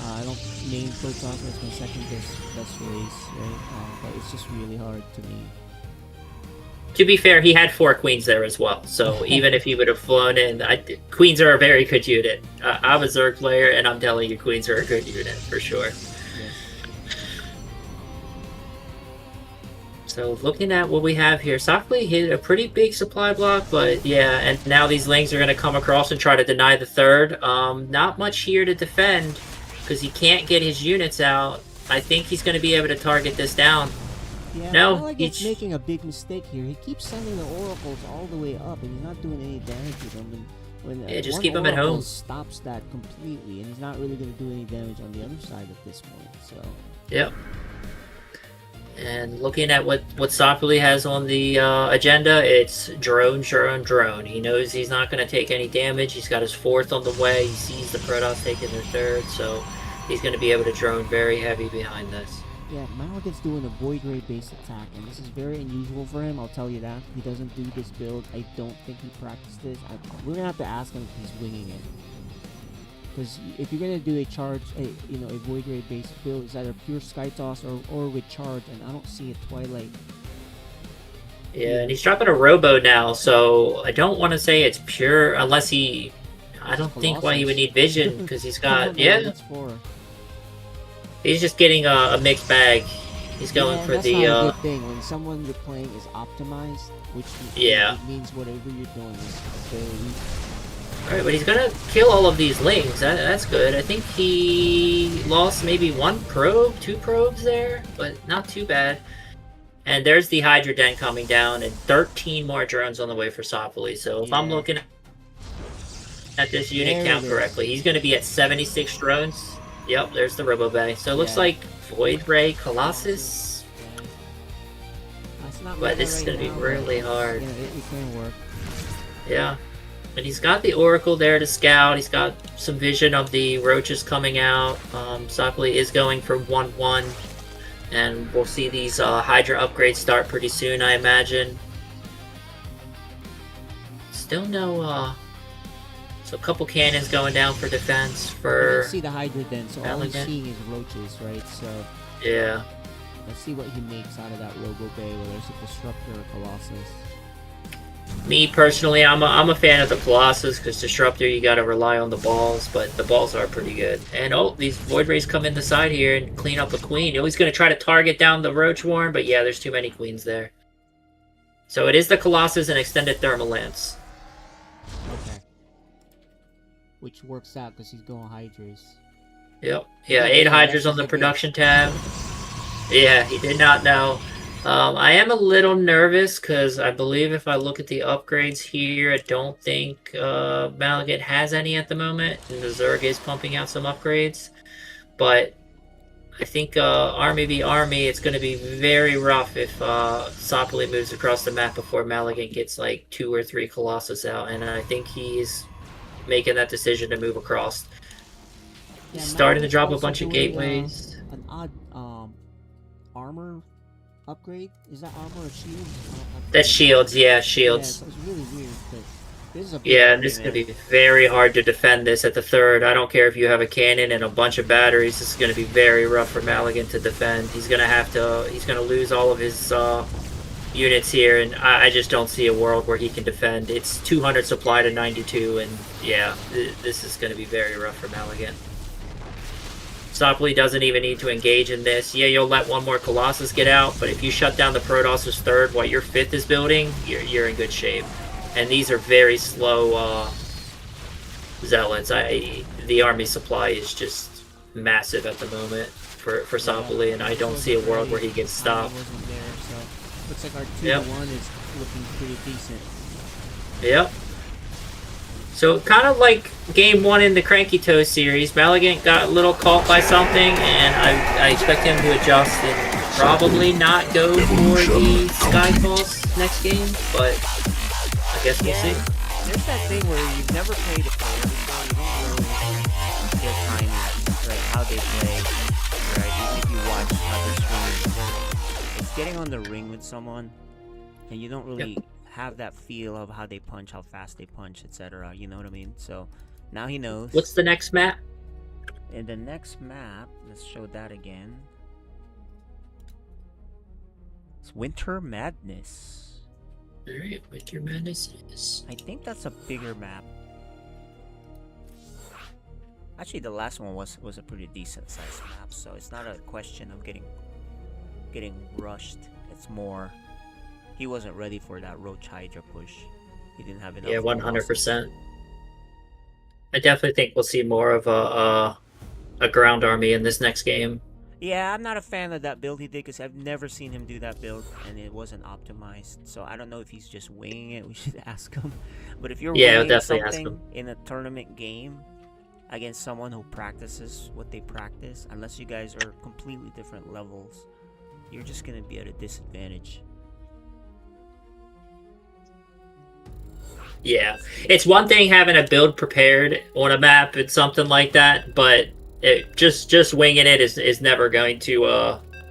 B: I don't main Protoss as my second best race, right? But it's just really hard to me.
F: To be fair, he had 4 queens there as well. So even if he would have flown in, queens are a very good unit. I'm a Zerg player, and I'm telling you, queens are a good unit for sure. So looking at what we have here, Sopuli hit a pretty big supply block, but yeah, and now these lings are going to come across and try to deny the third. Not much here to defend because he can't get his units out. I think he's going to be able to target this down.
B: Yeah,
F: No,
B: Malagant's making a big mistake here. He keeps sending the Oracles all the way up, and he's not doing any damage with them. And when
F: Yeah, just
B: one
F: keep him at
B: Oracle
F: home.
B: stops that completely, and he's not really going to do any damage on the other side at this point. So
F: Yep. And looking at what Sopuli has on the agenda, it's drone. He knows he's not going to take any damage. He's got his 4th on the way. He sees the Protoss taking their 3rd, so he's going to be able to drone very heavy behind this.
B: yeah, Malagant's doing a Void Ray based attack, and this is very unusual for him. I'll tell you that. He doesn't do this build. I don't think he practiced this. We're gonna have to ask him if he's winging it. Because if you're gonna do a charge, a Void Ray based build, it's either pure Sky Toss or with charge, and I don't see a Twilight.
F: Yeah, and he's dropping a Robo now, so I don't want to say it's pure unless he... I don't think why he would need Vision, because he's got... Yeah,
B: That's for.
F: he's just getting a mixed bag. He's going
B: Yeah,
F: for
B: that's
F: the...
B: not a good thing when someone you're playing is optimized, which
F: Yeah.
B: it means whatever you're doing is very weak.
F: Alright, but he's gonna kill all of these lings. That's good. I think he lost maybe 1 probe, 2 probes there, but not too bad. And there's the Hydra Den coming down, and 13 more drones on the way for Sopuli. So if I'm looking at this unit
B: There
F: count
B: it is.
F: correctly, he's gonna be at 76 drones. Yep, there's the Robo Bay. So it looks like Void Ray Colossus.
B: That's not
F: But
B: meta
F: this is
B: right
F: gonna be
B: now,
F: really
B: but,
F: hard.
B: you know, it can work.
F: Yeah. And he's got the Oracle there to scout. He's got some vision of the roaches coming out. Sopuli is going for 1-1. And we'll see these Hydra upgrades start pretty soon, I imagine. Still no... So a couple cannons going down for defense
B: I
F: for...
B: didn't see the Hydra then, so all he's
F: Malagant.
B: seeing is roaches, right? So
F: Yeah.
B: let's see what he makes out of that Robo Bay, whether it's a Disruptor or Colossus.
F: Me personally, I'm a fan of the Colossus because Disruptor you gotta rely on the balls, but the balls are pretty good. And oh, these Void Rays come in the side here and clean up a queen. He's gonna try to target down the Roach Warren, but yeah, there's too many queens there. So it is the Colossus and extended thermal lance.
B: Okay. Which works out because he's going Hydras.
F: Yep. Yeah,
B: Yeah,
F: 8
B: yeah,
F: Hydras
B: that's
F: on the
B: a good-
F: production tab. Yeah, he did not know. I am a little nervous because I believe if I look at the upgrades here, I don't think Malagant has any at the moment. And the Zerg is pumping out some upgrades. But I think Army v Army, it's going to be very rough if Sopuli moves across the map before Malagant gets like 2 or 3 Colossus out. And I think he's making that decision to move across.
B: Yeah,
F: He's starting to
B: Malagant's
F: drop a
B: also
F: bunch of
B: doing,
F: gateways.
B: An odd armor upgrade. Is that armor or shield?
F: That's shields, yeah, shields.
B: Yeah, so it's really weird. But this is a big
F: Yeah,
B: army,
F: this is going
B: man.
F: to be very hard to defend this at the third. I don't care if you have a cannon and a bunch of batteries. This is going to be very rough for Malagant to defend. He's going to lose all of his units here, and I just don't see a world where he can defend. It's 200 supply to 92, and yeah, this is going to be very rough for Malagant. Sopuli doesn't even need to engage in this. Yeah, you'll let one more Colossus get out, but if you shut down the Protoss's third while your fifth is building, you're in good shape. And these are very slow zealots. The army supply is just massive at the moment for Sopuli, and I don't see a world where he gets stopped.
B: Wasn't there, so looks like our 2-1 is looking pretty decent.
F: Yep. So kind of like game 1 in the CrankyToaster series, Malagant got a little caught by something, and I expect him to adjust and probably not go for the Skyfalls next game, but I guess we'll see.
B: There's that thing where you've never played a player before, you don't really get timing, right? How they play, right? Even if you watch other streamers, it's getting on the ring with someone, and you don't really have that feel of how they punch, how fast they punch, etc. You know what I mean? So now he knows.
F: What's the next map?
B: In the next map, let's show that again. It's Winter Madness.
F: Alright, Winter Madness is.
B: I think that's a bigger map. Actually, the last one was a pretty decent sized map, so it's not a question of getting rushed. It's more he wasn't ready for that Roach Hydra push. He didn't have enough.
F: Yeah, 100%. I definitely think we'll see more of a ground army in this next game.
B: Yeah, I'm not a fan of that build he did because I've never seen him do that build and it wasn't optimized. So I don't know if he's just winging it. We should ask him. But if you're winging something in a tournament game against someone who practices what they practice, unless you guys are completely different levels, you're just gonna be at a disadvantage.
F: Yeah, it's one thing having a build prepared on a map and something like that, but just winging it is never going to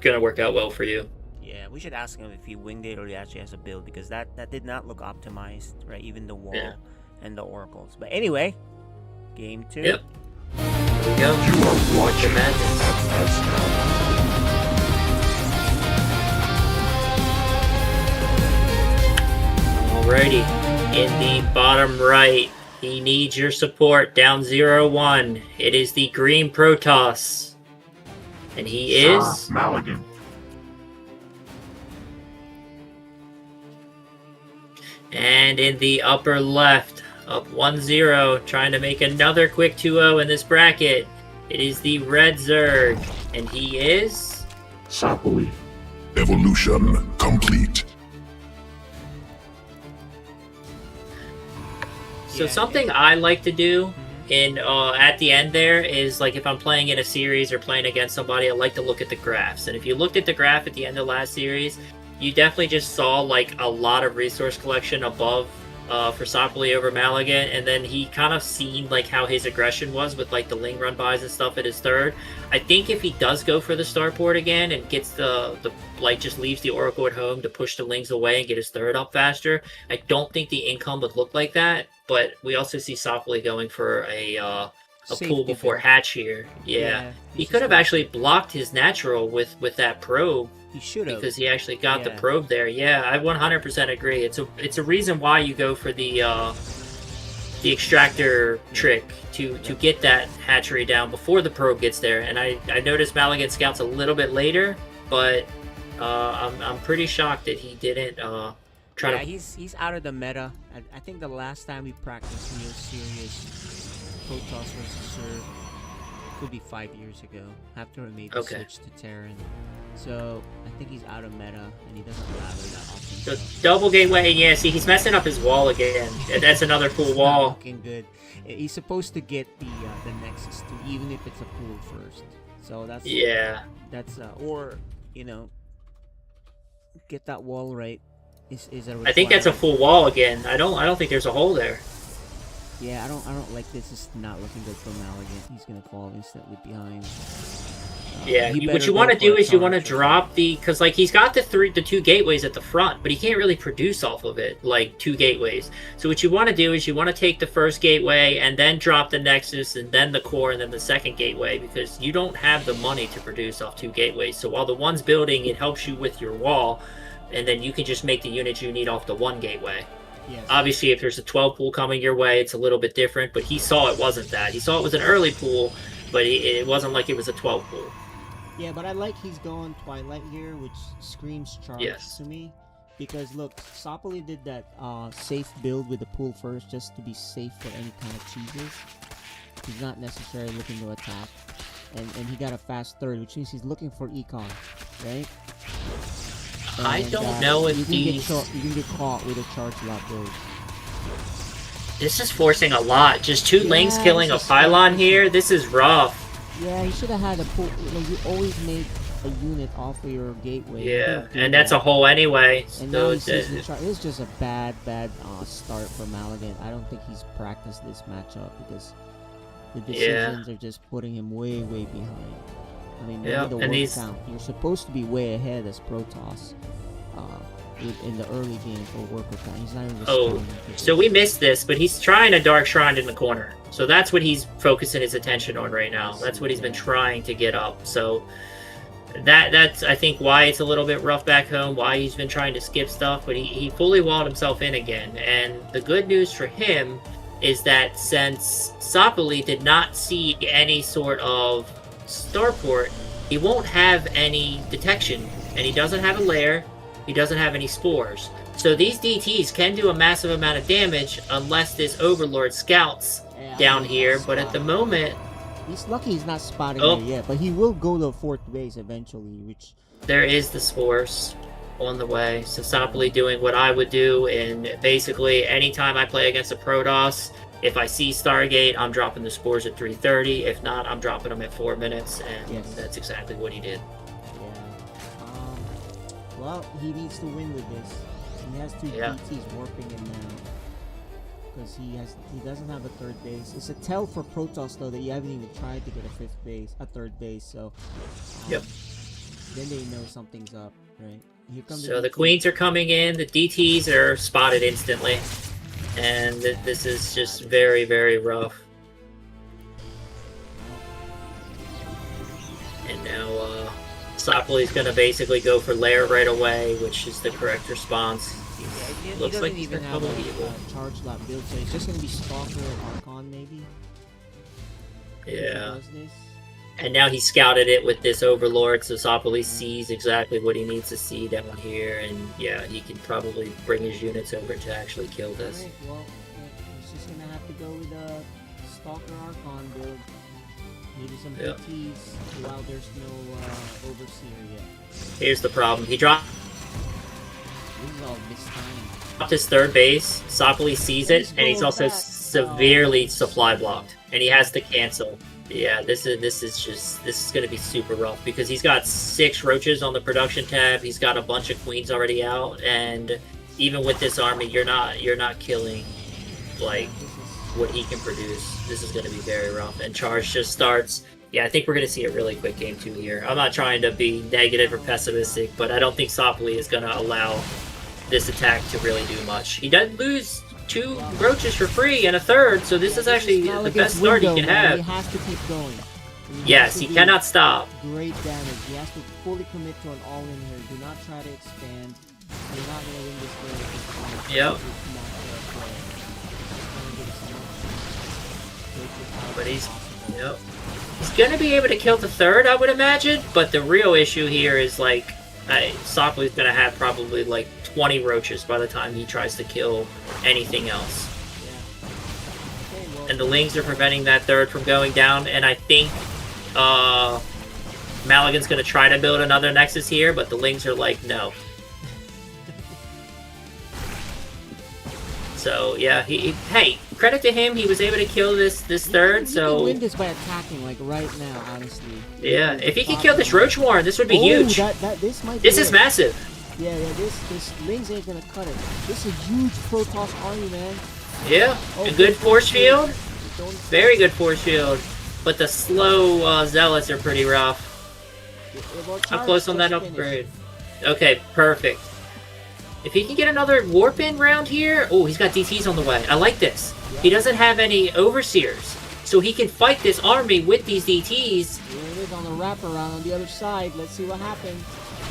F: work out well for you.
B: Yeah, we should ask him if he winged it or he actually has a build because that did not look optimized, right? Even the wall and the oracles. But anyway, game 2.
F: Yep. Here we go. Watch your madness. Alrighty. In the bottom right, he needs your support. Down 0-1. It is the green Protoss. And he is...
L: SirMalagant.
F: And in the upper left, up 1-0, trying to make another quick 2-0 in this bracket. It is the red Zerg. And he is...
L: Sopuli. Evolution complete.
F: So something I like to do in at the end there is, like, if I'm playing in a series or playing against somebody, I like to look at the graphs. And if you looked at the graph at the end of last series, you definitely just saw like a lot of resource collection above for Sopuli over Malagant, and then he kind of seen like how his aggression was with like the Ling run buys and stuff at his third. I think if he does go for the starport again and gets the like just leaves the Oracle at home to push the Lings away and get his third up faster, I don't think the income would look like that. But we also see Sopuli going for a pull before hatch here. Yeah. He could have actually blocked his natural with that probe.
B: He should have,
F: because he actually got the probe there. Yeah, I 100% agree. It's a reason why you go for the extractor trick to get that hatchery down before the probe gets there. And I noticed Malagant scouts a little bit later, but I'm pretty shocked that he didn't try to.
B: He's out of the meta. I think the last time we practiced real serious Protoss versus Serve could be 5 years ago after we made the switch to Terran. So I think he's out of meta and he doesn't lather that often.
F: So double gateway, yeah. See, he's messing up his wall again. That's another cool wall.
B: Not looking good. He's supposed to get the Nexus 2, even if it's a pool first. So that's or get that wall right. Is a requirement.
F: I think that's a full wall again. I don't think there's a hole there.
B: Yeah, I don't like this. Is not looking good for Malagant. He's gonna fall instantly behind.
F: Yeah,
B: he
F: what
B: better
F: you
B: go
F: want to
B: for
F: do
B: a
F: is you want to
B: charge.
F: drop the, because like he's got the two gateways at the front, but he can't really produce off of it, like 2 gateways. So what you want to do is you want to take the first gateway and then drop the Nexus and then the core and then the second gateway, because you don't have the money to produce off 2 gateways. So while the one's building, it helps you with your wall, and then you can just make the units you need off the 1 gateway.
B: Yes.
F: Obviously, if there's a 12 pool coming your way, it's a little bit different, but he saw it wasn't that. He saw it was an early pool, but it wasn't like it was a 12 pool.
B: Yeah, but I like he's going Twilight here, which screams charge to me. Because look, Sopuli did that safe build with the pool first, just to be safe for any kind of cheeses. He's not necessarily looking to attack. And he got a fast third, which means he's looking for econ, right? And,
F: I don't know if
B: you
F: these...
B: you can get caught with a charge lot build.
F: This is forcing a lot. Just 2 links killing a pylon here. This is rough.
B: Yeah, he should have had a pull. You always make a unit off of your gateway.
F: Yeah, and that's a hole anyway.
B: And
F: So
B: now this is just a bad start for Malagant. I don't think he's practiced this matchup because the decisions are just putting him way behind. I mean, maybe the word count. You're supposed to be way ahead as Protoss in the early game for worker count. He's not even responding.
F: So we missed this, but he's trying a Dark Shrine in the corner. So that's what he's focusing his attention on right now. That's what he's been trying to get up. So that's I think why it's a little bit rough back home, why he's been trying to skip stuff, but he fully walled himself in again. And the good news for him is that since Sopuli did not see any sort of starport, he won't have any detection, and he doesn't have a lair, he doesn't have any spores. So these DTs can do a massive amount of damage unless this Overlord scouts down here, but at the moment...
B: He's lucky he's not spotting there yet, but he will go to 4th base eventually, which...
F: There is the spores on the way. So Sopuli doing what I would do, and basically anytime I play against a Protoss, if I see Stargate, I'm dropping the spores at 3:30. If not, I'm dropping them at 4 minutes, and that's exactly what he did.
B: Yeah. Well, he needs to win with this. He has 2 DTs warping him now. Because he doesn't have a 3rd base. It's a tell for Protoss though that you haven't even tried to get a 3rd base, so then they know something's up, right? Here comes
F: So the queens are coming in, the DTs are spotted instantly. And this is just very rough. And now Sopuli's gonna basically go for lair right away, which is the correct response.
B: He
F: Looks
B: doesn't
F: like he's
B: even
F: gonna
B: have
F: double
B: a charge lot build, so it's just gonna be Stalker and Archon maybe.
F: Yeah. And now he scouted it with this Overlord, so Sopuli sees exactly what he needs to see down here, and yeah, he can probably bring his units over to actually kill this.
B: Alright, well, he's just gonna have to go with a Stalker Archon build. Maybe some DTs while there's no Overseer yet.
F: Here's the problem. He dropped
B: This is all mistimed.
F: his 3rd base, Sopuli sees it, and he's also severely supply blocked, and he has to cancel. Yeah, this is gonna be super rough because he's got 6 roaches on the production tab. He's got a bunch of queens already out, and even with this army, you're not killing like what he can produce. This is gonna be very rough. And charge just starts. Yeah, I think we're gonna see a really quick game 2 here. I'm not trying to be negative or pessimistic, but I don't think Sopuli is gonna allow this attack to really do much. He does lose 2 roaches for free and a 3rd, so this is actually the best start he can have.
B: He has to keep going.
F: Yes, he cannot stop.
B: Great damage. He has to fully commit to an all-in here. Do not try to expand. You're not going to win this game at this point.
F: Yep. But he's going to be able to kill the 3rd, I would imagine. But the real issue here is like Sopuli's going to have probably like 20 roaches by the time he tries to kill anything else. And the Lings are preventing that 3rd from going down, and I think Malagant's going to try to build another Nexus here, but the Lings are like, no. So, yeah, hey, credit to him, he was able to kill this 3rd, so...
B: He can win this by attacking, like, right now, honestly.
F: Yeah, if he could kill this Roach Warren, this would be huge. This is massive.
B: Yeah, this Lings ain't gonna cut it. This is a huge Protoss army, man.
F: Yeah, a good force field. Very good force field. But the slow Zealots are pretty rough. I'm close on that upgrade. Okay, perfect. If he can get another warp in round here, oh, he's got DTs on the way. I like this. He doesn't have any overseers, so he can fight this army with these DTs.
B: Here it is on the wraparound on the other side. Let's see what happens.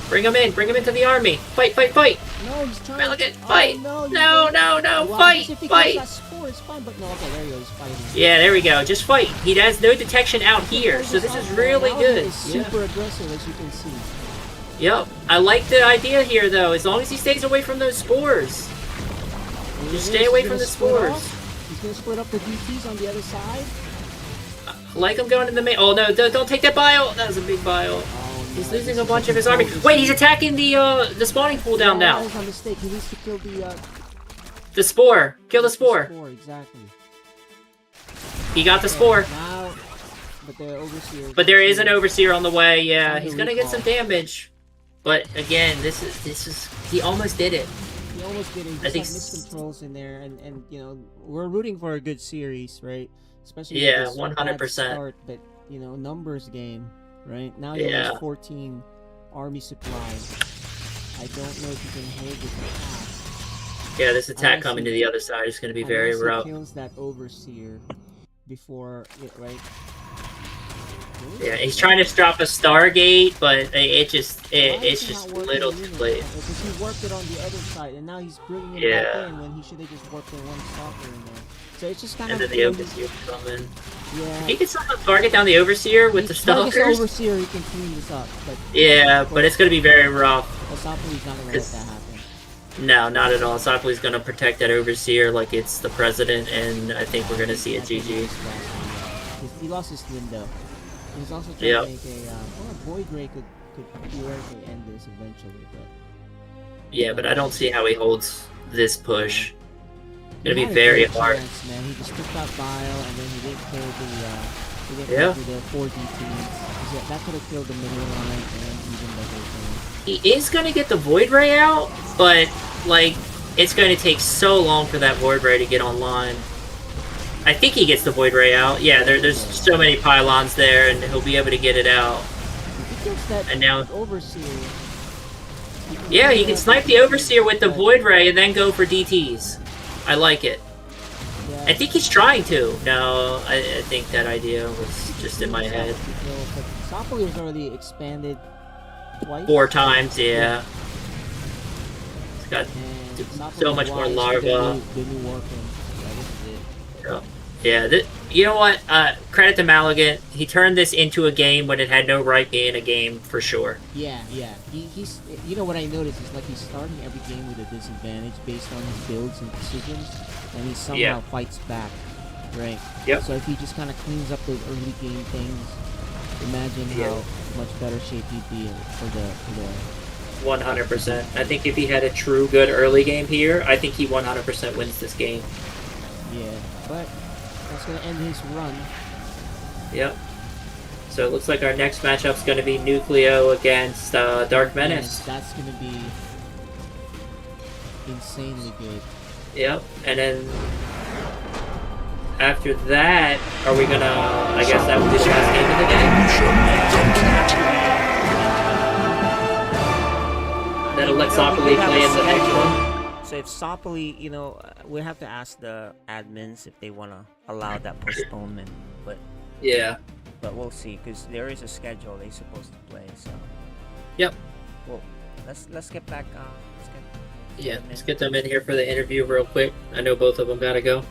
F: Bring him into the army. Fight, fight, fight.
B: No, he's trying
F: Malagant, fight.
B: Oh,
F: no,
B: well,
F: fight,
B: if he
F: fight.
B: That spore, it's fine, but no, okay, there he goes, fighting.
F: Yeah, there we go. Just fight. He has no detection out here, so this is really good.
B: He's super aggressive, as you can see.
F: Yep. I like the idea here, though. As long as he stays away from those spores. Just stay away from the spores.
B: He's going to split up the DTs on the other side.
F: Like him going in the main. Oh, no, don't take that bile. That was a big bile. He's losing a bunch of his army. Wait, he's attacking the spawning pool down now.
B: That was a mistake. He needs to kill
F: the spore. Kill the spore.
B: The spore, exactly.
F: He got the spore.
B: Now,
F: but there is an overseer on the way. Yeah, he's gonna get some damage. But again, this is he almost did it.
B: He almost did it. He just had miscontrols in there, and you know, we're rooting for a good series, right? Especially
F: 100%.
B: But you know, numbers game, right? Now he has 14 army supplies. I don't know if he can hold this attack.
F: Yeah, this attack coming to the other side is going to be very rough.
B: He kills that overseer before it, right?
F: Yeah, he's trying to drop a Stargate, but it's just little too late.
B: Because he worked it on the other side, and now he's bringing it back in when he should have just worked in one stalker in there. So it's just kind
F: of. And then the overseer come in.
B: Yeah.
F: He can somehow target down the overseer with the stalkers.
B: The overseer, he can clean this up. But
F: yeah, but it's going to be very rough.
B: Sopuli's not going to let that happen.
F: No, not at all. Sopuli's going to protect that overseer like it's the president, and I think we're going to see a GG.
B: He lost his window. He's also trying to make a Void Ray could theoretically end this eventually, but
F: yeah, but I don't see how he holds this push. It's gonna be very hard.
B: Chance, man. He just took that bile and then he didn't kill the 4 DTs. That could have killed the middle line and even the whole thing.
F: He is gonna get the Void Ray out, but like it's gonna take so long for that Void Ray to get online. I think he gets the Void Ray out. Yeah, there's so many pylons there, and he'll be able to get it out. And now, yeah, he can snipe the Overseer with the Void Ray and then go for DTs. I like it. I think he's trying to. No, I think that idea was just in my head.
B: Sopuli was already expanded twice.
F: 4 times, yeah. It's got so much more larva. Yeah, you know what? Credit to Malagant. He turned this into a game when it had no right being a game, for sure.
B: Yeah. He's. You know what I noticed is like he's starting every game with a disadvantage based on his builds and decisions, and he somehow fights back, right?
F: Yep.
B: So if he just kind of cleans up those early game things, imagine how much better shape he'd be for the
F: 100%. I think if he had a true good early game here, I think he 100% wins this game.
B: Yeah, but that's going to end his run.
F: Yep. So it looks like our next matchup's going to be NuKLeO against DarkMenace.
B: Yes, that's going to be insanely good.
F: Yep, and then after that, are we going to... I guess that would be the last game of the day. That'll let Sopuli play in the next one.
B: So if Sopuli, you know, we'll have to ask the admins if they want to allow that postponement, but
F: yeah,
B: but we'll see because there is a schedule they're supposed to play. So
F: yep.
B: Well, let's get back.
F: Let's get them in here for the interview real quick. I know both of them gotta go.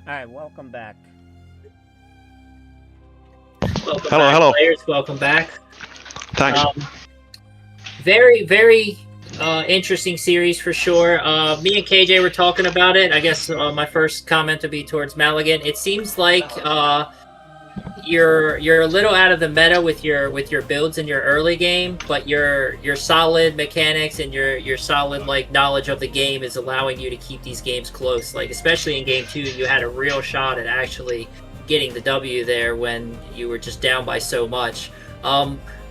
B: Alright, welcome back.
J: Hello.
F: Players, welcome back.
J: Thanks.
F: Very, very interesting series for sure. Me and KJ were talking about it. I guess my first comment would be towards Malagant. It seems like you're a little out of the meta with your builds in your early game, but your solid mechanics and your solid like knowledge of the game is allowing you to keep these games close. Like especially in game 2, you had a real shot at actually getting the W there when you were just down by so much.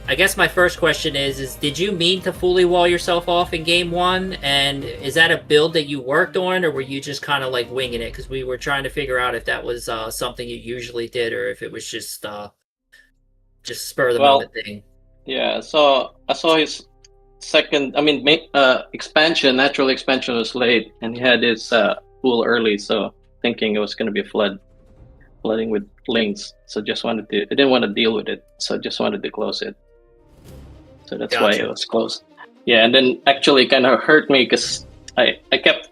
F: I guess my first question is did you mean to fully wall yourself off in game 1? And is that a build that you worked on, or were you just kind of like winging it? Because we were trying to figure out if that was something you usually did, or if it was just spur of the moment thing.
M: Yeah, so I saw his second, expansion, natural expansion was late, and he had his pool early, so thinking it was going to be flooding with lanes. So I didn't want to deal with it, so just wanted to close it. So that's why it was closed. Yeah, and then actually it kind of hurt me because I kept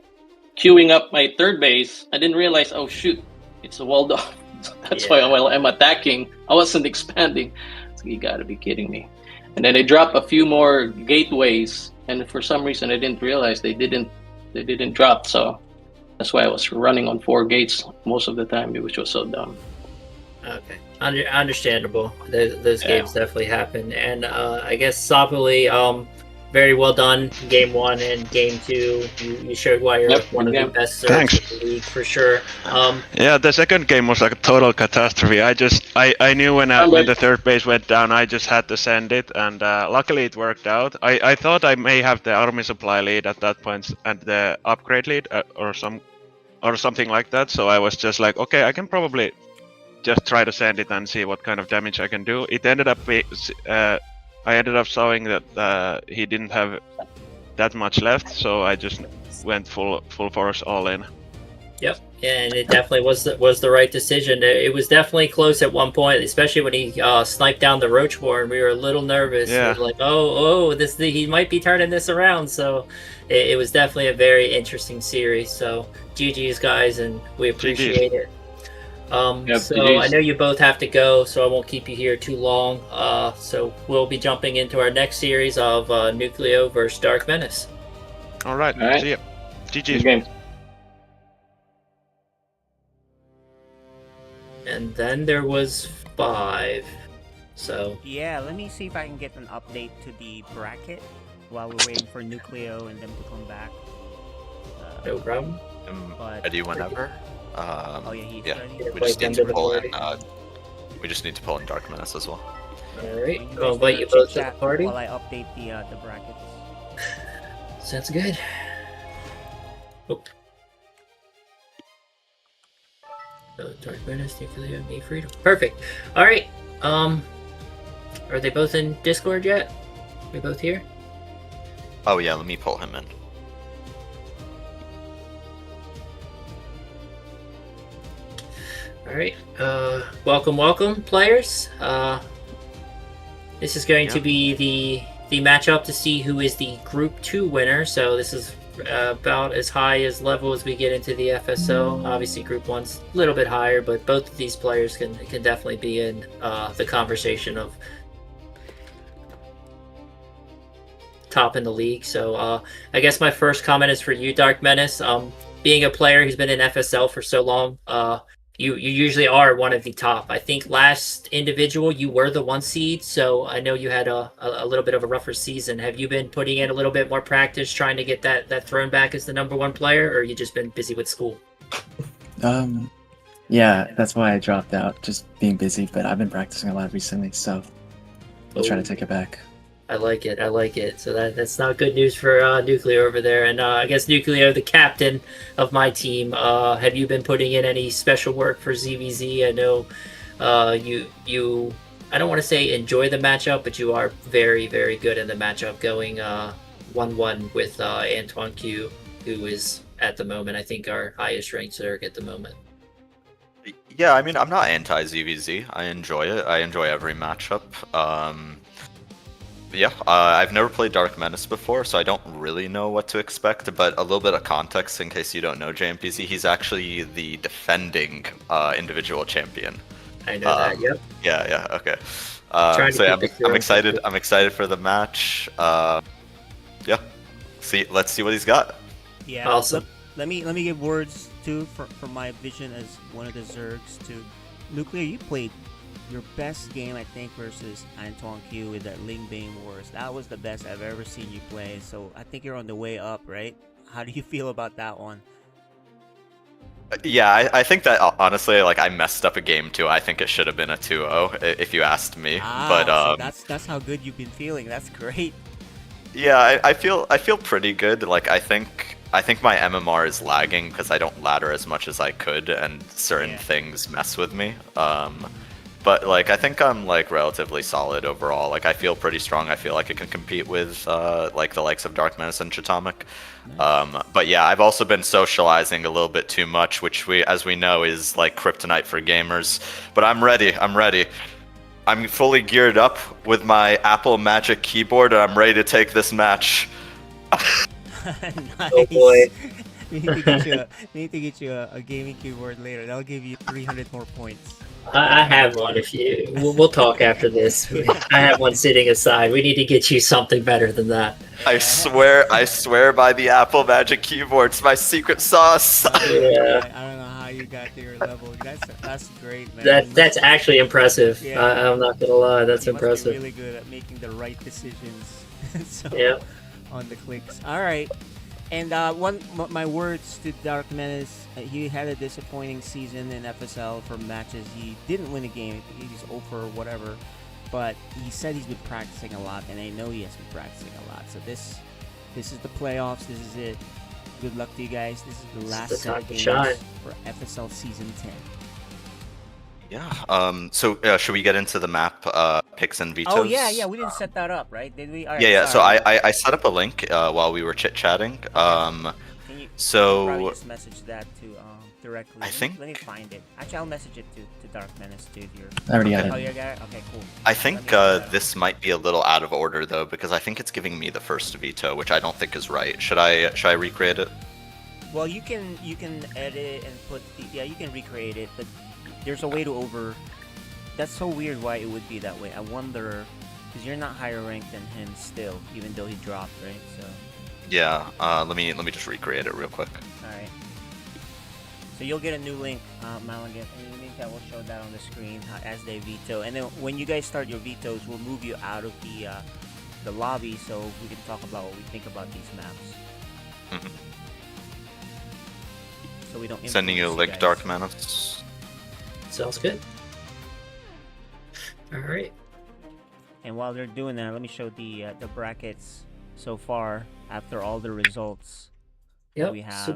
M: queuing up my third base. I didn't realize, oh shoot, it's walled off. So that's why while I'm attacking, I wasn't expanding. So you gotta be kidding me. And then I dropped a few more gateways, and for some reason I didn't realize they didn't drop. So that's why I was running on 4 gates most of the time, which was so dumb.
F: Okay, understandable. Those games definitely happen, and I guess Sopuli, very well done. Game 1 and game 2, you showed why you're one of the best servers in the league for sure.
J: Yeah, the second game was like a total catastrophe. I knew when the third base went down, I just had to send it, and luckily it worked out. I thought I may have the army supply lead at that point and the upgrade lead or something like that. So I was just like, okay, I can probably just try to send it and see what kind of damage I can do. It ended up I ended up showing that he didn't have that much left, so I just went full force all in.
F: Yep, and it definitely was the right decision. It was definitely close at one point, especially when he sniped down the Roachborn. We were a little nervous.
J: Yeah.
F: We were like, he might be turning this around. So it was definitely a very interesting series. So GG's guys, and we appreciate it. So I know you both have to go, so I won't keep you here too long. So we'll be jumping into our next series of NuKLeO versus DarkMenace.
J: All right. See ya. GG's.
M: Game.
F: And then there was 5. So
B: yeah, let me see if I can get an update to the bracket while we're waiting for NuKLeO and them to come back.
F: No problem.
A: Ready whenever.
B: He's
A: yeah.
B: ready.
A: We just need to pull in. We just need to pull in DarkMenace as well.
F: All right. I'll invite you both to the party
B: while I update the brackets.
F: Sounds good. Oh. DarkMenace, NuKLeO, need freedom. Perfect. All right. Are they both in Discord yet? Are they both here?
A: Oh yeah, let me pull him in.
F: All right. Welcome, players. This is going to be the matchup to see who is the Group 2 winner. So this is about as high as level as we get into the FSL. Obviously, Group 1's a little bit higher, but both of these players can definitely be in the conversation of top in the league. So I guess my first comment is for you, DarkMenace. Being a player who's been in FSL for so long, you usually are one of the top. I think last individual you were the 1 seed, so I know you had a little bit of a rougher season. Have you been putting in a little bit more practice trying to get that throne back as the number 1 player, or you just been busy with school?
N: Yeah, that's why I dropped out, just being busy, but I've been practicing a lot recently, so I'll try to take it back.
F: I like it. So that's not good news for NuKLeO over there. And I guess NuKLeO, the captain of my team, have you been putting in any special work for ZVZ? I know you I don't want to say enjoy the matchup, but you are very, very good in the matchup, going 1-1 with Antoine Q, who is at the moment, I think, our highest ranked Zerg at the moment.
A: Yeah, I mean, I'm not anti-ZVZ. I enjoy it. I enjoy every matchup. Yeah, I've never played DarkMenace before, so I don't really know what to expect, but a little bit of context in case you don't know JMPZ, he's actually the defending individual champion.
F: I know that, yep.
A: Yeah, okay. So yeah, I'm excited. I'm excited for the match. Yeah, let's see what he's got.
B: Yeah,
F: awesome.
B: Let me give words too from my vision as one of the Zergs to NuKLeO. You played your best game, I think, versus Antoine Q with that Ling Bane Wars. That was the best I've ever seen you play. So I think you're on the way up, right? How do you feel about that one?
A: Yeah, I think that honestly, like I messed up a game too. I think it should have been a 2-0 if you asked me. But
B: so that's how good you've been feeling. That's great.
A: Yeah, I feel pretty good. Like I think my MMR is lagging because I don't ladder as much as I could, and certain things mess with me. But like I think I'm like relatively solid overall. Like I feel pretty strong. I feel like I can compete with like the likes of DarkMenace and Chatomic. But yeah, I've also been socializing a little bit too much, which as we know is like kryptonite for gamers. But I'm ready. I'm fully geared up with my Apple Magic keyboard, and I'm ready to take this match.
B: Nice.
F: Oh boy.
B: We need to get you a gaming keyboard later. That'll give you 300 more points.
F: I have one. If you, we'll talk after this. I have one sitting aside. We need to get you something better than that.
A: I swear by the Apple Magic keyboard. It's my secret sauce.
F: Yeah.
B: I don't know how you got to your level. That's great, man.
F: That's actually impressive.
B: Yeah.
F: I'm not gonna lie. That's
B: you must
F: impressive.
B: be really good at making the right decisions. So,
F: yeah.
B: On the clicks. All right. And my words to DarkMenace. He had a disappointing season in FSL for matches. He didn't win a game. He's 0 for whatever. But he said he's been practicing a lot, and I know he has been practicing a lot. So this is the playoffs. This is it. Good luck to you guys. This is the last set of games for FSL Season 10.
A: Yeah. So should we get into the map picks and vetoes?
B: Oh yeah. We didn't set that up, right? Did we? All right,
A: yeah.
B: sorry.
A: So I set up a link while we were chit chatting.
B: Can you probably just message that to directly. Let me find it. Actually, I'll message it to DarkMenace too. If you're...
N: I already got it.
B: Oh, you got it. Okay, cool.
A: I think this might be a little out of order though, because I think it's giving me the first veto, which I don't think is right. Should I recreate it?
B: Well, you can edit and put you can recreate it, but there's a way to That's so weird why it would be that way. I wonder, because you're not higher ranked than him still, even though he dropped, right? So.
A: Yeah. Let me just recreate it real quick.
B: All right. So you'll get a new link, Malagant, a new link that will show that on the screen as they veto. And then when you guys start your vetoes, we'll move you out of the lobby so we can talk about what we think about these maps. So we don't.
A: Sending you a link, DarkMenace.
F: Sounds good. All right.
B: And while they're doing that, let me show the brackets so far after all the results.
F: Yep. So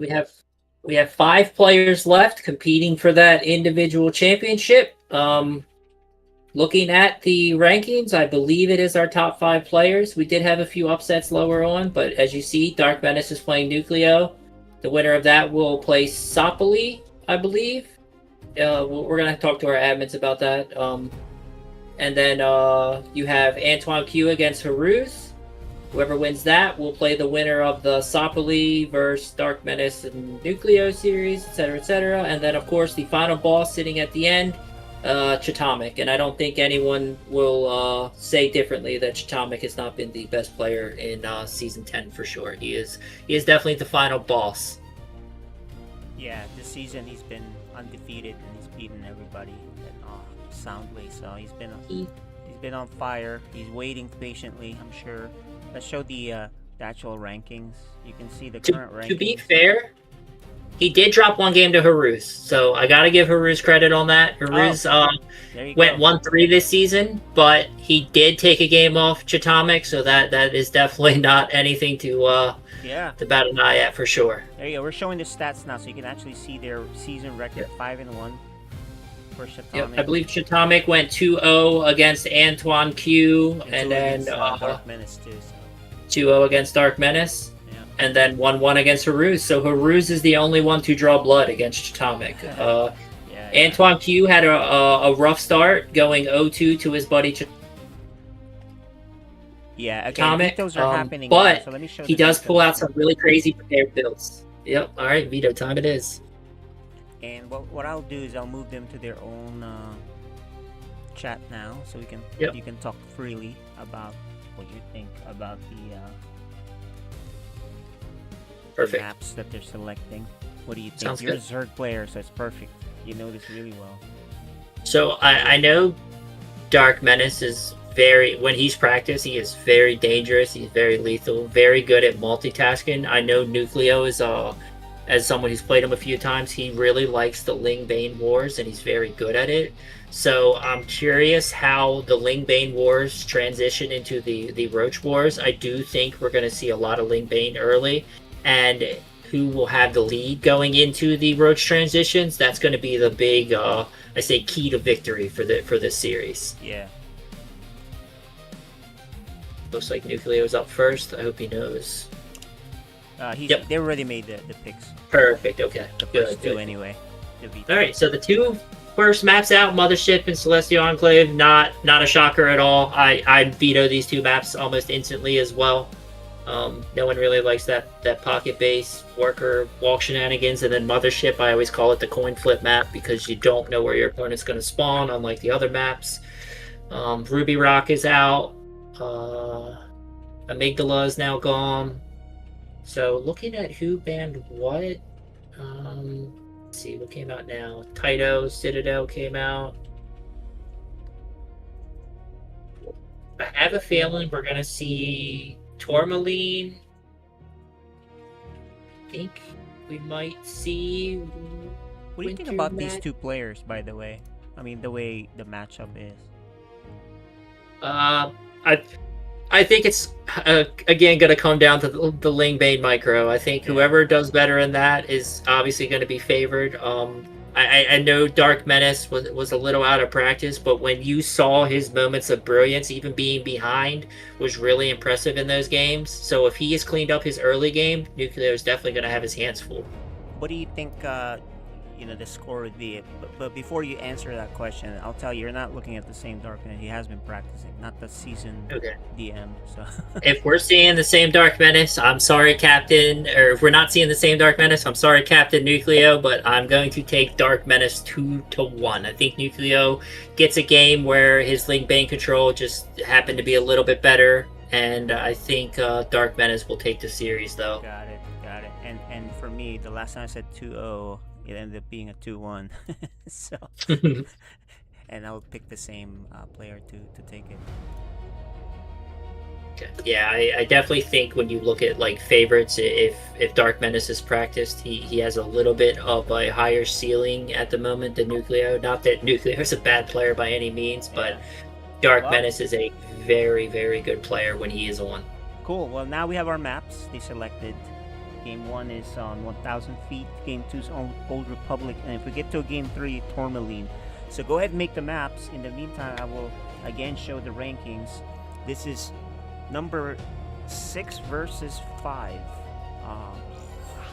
F: we have 5 players left competing for that individual championship. Looking at the rankings, I believe it is our top 5 players. We did have a few upsets lower on, but as you see, DarkMenace is playing NuKLeO. The winner of that will play Sopuli, I believe. We're going to talk to our admins about that. And then you have Antoine Q against Haruz. Whoever wins that will play the winner of the Sopuli versus DarkMenace and NuKLeO series, etc., etc. And then, of course, the final boss sitting at the end, Chatomic. And I don't think anyone will say differently that Chatomic has not been the best player in Season 10 for sure. He is definitely the final boss.
B: Yeah, this season he's been undefeated and he's beaten everybody soundly. So he's been on fire. He's waiting patiently, I'm sure. Let's show the actual rankings. You can see the current rankings.
F: To be fair, he did drop one game to Haruz, so I gotta give Haruz credit on that. Haruz went 1-3 this season, but he did take a game off Chatomic, so that is definitely not anything to bat an eye at for sure.
B: There you go. We're showing the stats now, so you can actually see their season record 5-1 for Chatomic.
F: Yep, I believe Chatomic went 2-0 against Antoine Q, and then
B: DarkMenace too.
F: 2-0 against DarkMenace, and then 1-1 against Haruz. So Haruz is the only one to draw blood against Chatomic. Antoine Q had a rough start, going 0-2 to his buddy Chatomic.
B: Yeah, again, vetoes are happening
F: but
B: now, so let me show
F: he does pull out some really crazy prepared builds. Yep, all right, veto time it is.
B: And what I'll do is I'll move them to their own chat now, so you can talk freely about what you think about the maps that they're selecting. What do you think?
F: Sounds
B: You're
F: good.
B: a Zerg player, so it's perfect. You know this really well.
F: So I know DarkMenace is when he's practiced, he is very dangerous. He's very lethal, very good at multitasking. I know NuKLeO is as someone who's played him a few times, he really likes the Ling Bane Wars, and he's very good at it. So I'm curious how the Ling Bane Wars transition into the Roach Wars. I do think we're going to see a lot of Ling Bane early, and who will have the lead going into the Roach transitions. That's going to be the big, I say, key to victory for this series.
B: Yeah.
F: Looks like NuKLeO's up first. I hope he knows.
B: They already made the picks.
F: Perfect. Okay.
B: The
F: Good.
B: first two anyway.
F: All right. So the two first maps out, Mothership and Celestial Enclave. Not a shocker at all. I veto these two maps almost instantly as well. No one really likes that pocket base worker walk shenanigans, and then Mothership. I always call it the coin flip map because you don't know where your opponent's going to spawn, unlike the other maps. Ruby Rock is out. Amygdala is now gone. So looking at who banned what, let's see what came out now. Taito, Citadel came out. I have a feeling we're gonna see Tourmaline. I think we might see.
B: What do you think about these two players, by the way? I mean, the way the matchup is.
F: I think it's again going to come down to the Ling Bane micro. I think whoever does better in that is obviously going to be favored. I know DarkMenace was a little out of practice, but when you saw his moments of brilliance, even being behind, was really impressive in those games. So if he has cleaned up his early game, NuKLeO is definitely going to have his hands full.
B: What do you think? The score would be. But before you answer that question, I'll tell you, you're not looking at the same DarkMenace. He has been practicing, not the season DM. So
F: if we're seeing the same DarkMenace, I'm sorry, Captain. Or if we're not seeing the same DarkMenace, I'm sorry, Captain NuKLeO. But I'm going to take DarkMenace 2-1. I think NuKLeO gets a game where his Ling Bane control just happened to be a little bit better, and I think DarkMenace will take the series, though.
B: Got it. And for me, the last time I said 2-0. It ended up being a 2-1. So, and I'll pick the same player to take it.
F: Okay. Yeah, I definitely think when you look at like favorites, if DarkMenace is practiced, he has a little bit of a higher ceiling at the moment than NuKLeO. Not that NuKLeO is a bad player by any means, but DarkMenace is a very, very good player when he is on.
B: Cool. Well, now we have our maps. They selected. Game 1 is on 1,000 feet. Game 2 is on Old Republic. And if we get to Game 3, Tourmaline. So go ahead and make the maps. In the meantime, I will again show the rankings. This is number 6 versus 5.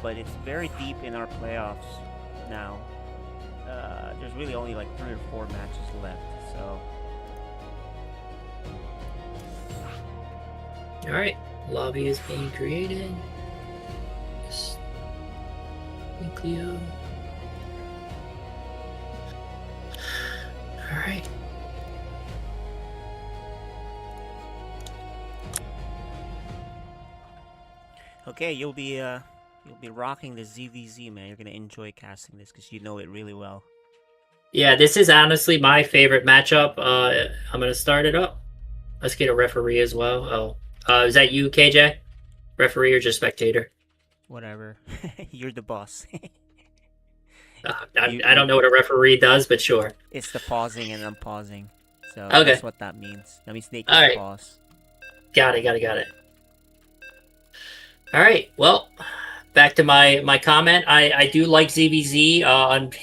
B: But it's very deep in our playoffs now. There's really only like 3 or 4 matches left. So.
F: Alright. Lobby is being created. NuKLeO. All right.
B: Okay, you'll be rocking the ZVZ, man. You're gonna enjoy casting this because you know it really well.
F: Yeah, this is honestly my favorite matchup. I'm gonna start it up. Let's get a referee as well. Is that you, KJ? Referee or just spectator?
B: Whatever. You're the boss.
F: I don't know what a referee does, but sure.
B: It's the pausing and unpausing. So
F: okay.
B: That's what that means. That means they can
F: right.
B: pause.
F: Got it. All right. Well, back to my comment. I do like ZVZ.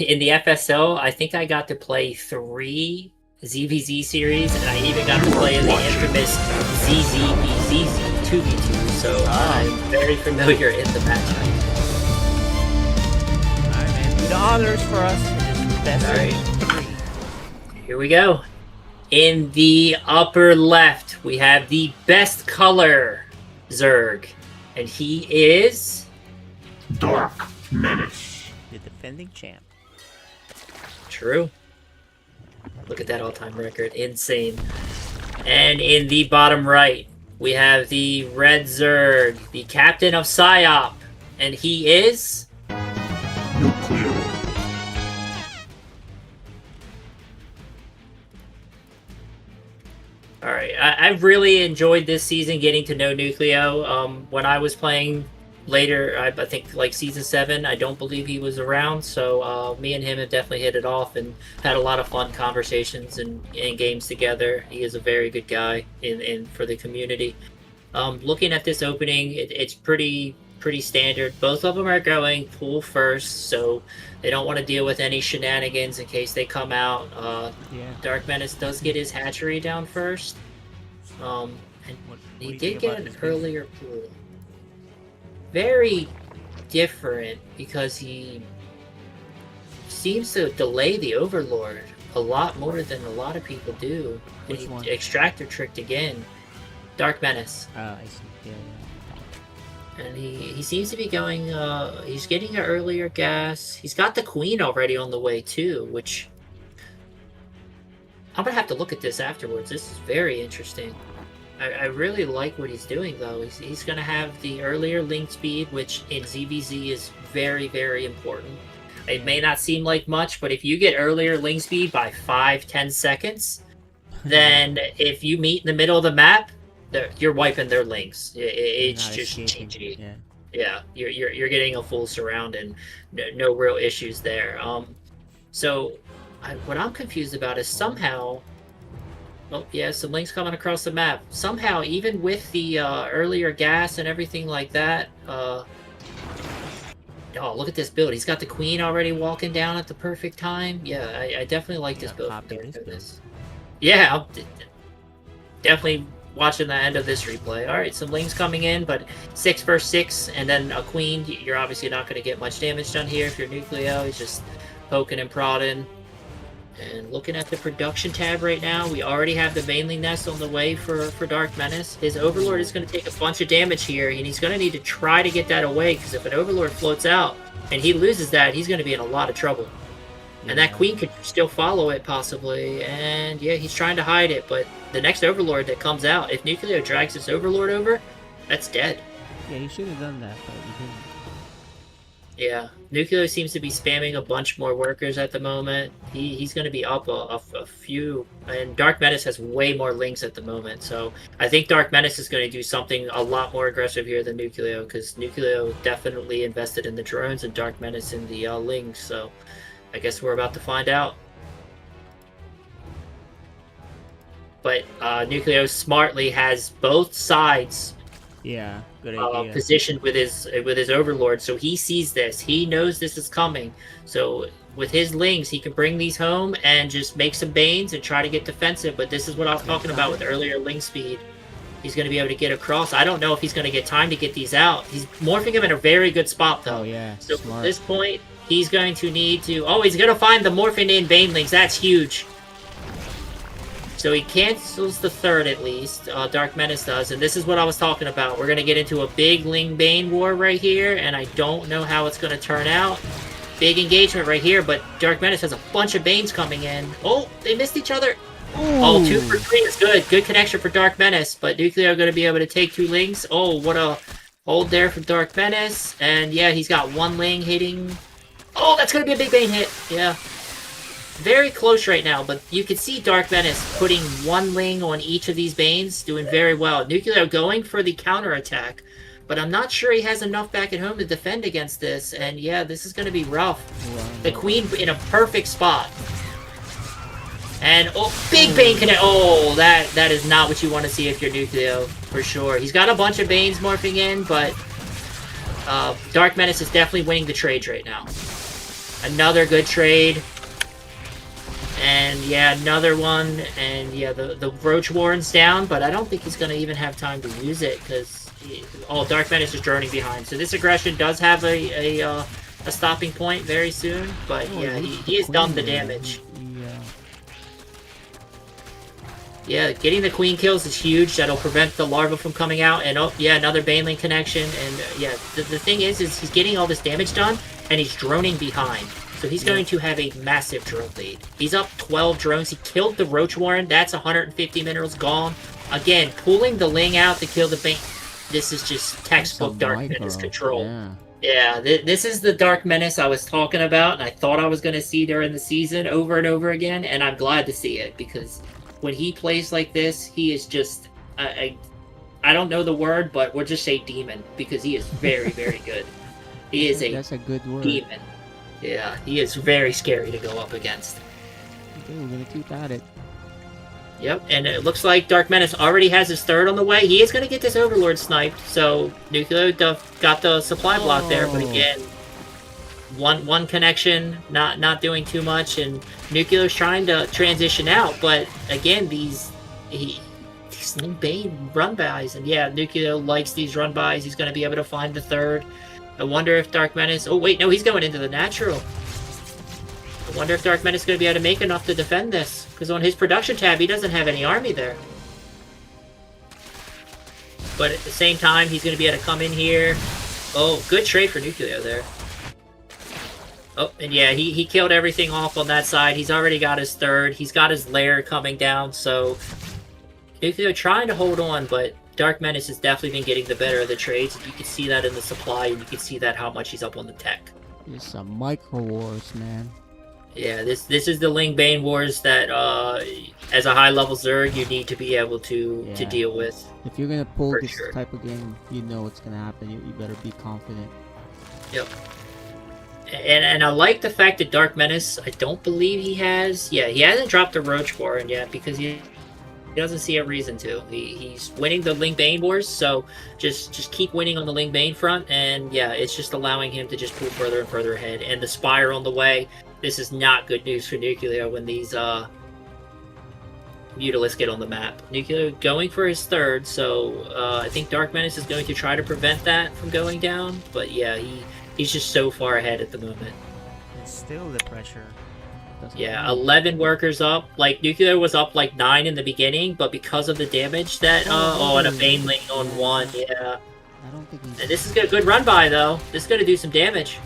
F: In the FSL, I think I got to play 3 ZVZ series, and I even got to play in the infamous ZZVZZ 2v2. So I'm very familiar in the matchup.
B: Alright, man. Do the honors for us. Best of 3.
F: Here we go. In the upper left, we have the best color Zerg. And he is...
L: DarkMenace.
B: The defending champ.
F: True. Look at that all-time record. Insane. And in the bottom right, we have the red Zerg, the captain of PsyOp. And he is...
L: NuKLeO.
F: Alright, I've really enjoyed this season getting to know NuKLeO. When I was playing later, I think like season 7, I don't believe he was around. So me and him have definitely hit it off and had a lot of fun conversations and games together. He is a very good guy in for the community. Looking at this opening, it's pretty standard. Both of them are going pool first, so they don't want to deal with any shenanigans in case they come out. DarkMenace does get his hatchery down first. And he did get an earlier pool. Very different because he seems to delay the Overlord a lot more than a lot of people do. And
B: Which one?
F: Extractor tricked again. DarkMenace.
B: I see. Yeah.
F: And he seems to be going, he's getting an earlier gas. He's got the Queen already on the way too, which I'm gonna have to look at this afterwards. This is very interesting. I really like what he's doing though. He's gonna have the earlier link speed, which in ZVZ is very, very important. It may not seem like much, but if you get earlier link speed by 5-10 seconds, then if you meet in the middle of the map, you're wiping their links. It's just GG. Yeah, you're getting a full surround and no real issues there. So what I'm confused about is somehow, oh yeah, some links coming across the map. Somehow, even with the earlier gas and everything like that, oh, look at this build. He's got the Queen already walking down at the perfect time. Yeah, I definitely like this build. Yeah, I'm definitely watching the end of this replay. All right, some links coming in, but 6 versus 6, and then a Queen. You're obviously not going to get much damage done here if you're NuKLeO. He's just poking and prodding. And looking at the production tab right now, we already have the Baneling Nest on the way for DarkMenace. His Overlord is going to take a bunch of damage here, and he's going to need to try to get that away, because if an Overlord floats out and he loses that, he's going to be in a lot of trouble. And that Queen could still follow it, possibly. And yeah, he's trying to hide it, but the next Overlord that comes out, if NuKLeO drags this Overlord over, that's dead.
B: Yeah, he should have done that, but he didn't.
F: Yeah, NuKLeO seems to be spamming a bunch more workers at the moment. He's going to be up a few, and DarkMenace has way more links at the moment. So I think DarkMenace is going to do something a lot more aggressive here than NuKLeO, because NuKLeO definitely invested in the drones and DarkMenace in the links. So I guess we're about to find out. But NuKLeO smartly has both sides
B: good idea.
F: positioned with his Overlord, so he sees this. He knows this is coming. So with his links, he can bring these home and just make some Banes and try to get defensive. But this is what I was talking about with earlier link speed. He's going to be able to get across. I don't know if he's going to get time to get these out. He's morphing him in a very good spot, though.
B: Oh, yeah.
F: So
B: smart.
F: At this point, he's going to need to... Oh, he's going to find the morphing in Banelings. That's huge. So he cancels the third, at least. DarkMenace does. And this is what I was talking about. We're going to get into a big Ling Bane war right here. And I don't know how it's going to turn out. Big engagement right here. But DarkMenace has a bunch of Banes coming in. Oh, they missed each other.
B: Ooh.
F: Oh, 2 for 3 is good. Good connection for DarkMenace. But NuKLeO going to be able to take 2 Lings. Oh, what a hold there for DarkMenace. And yeah, he's got 1 Ling hitting. Oh, that's going to be a big Bane hit. Yeah. Very close right now, but you can see DarkMenace putting 1 Ling on each of these Banes, doing very well. NuKLeO going for the counterattack, but I'm not sure he has enough back at home to defend against this, and yeah, this is going to be rough. The Queen in a perfect spot. And, oh, big Bane connect. Oh, that is not what you want to see if you're NuKLeO, for sure. He's got a bunch of Banes morphing in, but DarkMenace is definitely winning the trades right now. Another good trade. And yeah, another one, and yeah, the Roach Warren's down, but I don't think he's going to even have time to use it, because DarkMenace is droning behind. So this aggression does have a stopping point very soon, but yeah, he has done the damage. Yeah, getting the Queen kills is huge. That'll prevent the larva from coming out, and oh yeah, another Baneling connection, and yeah, the thing is he's getting all this damage done, and he's droning behind. So he's going to have a massive drone lead. He's up 12 drones. He killed the Roach Warren. That's 150 minerals gone. Again, pulling the Ling out to kill the Bane. This is just textbook DarkMenace control. Yeah, this is the DarkMenace I was talking about, and I thought I was going to see during the season over and over again, and I'm glad to see it, because when he plays like this, he is just I don't know the word, but we'll just say demon because he is very, very good. He is a
B: That's a good word.
F: demon. Yeah, he is very scary to go up against.
B: Okay, we're gonna keep at it.
F: Yep, and it looks like DarkMenace already has his third on the way. He is going to get this Overlord sniped, so NuKLeO got the supply block there, but again, one connection, not doing too much, and NuKLeO's trying to transition out, but again, these Link Bane run-bys, and yeah, NuKLeO likes these run-bys. He's going to be able to find the third. I wonder if DarkMenace... Oh, wait, no, he's going into the natural. I wonder if DarkMenace is going to be able to make enough to defend this. Because on his production tab, he doesn't have any army there. But at the same time, he's going to be able to come in here. Oh, good trade for NuKLeO there. Oh, and yeah, he killed everything off on that side. He's already got his third. He's got his lair coming down, so... NuKLeO trying to hold on, but DarkMenace has definitely been getting the better of the trades. You can see that in the supply, and you can see that how much he's up on the tech.
B: It's some micro wars, man.
F: Yeah, this is the Ling Bane wars that, as a high-level Zerg, you need to be able to deal with.
B: If you're gonna pull this type of game, you know what's gonna happen. You better be confident.
F: Yep. And I like the fact that DarkMenace, I don't believe he has... Yeah, he hasn't dropped the Roach Warren yet because he doesn't see a reason to. He's winning the Ling Bane wars, so just keep winning on the Ling Bane front, and yeah, it's just allowing him to just pull further and further ahead. And the Spire on the way. This is not good news for NuKLeO when these Mutalisks get on the map. NuKLeO going for his third, so I think DarkMenace is going to try to prevent that from going down. But yeah, he's just so far ahead at the moment.
B: And still the pressure.
F: Yeah, 11 workers up. Like, NuKLeO was up like 9 in the beginning, but because of the damage that... and a Baneling on 1, yeah.
B: I don't think he's...
F: And this is a good run by, though. This is going to do some damage.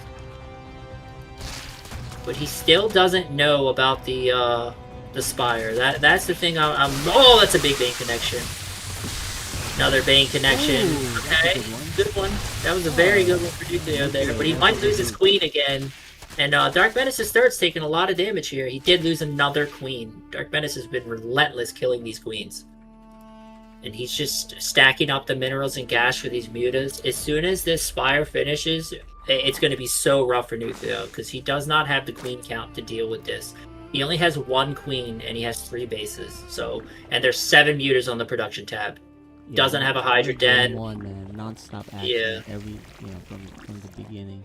F: But he still doesn't know about the Spire. That's the thing I'm... Oh, that's a big Bane connection. Another Bane connection.
B: Ooh,
F: okay, good one. That was a very good one for NuKLeO there. But he might lose his Queen again. And DarkMenace's third's taking a lot of damage here. He did lose another Queen. DarkMenace has been relentless killing these Queens. And he's just stacking up the minerals and gas for these mutas. As soon as this Spire finishes, it's going to be so rough for NuKLeO because he does not have the Queen count to deal with this. He only has 1 Queen and he has 3 bases. So, and there's 7 mutas on the production tab.
B: Yeah,
F: Doesn't have a Hydra Den.
B: One, man. Non-stop action.
F: Yeah.
B: Every, from the beginning.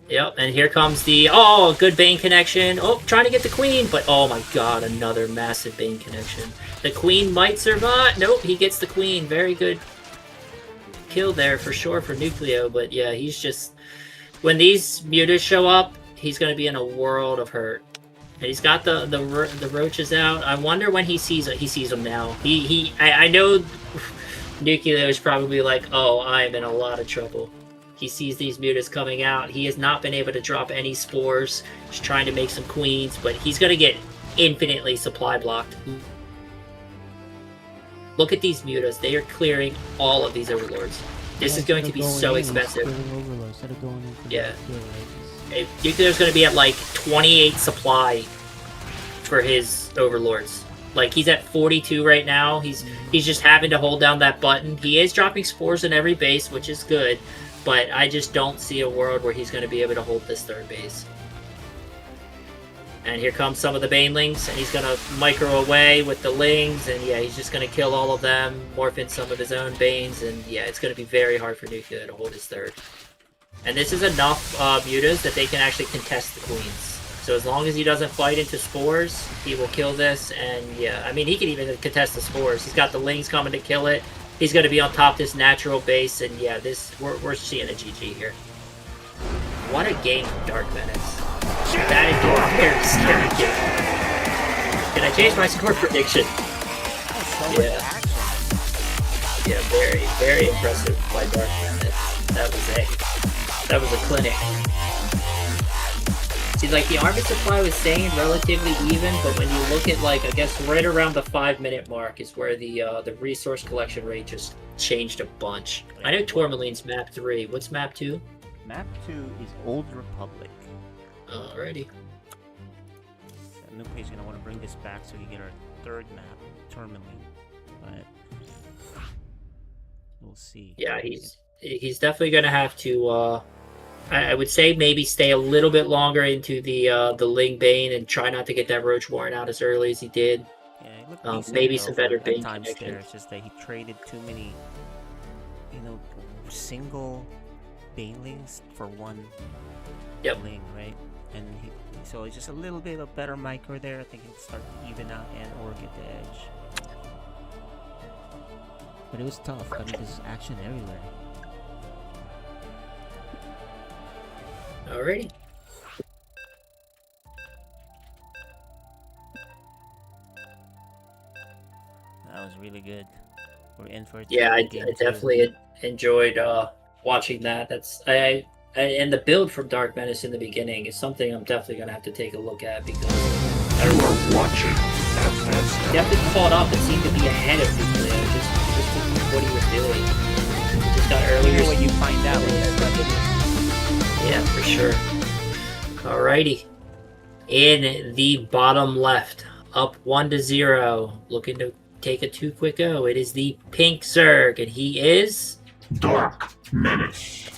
F: Yep, and here comes the... Oh, good Bane connection. Oh, trying to get the Queen, but oh my god, another massive Bane connection. The Queen might survive. Nope, he gets the Queen. Very good kill there for sure for NuKLeO, but yeah, he's just... When these mutas show up, he's going to be in a world of hurt. And he's got the roaches out. I wonder when he sees them now. I know NuKLeO is probably like, oh, I'm in a lot of trouble. He sees these mutas coming out. He has not been able to drop any spores. He's trying to make some queens, but he's going to get infinitely supply blocked. Look at these mutas. They are clearing all of these overlords. This is going to be so expensive. Yeah. NuKLeO's going to be at like 28 supply for his overlords. Like, he's at 42 right now. He's just having to hold down that button. He is dropping spores in every base, which is good. But I just don't see a world where he's going to be able to hold this third base. And here comes some of the Banelings, and he's going to micro away with the Lings, and yeah, he's just going to kill all of them, morph in some of his own Banes, and yeah, it's going to be very hard for NuKLeO to hold his third. And this is enough mutas that they can actually contest the Queens. So as long as he doesn't fight into spores, he will kill this, and yeah, I mean, he can even contest the spores. He's got the Lings coming to kill it. He's going to be on top of this natural base, and yeah, we're seeing a GG here. What a game from DarkMenace. That is a very scary game. Can I change my score prediction? Yeah. Yeah, very, very impressive by DarkMenace. That was a clinic. See, like, the army supply was staying relatively even, but when you look at, like, I guess right around the 5-minute mark is where the resource collection rate just changed a bunch. I know Tourmaline's map 3. What's map 2?
B: Map 2 is Old Republic.
F: Alrighty.
B: NuKLeO's gonna want to bring this back so we get our third map, Tourmaline. But We'll see.
F: Yeah, he's definitely gonna have to. I would say maybe stay a little bit longer into the Ling Bane and try not to get that Roach Warren out as early as he did.
B: Yeah, he looked decent,
F: maybe
B: though,
F: some
B: for
F: better
B: at
F: Bane
B: times
F: connection.
B: there. It's just that he traded too many, single Banelings for one Ling, right? And so it's just a little bit of better micro there. I think he'll start to even out and or get the edge. But it was tough. I mean, there's action everywhere.
F: Alrighty.
B: That was really good. We're in for it.
F: Yeah, I definitely enjoyed watching that. And the build from DarkMenace in the beginning is something I'm definitely gonna have to take a look at because
L: You are watching FSL.
F: definitely caught up and seemed to be ahead of NuKLeO just what he was doing. He just got earlier.
B: What you find out when you study.
F: Yeah, for sure. Alrighty. In the bottom left, up 1-0, looking to take a 2-0. It is the pink Zerg, and he is
L: DarkMenace.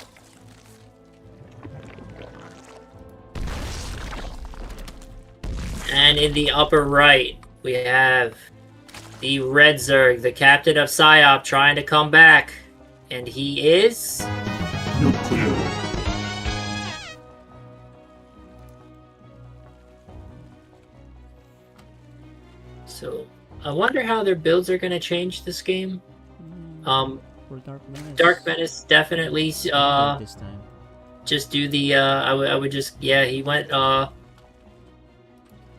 F: And in the upper right, we have the red Zerg, the captain of PsyOp, trying to come back, and he is
L: NuKLeO.
F: So I wonder how their builds are going to change this game. DarkMenace definitely
B: this time.
F: just do the I would just he went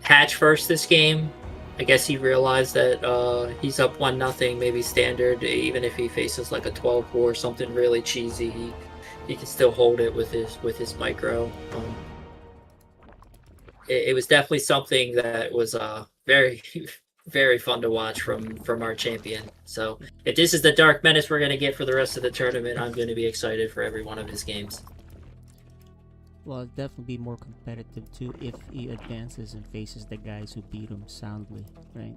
F: hatch first this game. I guess he realized that he's up 1-0, maybe standard. Even if he faces like a 12 or something really cheesy, he can still hold it with his micro. It was definitely something that was very very fun to watch from our champion. So if this is the DarkMenace we're going to get for the rest of the tournament, I'm going to be excited for every one of his games.
B: Well, it'll definitely be more competitive too if he advances and faces the guys who beat him soundly, right?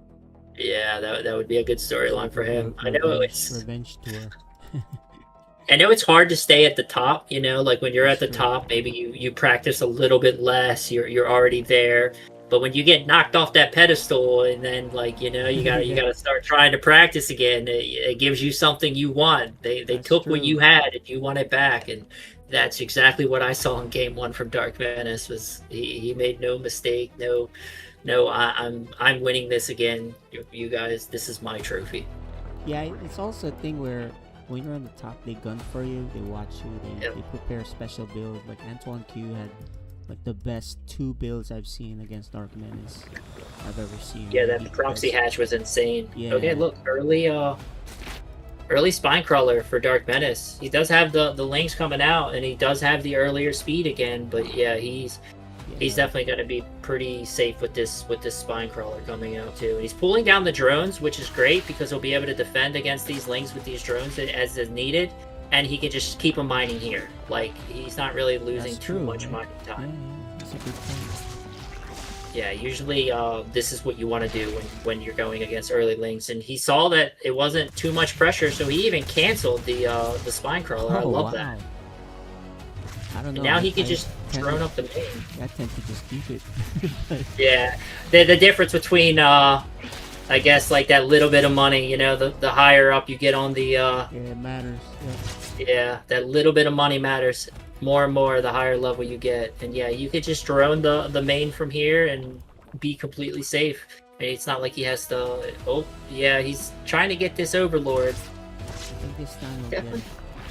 F: Yeah, that would be a good storyline for him. I know it's
B: revenge tour.
F: I know it's hard to stay at the top, like when you're at the top, maybe you practice a little bit less, you're already there. But when you get knocked off that pedestal and then you gotta start trying to practice again, it gives you something you want. They took what you had and you want it back, and that's exactly what I saw in game 1 from DarkMenace. Was he made no mistake, no, I'm winning this again. You guys, this is my trophy.
B: Yeah, it's also a thing where when you're on the top, they gun for you, they watch you, they prepare special builds. Like Antoine Q had like the best 2 builds I've seen against DarkMenace I've ever seen.
F: Yeah, that proxy hatch was insane.
B: Yeah.
F: Okay, look, early spine crawler for DarkMenace. He does have the links coming out, and he does have the earlier speed again. But yeah, he's definitely going to be pretty safe with this spine crawler coming out too. And he's pulling down the drones, which is great because he'll be able to defend against these links with these drones as is needed. And he can just keep them mining here. Like, he's not really losing too much mining time.
B: Yeah, that's a good point.
F: Yeah, usually this is what you want to do when you're going against early links. And he saw that it wasn't too much pressure, so he even canceled the spine crawler. I love that.
B: I don't know.
F: And now he can just drone up the main.
B: I tend to just keep it.
F: Yeah, the difference between I guess like that little bit of money, the higher up you get on the
B: yeah, it matters.
F: Yeah, that little bit of money matters more and more the higher level you get. And yeah, you could just drone the main from here and be completely safe. And it's not like he has to. Oh yeah, he's trying to get this Overlord.
B: I think this time will get it.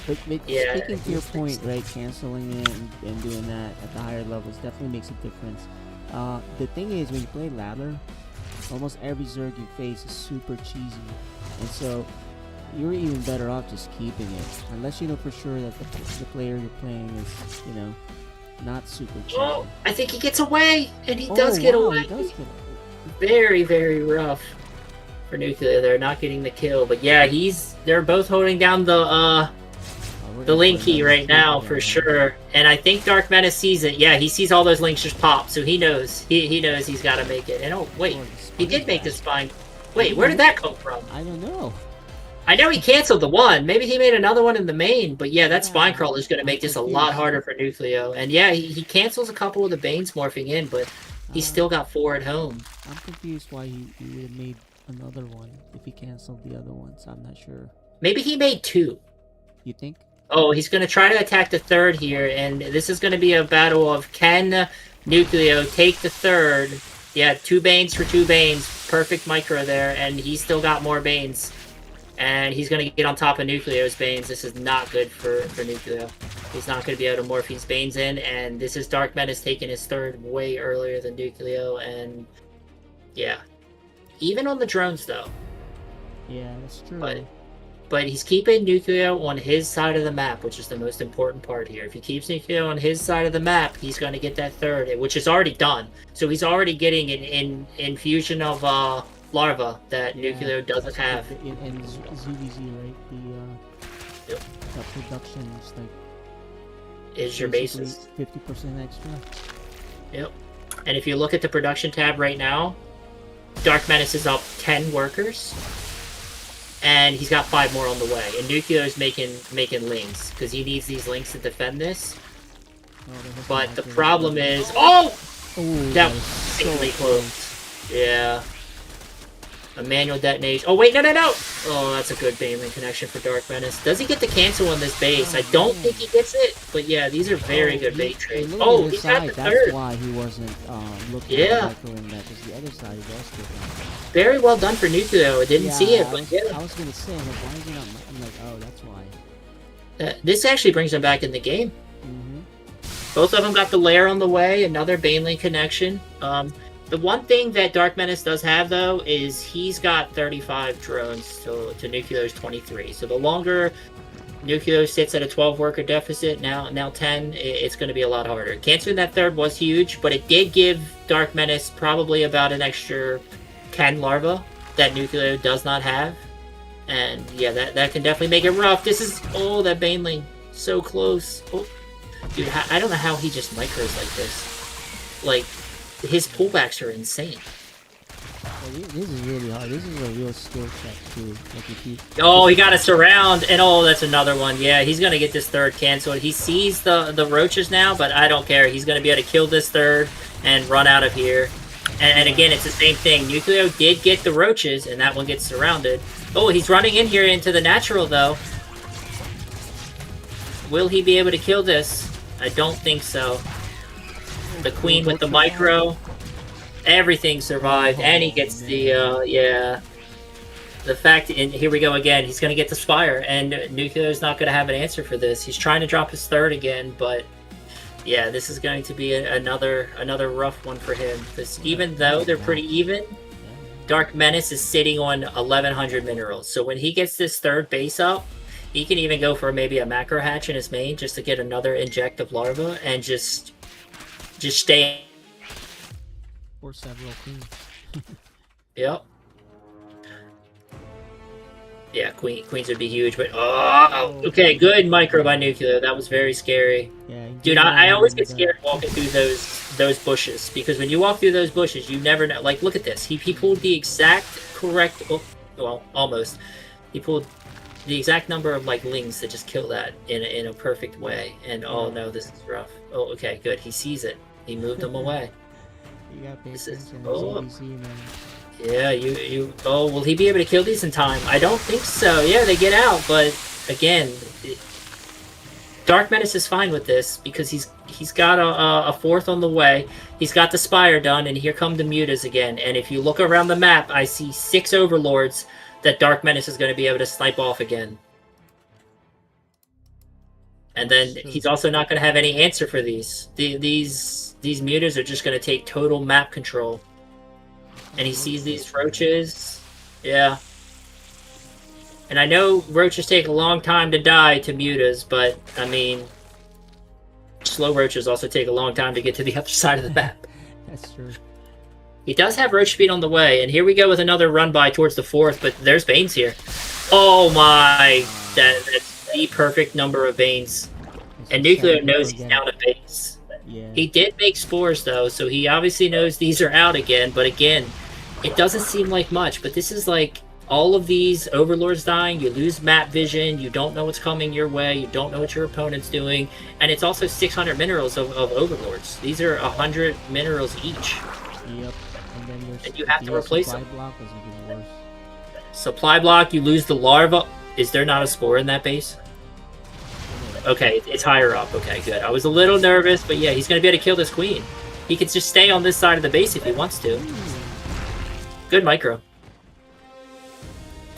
B: But
F: Yeah,
B: speaking to your point, right, canceling it and doing that at the higher levels definitely makes a difference. The thing is, when you play ladder, almost every Zerg you face is super cheesy, and so you're even better off just keeping it, unless you know for sure that the player you're playing is, not super cheesy.
F: Oh, I think he gets away, and he does get away.
B: He does get away.
F: Very, very rough for NuKLeO. They're not getting the kill, but yeah, they're both holding down the link key right now for sure. And I think DarkMenace sees it. Yeah, he sees all those links just pop, so he knows he knows he's got to make it. And oh wait, he did make the spine. Wait, where did that come from?
B: I don't know.
F: I know he canceled the one. Maybe he made another one in the main, but yeah, that spine crawler is going to make this a lot harder for NuKLeO. And yeah, he cancels a couple of the Banes morphing in, but he's still got 4 at home.
B: I'm confused why he would have made another one if he canceled the other ones. I'm not sure.
F: Maybe he made 2.
B: You think?
F: Oh, he's going to try to attack the 3rd here, and this is going to be a battle of can NuKLeO take the 3rd. Yeah, 2 Banes for 2 Banes. Perfect micro there, and he's still got more Banes. And he's going to get on top of NuKLeO's Banes. This is not good for NuKLeO. He's not going to be able to morph his Banes in, and this is DarkMenace taking his 3rd way earlier than NuKLeO, and yeah. Even on the drones, though.
B: Yeah, that's true.
F: But he's keeping NuKLeO on his side of the map, which is the most important part here. If he keeps NuKLeO on his side of the map, he's going to get that 3rd, which is already done. So he's already getting an infusion of larva that NuKLeO doesn't have.
B: And ZVZ, right? The production is like...
F: Is your basis.
B: 50% extra.
F: Yep. And if you look at the production tab right now, DarkMenace is up 10 workers. And he's got 5 more on the way. And NuKLeO is making links, because he needs these links to defend this. But the problem is... Oh! That was sickly close. Yeah. A manual detonation. Oh, wait, no! Oh, that's a good Baneling connection for DarkMenace. Does he get the cancel on this base? I don't think he gets it, but yeah, these are very good bait trades. Oh, he's got the 3rd.
B: That's why he wasn't looking
F: at
B: that, because the other side does get that.
F: Very well done for NuKLeO. I didn't see it, but yeah.
B: I was going to say, like, why is he not... I'm like, oh, that's why.
F: This actually brings him back in the game. Both of them got the lair on the way, another Baneling connection. The one thing that DarkMenace does have, though, is he's got 35 drones to NuKLeO's 23. So the longer NuKLeO sits at a 12-worker deficit, now 10, it's going to be a lot harder. Canceling that 3rd was huge, but it did give DarkMenace probably about an extra 10 larva that NuKLeO does not have. And yeah, that can definitely make it rough. This is... Oh, that Baneling. So close. Oh. Dude, I don't know how he just micros like this. Like... His pullbacks are insane.
B: Well, this is really hard. This is a real skill check too. Like if he...
F: Oh, he got a surround, and oh, that's another one. Yeah, he's gonna get this 3rd canceled. He sees the roaches now, but I don't care. He's gonna be able to kill this 3rd and run out of here. And again, it's the same thing. NuKLeO did get the roaches, and that one gets surrounded. Oh, he's running in here into the natural though. Will he be able to kill this? I don't think so. The queen with the micro, everything survived, and he gets the yeah. The fact, and here we go again. He's gonna get the Spire, and NuKLeO's not gonna have an answer for this. He's trying to drop his 3rd again, but yeah, this is going to be another rough one for him. Because even though they're pretty even, DarkMenace is sitting on 1,100 minerals. So when he gets this 3rd base up, he can even go for maybe a macro hatch in his main just to get another inject of larva and just stay.
B: Or several queens.
F: Yep. Yeah, queens would be huge, but oh, okay, good micro by NuKLeO. That was very scary.
B: Yeah,
F: dude, I always get scared walking through those bushes, because when you walk through those bushes, you never know. Like, look at this. He pulled the exact correct. Oh, well, almost. He pulled the exact number of like lings to just kill that in a perfect way. And oh no, this is rough. Oh, okay, good. He sees it. He moved them away.
B: You got
F: this is
B: ZVZ, man.
F: Yeah, you. Oh, will he be able to kill these in time? I don't think so. Yeah, they get out, but again, DarkMenace is fine with this because he's got a 4th on the way. He's got the Spire done, and here come the mutas again. And if you look around the map, I see 6 Overlords that DarkMenace is going to be able to snipe off again. And then he's also not going to have any answer for these. These mutas are just going to take total map control. And he sees these roaches. Yeah. And I know roaches take a long time to die to mutas, but, I mean, slow roaches also take a long time to get to the other side of the map.
B: That's true.
F: He does have roach speed on the way, and here we go with another run by towards the 4th, but there's Banes here. Oh my, that's the perfect number of Banes. And NuKLeO knows he's down a base.
B: Yeah.
F: He did make spores though, so he obviously knows these are out again, but again, it doesn't seem like much, but this is like all of these overlords dying, you lose map vision, you don't know what's coming your way, you don't know what your opponent's doing, and it's also 600 minerals of overlords. These are 100 minerals each.
B: Yep. And then there's
F: and you have to replace
B: supply
F: them.
B: block is even worse.
F: Supply block, you lose the larva. Is there not a spore in that base? Okay, it's higher up. Okay, good. I was a little nervous, but yeah, he's going to be able to kill this queen. He could just stay on this side of the base if he wants to. Good micro.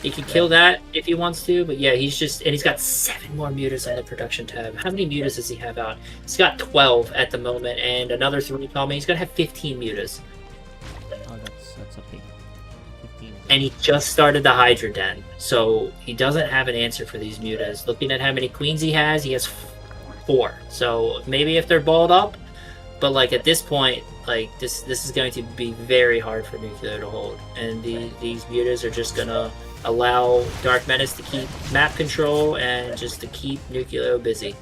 F: He can kill that if he wants to, but yeah, he's just... And he's got 7 more mutas on the production tab. How many mutas does he have out? He's got 12 at the moment, and another 3 coming. He's going to have 15 mutas.
B: Oh, that's a big 15.
F: And he just started the Hydra Den, so he doesn't have an answer for these mutas. Looking at how many queens he has 4. So maybe if they're balled up, but like at this point, like this is going to be very hard for NuKLeO to hold. And these mutas are just gonna allow DarkMenace to keep map control and just to keep NuKLeO busy.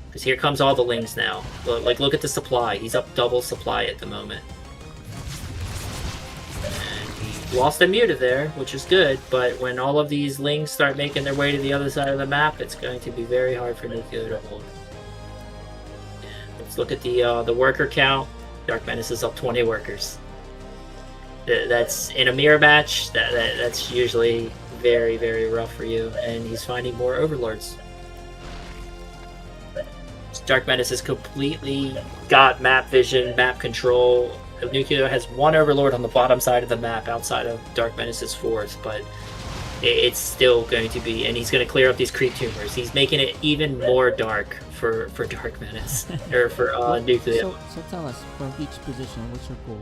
F: Because here comes all the lings now. Like look at the supply. He's up double supply at the moment. Lost a muta there, which is good, but when all of these lings start making their way to the other side of the map, it's going to be very hard for NuKLeO to hold. Let's look at the worker count. DarkMenace is up 20 workers. That's in a mirror match. That's usually very, very rough for you, and he's finding more overlords. DarkMenace has completely got map vision, map control. NuKLeO has 1 overlord on the bottom side of the map outside of DarkMenace's 4th, but it's still going to be, and he's going to clear up these creep tumors. He's making it even more dark for DarkMenace, or for NuKLeO.
B: So tell us, from each position, what's your goal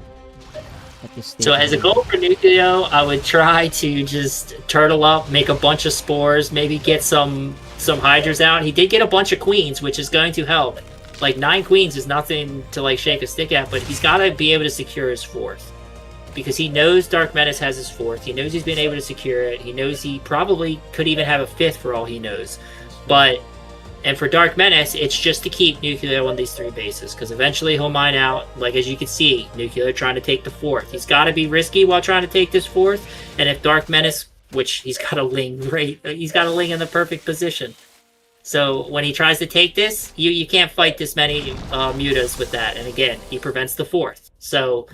B: at this stage?
F: So as a goal for NuKLeO, I would try to just turtle up, make a bunch of spores, maybe get some hydras out. He did get a bunch of queens, which is going to help. Like 9 queens is nothing to like shake a stick at, but he's got to be able to secure his 4th. Because he knows DarkMenace has his 4th. He knows he's been able to secure it. He knows he probably could even have a 5th for all he knows. And for DarkMenace, it's just to keep NuKLeO on these 3 bases. Because eventually he'll mine out. Like as you can see, NuKLeO trying to take the 4th. He's got to be risky while trying to take this 4th. And if DarkMenace, which he's got a ling he's got a ling in the perfect position. So when he tries to take this, you can't fight this many mutas with that. And again, he prevents the 4th. So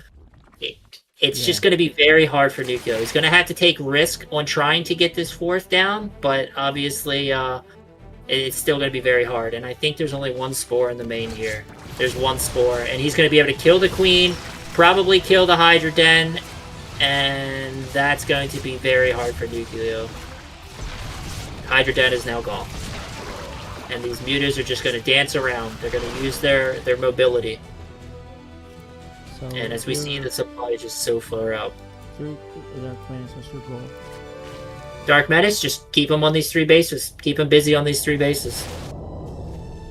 F: it's just going to be very hard for NuKLeO. He's going to have to take risk on trying to get this 4th down, but obviously it's still going to be very hard. And I think there's only 1 spore in the main here. There's 1 spore, and he's going to be able to kill the queen, probably kill the Hydra Den, and that's going to be very hard for NuKLeO. Hydra Den is now gone. And these mutas are just going to dance around. They're going to use their mobility.
B: So
F: and as we see, the supply is just so far out.
B: DarkMenace, what's your goal?
F: DarkMenace, just keep him on these 3 bases. Keep him busy on these 3 bases.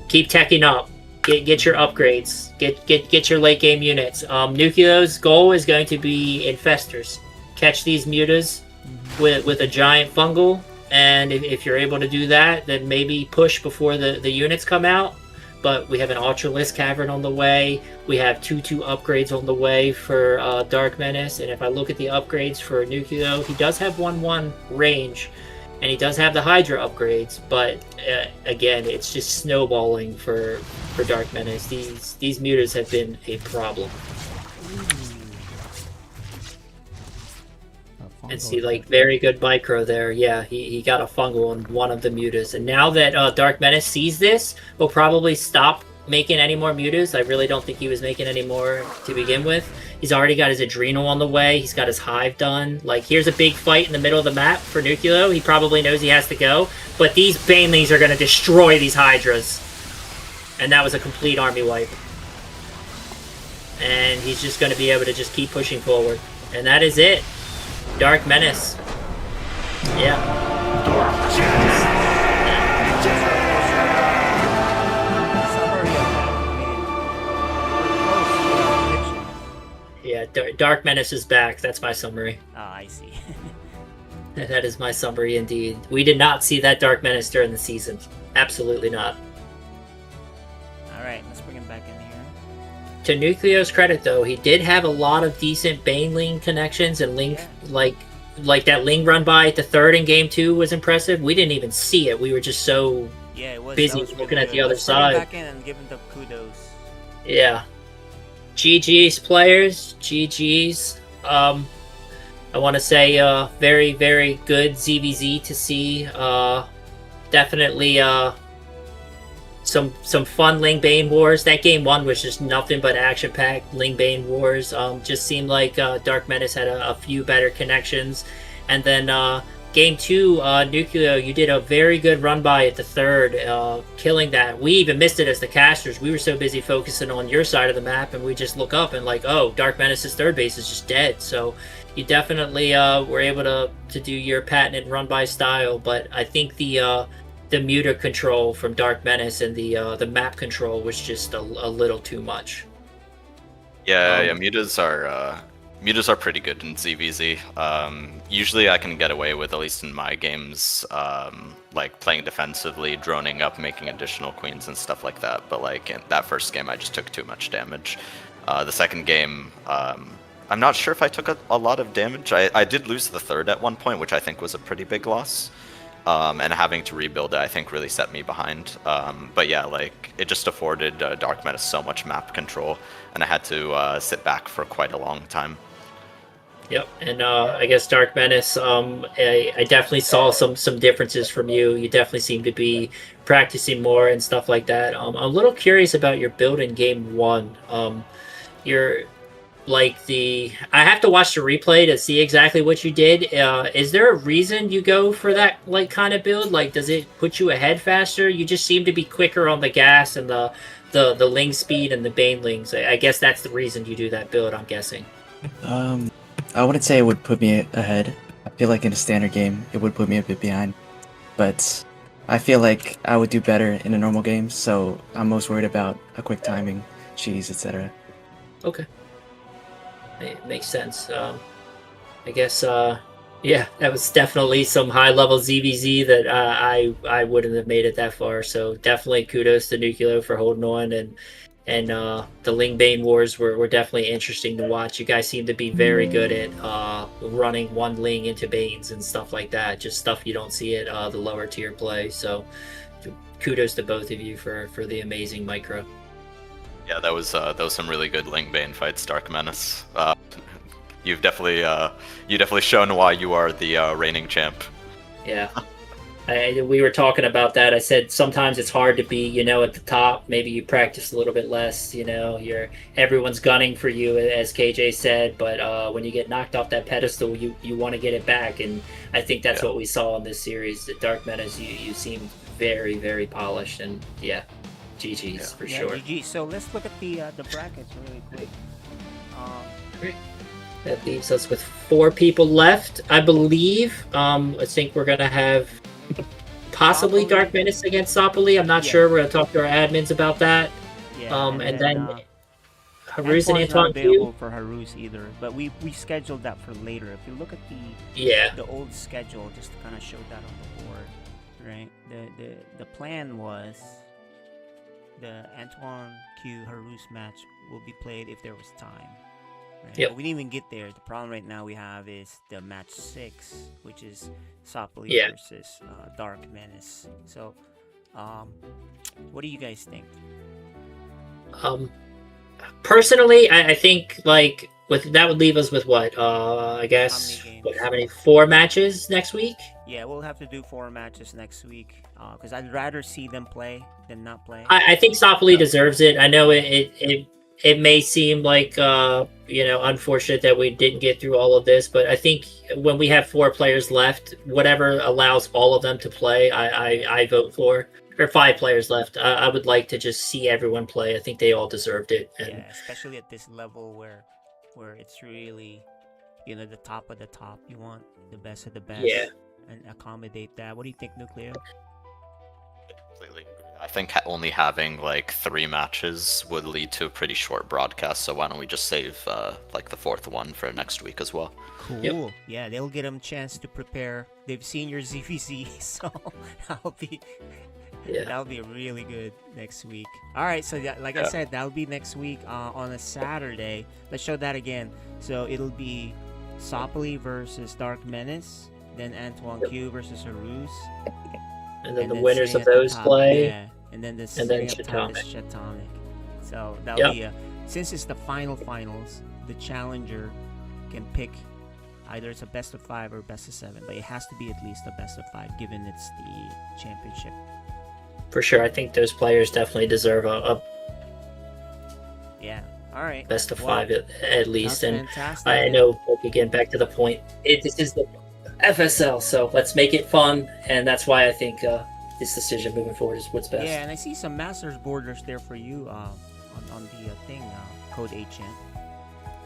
F: Keep teching up. Get your upgrades. Get your late game units. NuKLeO's goal is going to be infestors. Catch these mutas with a giant fungal. And if you're able to do that, then maybe push before the units come out. But we have an Ultralisk Cavern on the way. We have 2/2 upgrades on the way for DarkMenace. And if I look at the upgrades for NuKLeO, he does have 1/1 range. And he does have the Hydra upgrades. But again, it's just snowballing for DarkMenace. These mutas have been a problem. And see, like, very good micro there. Yeah, he got a fungal on one of the mutas. And now that DarkMenace sees this, he'll probably stop making any more mutas. I really don't think he was making any more to begin with. He's already got his Adrenal on the way. He's got his Hive done. Like, here's a big fight in the middle of the map for NuKLeO. He probably knows he has to go. But these Banelings are going to destroy these Hydras. And that was a complete army wipe. And he's just going to be able to just keep pushing forward. And that is it. DarkMenace. Yeah. Yeah, DarkMenace is back. That's my summary.
B: Ah, I see.
F: That is my summary indeed. We did not see that DarkMenace during the season. Absolutely not.
B: Alright, let's bring him back in here.
F: To NuKLeO's credit, though, he did have a lot of decent Baneling connections and link, like, like that Ling run by at the third in game 2 was impressive. We didn't even see it. We were just so busy looking at the other side.
B: Back in and give him the kudos.
F: Yeah. GG's players. GG's. I want to say very, very good ZVZ to see. Definitely some fun Ling Bane Wars. That game 1 was just nothing but action-packed Ling Bane Wars. Just seemed like DarkMenace had a few better connections. And then game 2, NuKLeO, you did a very good run by at the third, killing that. We even missed it as the casters. We were so busy focusing on your side of the map, and we just look up and like, oh, DarkMenace's third base is just dead. So you definitely were able to do your patented run by style, but I think the muter control from DarkMenace and the map control was just a little too much.
A: Yeah, mutas are pretty good in ZVZ. Usually I can get away with, at least in my games, like playing defensively, droning up, making additional queens and stuff like that. But like in that first game, I just took too much damage. The second game, I'm not sure if I took a lot of damage. I did lose the third at one point, which I think was a pretty big loss. And having to rebuild it, I think, really set me behind. But yeah, like, it just afforded DarkMenace so much map control, and I had to sit back for quite a long time.
F: Yep, and I guess DarkMenace, I definitely saw some differences from you. You definitely seem to be practicing more and stuff like that. I'm a little curious about your build in game 1. You're like I have to watch the replay to see exactly what you did. Is there a reason you go for that like kind of build? Like, does it put you ahead faster? You just seem to be quicker on the gas and the Ling speed and the Banelings. I guess that's the reason you do that build, I'm guessing.
N: I wouldn't say it would put me ahead. I feel like in a standard game, it would put me a bit behind. But I feel like I would do better in a normal game, so I'm most worried about a quick timing, cheese, etc.
F: Okay. It makes sense. I guess, yeah, that was definitely some high-level ZVZ that I wouldn't have made it that far. So definitely kudos to NuKLeO for holding on, and the Ling Bane Wars were definitely interesting to watch. You guys seem to be very good at running one Ling into Banes and stuff like that. Just stuff you don't see at the lower tier play. So kudos to both of you for the amazing micro.
A: Yeah, that was some really good Ling Bane fights, DarkMenace. You've definitely shown why you are the reigning champ.
F: Yeah. We were talking about that. I said sometimes it's hard to be, at the top. Maybe you practice a little bit less. Everyone's gunning for you, as KJ said. But when you get knocked off that pedestal, you want to get it back. And I think that's what we saw in this series. At DarkMenace, you seem very, very polished. And yeah, GG's for sure.
B: GG. So let's look at the brackets really quick.
F: Great. That leaves us with 4 people left, I believe. I think we're gonna have possibly DarkMenace against Sopuli. I'm not sure. We're gonna talk to our admins about that.
B: Yeah,
F: and then Haruz and
B: Antoine's not
F: Antoine
B: available
F: too.
B: for Haruz either, but we scheduled that for later. If you look at the old schedule, just to kind of show that on the board, right? The plan was the Antoine Q Haruz match will be played if there was time. Right?
F: Yep.
B: But we didn't even get there. The problem right now we have is the match 6, which is Sopuli versus DarkMenace. So, what do you guys think?
F: Personally, I think that would leave us with what? I guess how many 4 matches next week?
B: Yeah, we'll have to do 4 matches next week. Because I'd rather see them play than not play.
F: I think Sopuli deserves it. I know it may seem like unfortunate that we didn't get through all of this, but I think when we have 4 players left, whatever allows all of them to play, I vote for. Or 5 players left. I would like to just see everyone play. I think they all deserved it. And
B: yeah, especially at this level where it's really the top of the top. You want the best of the best.
F: Yeah.
B: And accommodate that. What do you think, NuKLeO?
A: Completely. I think only having 3 matches would lead to a pretty short broadcast, so why don't we just save the 4th one for next week as well?
B: Cool.
F: Yep.
B: Yeah, they'll get them a chance to prepare. They've seen your ZVZ, so that'll be really good next week. All right, so I said, that'll be next week on a Saturday. Let's show that again. So it'll be Sopuli versus DarkMenace, then Antoine Q versus Haruz,
F: And then the winners
B: sitting
F: of
B: at the
F: those
B: top,
F: play.
B: yeah, and then the
F: and then
B: sitting up top is
F: Chatomic.
B: Chatomic. So that'll
F: Yep.
B: be since it's the finals, the challenger can pick either it's a best of 5 or best of 7, but it has to be at least a best of 5 given it's the championship.
F: For sure, I think those players definitely deserve a
B: Yeah. All right.
F: best of
B: Well,
F: 5 at least.
B: sounds
F: And
B: fantastic.
F: I know, like, again, back to the point, this is the FSL, so let's make it fun, and that's why I think this decision moving forward is what's best.
B: Yeah, and I see some Masters borders there for you on the thing, code 8champ.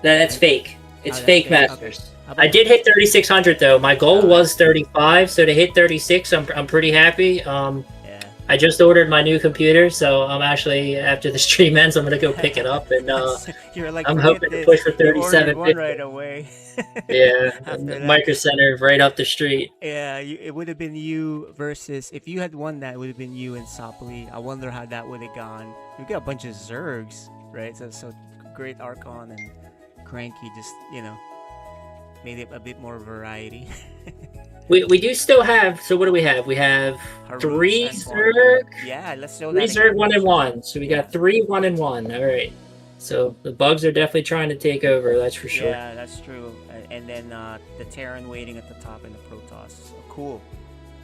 F: That's fake. It's
B: that's
F: fake
B: fake,
F: Masters.
B: okay. How about-
F: I did hit 3,600 though. My goal was 35, so to hit 36, I'm pretty happy. I just ordered my new computer, so I'm actually, after the stream ends, I'm gonna go pick it up, and
B: You're like,
F: I'm
B: "Forget
F: hoping to
B: this."
F: push for
B: You ordered
F: 37.
B: one right away.
F: Yeah,
B: After that.
F: Micro Center right up the street.
B: Yeah, it would have been you versus, if you had won that, it would have been you and Sopuli. I wonder how that would have gone. You got a bunch of Zergs, right? So GreatArchon and Cranky just, made it a bit more variety.
F: We do still have. So what do we have? We have
B: Haruz,
F: 3
B: Antoine.
F: Zerg.
B: Yeah, let's show
F: 3
B: that
F: Zerg,
B: again.
F: 1 and 1. So we got 3 1 and 1. All right. So the bugs are definitely trying to take over. That's for sure.
B: Yeah, that's true. And then the Terran waiting at the top in the Protoss. So cool.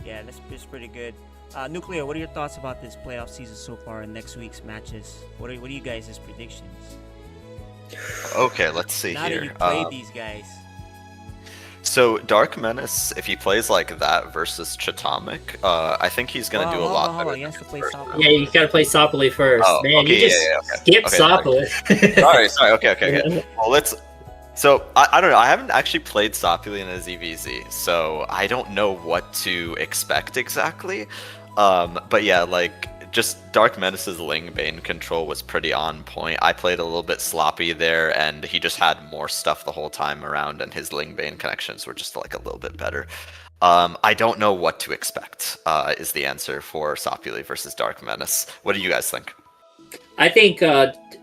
B: Yeah, that's pretty good. NuKLeO, what are your thoughts about this playoff season so far and next week's matches? What are you guys' predictions?
A: Okay, let's see
B: Now
A: here.
B: that you played these guys.
A: So DarkMenace, if he plays like that versus Chatomic, I think he's gonna do a lot better.
B: He has to play Sopuli.
F: Yeah, you gotta play Sopuli first.
A: Oh,
F: Man,
A: okay,
F: you just
A: okay.
F: skip
A: Okay,
F: Sopuli.
A: sorry. Okay. Well, let's. So I don't know. I haven't actually played Sopuli in a ZVZ, so I don't know what to expect exactly. But yeah, like just DarkMenace's Lingbane control was pretty on point. I played a little bit sloppy there, and he just had more stuff the whole time around, and his Lingbane connections were just like a little bit better. I don't know what to expect. Is the answer for Sopuli versus DarkMenace. What do you guys think?
F: I think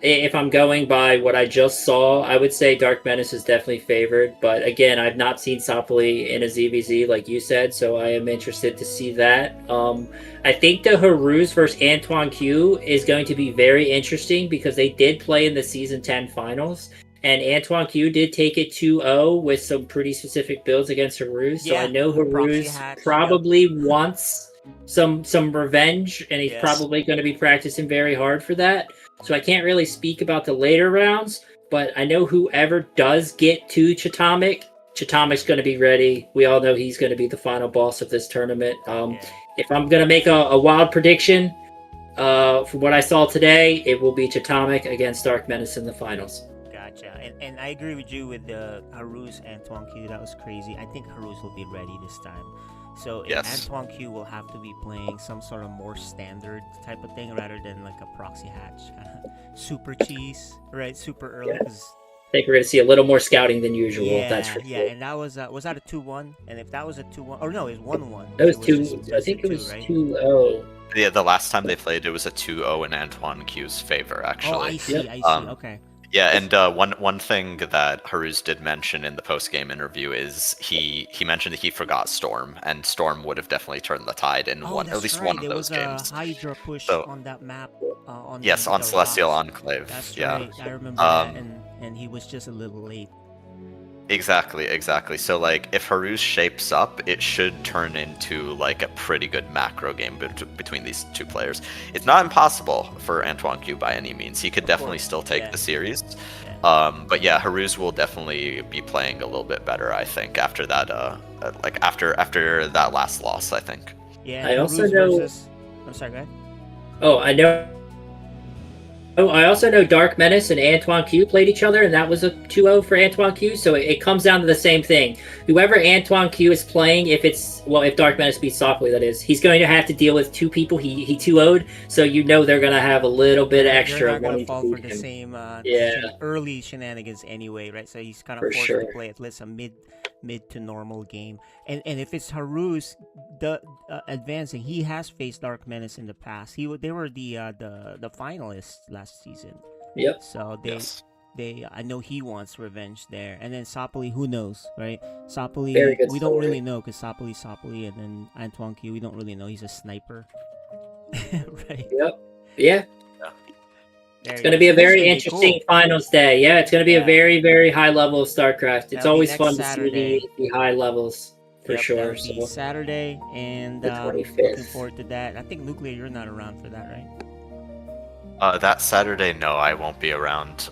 F: if I'm going by what I just saw, I would say DarkMenace is definitely favored. But again, I've not seen Sopuli in a ZVZ like you said, so I am interested to see that. I think the Haruz versus Antoine Q is going to be very interesting because they did play in the Season 10 finals. And Antoine Q did take it 2-0 with some pretty specific builds against Haruz. So I know Haruz probably wants some revenge, and he's probably going to be practicing very hard for that. So I can't really speak about the later rounds, but I know whoever does get to Chatomic's going to be ready. We all know he's going to be the final boss of this tournament. If I'm going to make a wild prediction, from what I saw today, it will be Chatomic against DarkMenace in the finals.
B: Gotcha. And I agree with you with the Haruz Antoine Q. That was crazy. I think Haruz will be ready this time. So Antoine Q will have to be playing some sort of more standard type of thing rather than like a proxy hatch, super cheese, right? Super early.
F: I think we're going to see a little more scouting than usual. That's for sure.
B: And that was that a 2-1? And if that was a 2-1, or no, it was 1-1.
F: That was 2. I think it was 2-0.
A: Yeah, the last time they played, it was a 2-0 in Antoine Q's favor, actually.
B: Oh, I see. Okay.
A: Yeah, and one thing that Haruz did mention in the post-game interview is he mentioned that he forgot Storm, and Storm would have definitely turned the tide in at least one of those games.
B: There was a Hydra push on that map. On
A: Celestial
B: rocks.
A: Enclave.
B: That's
A: yeah.
B: right. I remember that, and he was just a little late.
A: Exactly. So like, if Haruz shapes up, it should turn into like a pretty good macro game between these two players. It's not impossible for Antoine Q by any means. He could definitely still take the series. But yeah, Haruz will definitely be playing a little bit better, I think, after that. After that last loss, I think.
B: Yeah.
F: I also know.
B: I'm sorry, go ahead.
F: Oh, I know. Oh, I also know DarkMenace and Antoine Q played each other, and that was a 2-0 for Antoine Q, so it comes down to the same thing. Whoever Antoine Q is playing, if DarkMenace beats Sopuli, that is, he's going to have to deal with two people he 2-0'd, so you know they're going to have a little bit extra.
B: They're not going to fall for the same early shenanigans anyway, right? So he's kind of forced to play at least a mid to normal game. And if it's Haruz advancing, he has faced DarkMenace in the past. They were the finalists last season.
F: Yep.
B: So I know he wants revenge there. And then Sopuli, who knows, right? Sopuli,
F: Very good
B: we don't
F: story.
B: really know because Sopuli, and then Antoine Q, we don't really know. He's a sniper, right?
F: Yep. Yeah.
B: There
F: It's
B: you
F: going to
B: go.
F: be a
B: So this
F: very
B: should be
F: interesting
B: cool.
F: finals day. Yeah, it's going to be a very, very high level of StarCraft. It's
B: That'll be
F: always
B: next
F: fun
B: Saturday.
F: to see the high levels for
B: Yep,
F: sure.
B: that'll be
F: So
B: Saturday, and
F: the
B: looking
F: 25th.
B: forward to that. I think NuKLeO, you're not around for that, right?
A: That Saturday, no, I won't be around.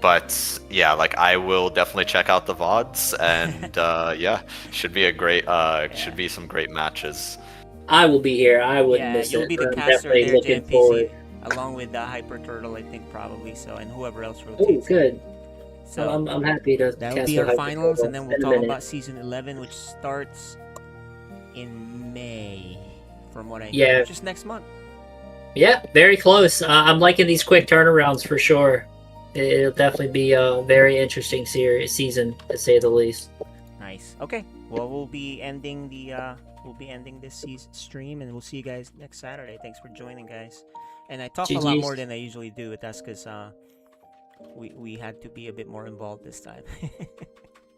A: But yeah, like I will definitely check out the VODs, and yeah, should be a great, should be some great matches.
F: I will be here. I wouldn't miss
B: you'll
F: it.
B: be the
F: I'm
B: caster
F: definitely
B: there,
F: looking
B: JMPZ,
F: forward.
B: along with Hyper Turtle, I think probably. So, and whoever else
F: Oh,
B: rotates.
F: good.
B: So
F: I'm happy to.
B: that'll
F: cast
B: be
F: the
B: our
F: Hyper
B: finals,
F: Turtle
B: and then we'll
F: in a
B: talk
F: minute.
B: about season 11, which starts in May, from what I
F: Yeah.
B: hear, just next month.
F: Yeah, very close. I'm liking these quick turnarounds for sure. It'll definitely be a very interesting season, to say the least.
B: Nice. Okay. Well, we'll be ending this stream, and we'll see you guys next Saturday. Thanks for joining, guys. And I talk a lot
F: GGs.
B: more than I usually do, but that's because we had to be a bit more involved this time.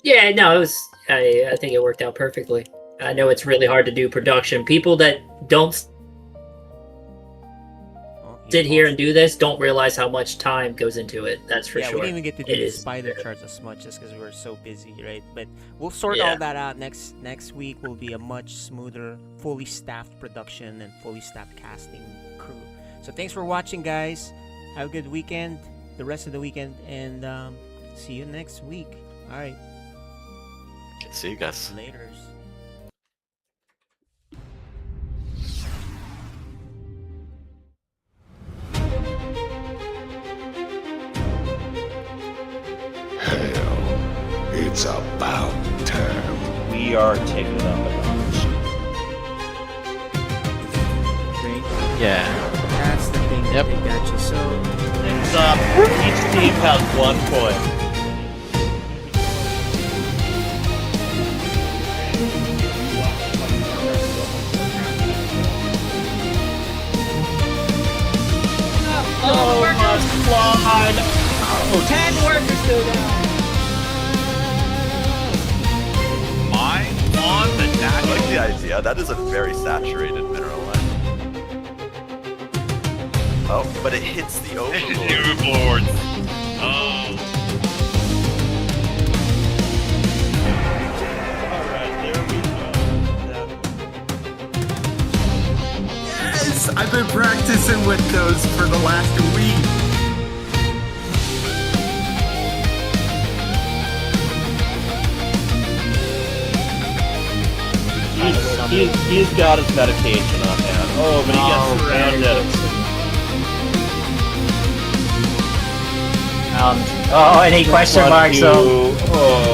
F: Yeah, no, it was. I think it worked out perfectly. I know it's really hard to do production. People that don't sit here and do this don't realize how much time goes into it. That's for
B: yeah,
F: sure.
B: we didn't even get to do
F: It
B: the
F: is
B: spider
F: very-
B: charts as much just because we were so busy, right? But we'll sort
F: Yeah.
B: all that out next week. Will be a much smoother, fully staffed production and fully staffed casting crew. So thanks for watching, guys. Have a good weekend, the rest of the weekend, and see you next week. All right,
A: See you guys.
B: laters.
L: It's about time.
D: We are taking it up a notch.
B: Great.
H: Yeah.
B: That's the thing.
H: Yep.
B: They got you. So
F: uh,
D: It's up. Each team has 1 point. Oh, my slide! Oh,
F: 10 workers still down.
H: Mine on the
A: I
H: natural.
A: like the idea. That is a very saturated mineral line. Oh, but it hits the overlord.
H: Overlord. Oh.
D: Alright, there we go.
G: Yes, I've been practicing with those for the last week.
D: He's got his medication on hand. Oh, but he gets surrounded.
E: Oh, and he question marks him.
D: Oh.